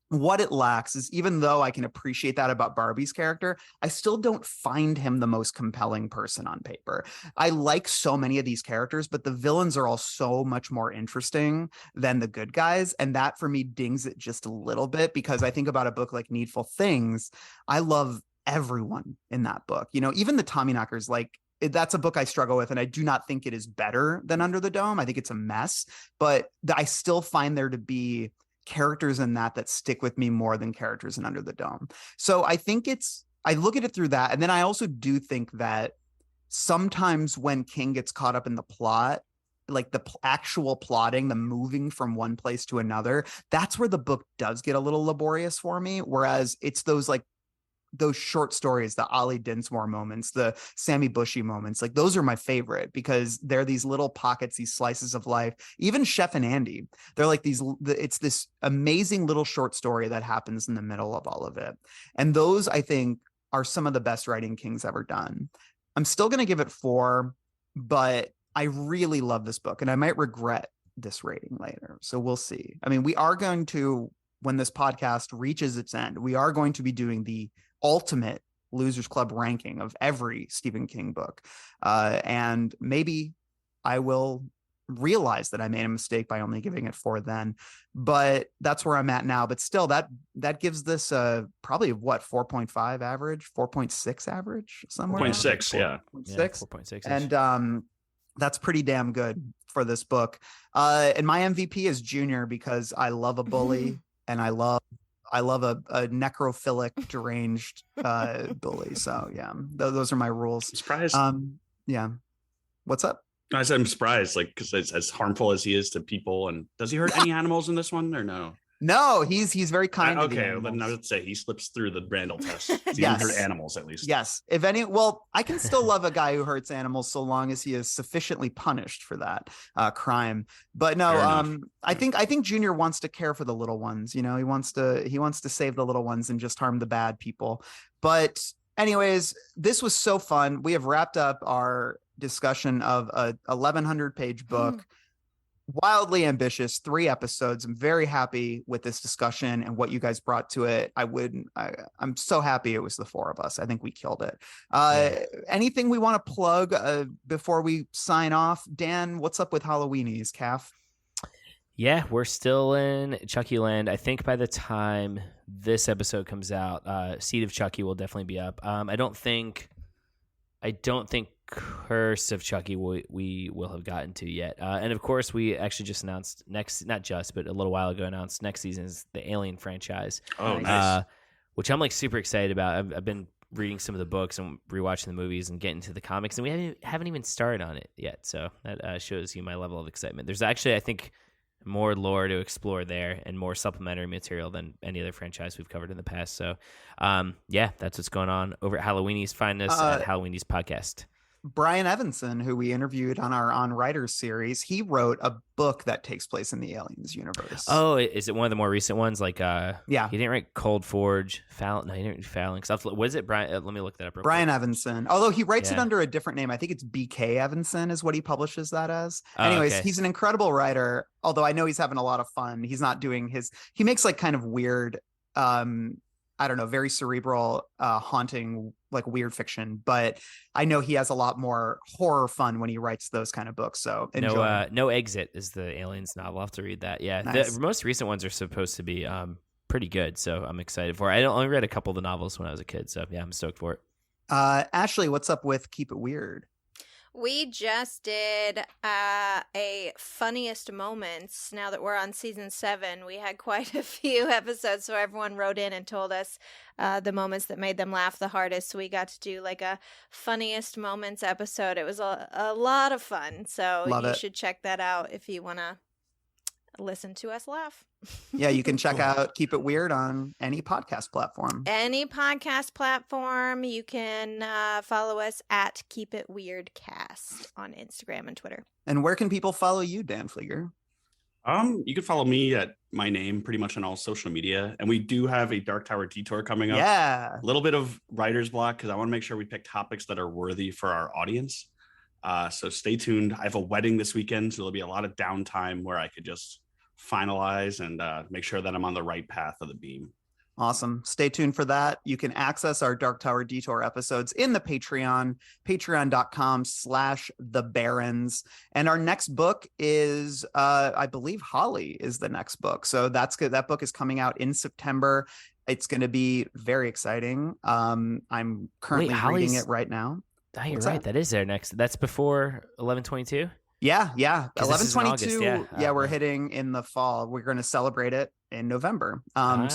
what it lacks is, even though I can appreciate that about Barbie's character, I still don't find him the most compelling person on paper. I like so many of these characters, but the villains are all so much more interesting than the good guys. And that for me dings it just a little bit, because I think about a book like Needful Things. I love everyone in that book. You know, even the Tommyknockers, like that's a book I struggle with, and I do not think it is better than Under the Dome. I think it's a mess, but I still find there to be characters in that stick with me more than characters in Under the Dome. So I think I look at it through that. And then I also do think that sometimes when King gets caught up in the plot, like the actual plotting, the moving from one place to another, that's where the book does get a little laborious for me. Whereas it's those short stories, the Ollie Dinsmore moments, the Sammy Bushy moments, like those are my favorite, because they're these little pockets, these slices of life. Even Chef and Andy, they're like it's this amazing little short story that happens in the middle of all of it. And those, I think, are some of the best writing King's ever done. I'm still going to give it 4, but I really love this book, and I might regret this rating later. So we'll see. I mean, we are going to, when this podcast reaches its end, we are going to be doing the ultimate Losers Club ranking of every Stephen King book. And maybe I will realize that I made a mistake by only giving it 4 then, but that's where I'm at now. But still, that gives this probably what, 4.5 average, 4.6 average, somewhere 4.6, yeah. 4.6. And that's pretty damn good for this book. And my MVP is Junior, because I love a bully and I love a necrophilic, deranged bully. So yeah, those are my rules. I'm surprised. Yeah. What's up? I said I'm surprised, like, because it's as harmful as he is to people. And does he hurt any animals in this one, or no? No, he's very kind. Okay, then I would say he slips through the Randall test. He Yes. didn't hurt animals, at least. Yes. I can still love a guy who hurts animals so long as he is sufficiently punished for that crime. But no, I think Junior wants to care for the little ones. You know, he wants to save the little ones and just harm the bad people. But anyways, this was so fun. We have wrapped up our discussion of a 1,100 page book. Wildly ambitious, 3 episodes. I'm very happy with this discussion and what you guys brought to it. I'm so happy it was the 4 of us. I think we killed it. Anything we want to plug before we sign off? Dan, what's up with Halloweenies, Calf? Yeah, we're still in Chucky Land. I think by the time this episode comes out, Seed of Chucky will definitely be up. I don't think Curse of Chucky we will have gotten to yet. And of course, we actually just announced but a little while ago announced next season is the Alien franchise. Oh, nice. Which I'm like super excited about. I've been reading some of the books and rewatching the movies and getting to the comics, and we haven't even started on it yet. So that shows you my level of excitement. There's actually, I think, more lore to explore there and more supplementary material than any other franchise we've covered in the past. So, yeah, that's what's going on over at Halloweenies. Find us at Halloweenies Podcast. Brian Evanson, who we interviewed on our On Writers series, he wrote a book that takes place in the Aliens universe. Oh, is it one of the more recent ones? Like, yeah, he didn't write Cold Forge, Fallon. No, he didn't write Fallon. What is it, Brian? Let me look that up. Brian Evanson. Although he writes it under a different name. I think it's BK Evanson is what he publishes that as. Anyways, okay. He's an incredible writer. Although I know he's having a lot of fun. He's not doing he makes like kind of weird, I don't know, very cerebral, haunting, like weird fiction. But I know he has a lot more horror fun when he writes those kind of books. So enjoy. No Exit is the Aliens novel. I'll have to read that. Yeah, nice. The most recent ones are supposed to be pretty good. So I'm excited for it. I only read a couple of the novels when I was a kid. So yeah, I'm stoked for it. Ashley, what's up with Keep It Weird? We just did a funniest moments. Now that we're on season 7, we had quite a few episodes, so everyone wrote in and told us the moments that made them laugh the hardest. So we got to do like a funniest moments episode. It was a lot of fun, so you should check that out if you want to listen to us laugh. Yeah, you can check out Keep It Weird on any podcast platform. Any podcast platform. You can follow us at Keep It Weird Cast on Instagram and Twitter. And where can people follow you, Dan Flieger? You can follow me at my name pretty much on all social media. And we do have a Dark Tower detour coming up. Yeah. A little bit of writer's block because I want to make sure we pick topics that are worthy for our audience. So stay tuned. I have a wedding this weekend, so there'll be a lot of downtime where I could just finalize and make sure that I'm on the right path of the beam. Awesome. Stay tuned for that. You can access our Dark Tower Detour episodes in the Patreon, patreon.com/thebarons. And our next book is, I believe Holly is the next book. So that's good. That book is coming out in September. It's going to be very exciting. I'm currently reading it right now. Oh, you're right. That is there next. That's before 11/22. Yeah. 11/22. Yeah, we're hitting in the fall. We're going to celebrate it in November. Very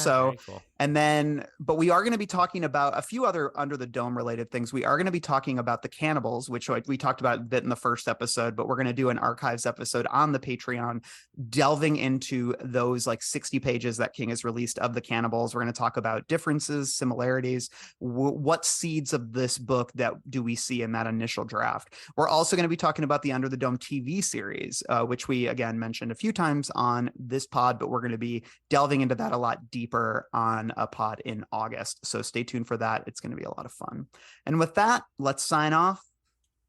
cool. And then, but we are going to be talking about a few other Under the Dome related things. We are going to be talking about the cannibals, which we talked about a bit in the first episode, but we're going to do an archives episode on the Patreon, delving into those like 60 pages that King has released of the cannibals. We're going to talk about differences, similarities, what seeds of this book that do we see in that initial draft. We're also going to be talking about the Under the Dome TV series, which we again mentioned a few times on this pod, but we're going to be delving into that a lot deeper on a pod in August. So stay tuned for that. It's going to be a lot of fun. And with that, let's sign off.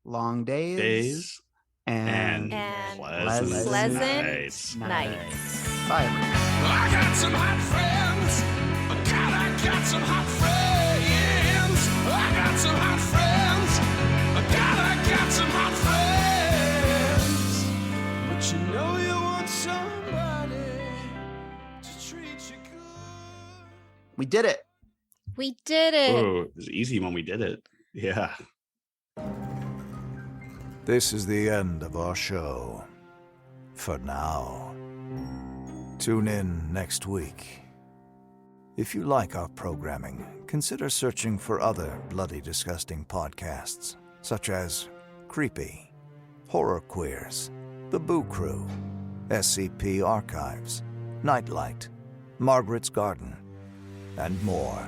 Long days and pleasant nights. Bye, everyone. I got some hot friends. God, I got some hot friends. I got some hot friends. God, I got some hot friends. But you know you want somebody to treat you good. We did it. We did it. Oh, it was easy when we did it. Yeah. This is the end of our show. For now. Tune in next week. If you like our programming, consider searching for other bloody disgusting podcasts, such as Creepy, Horror Queers, The Boo Crew, SCP Archives, Nightlight, Margaret's Garden, and more.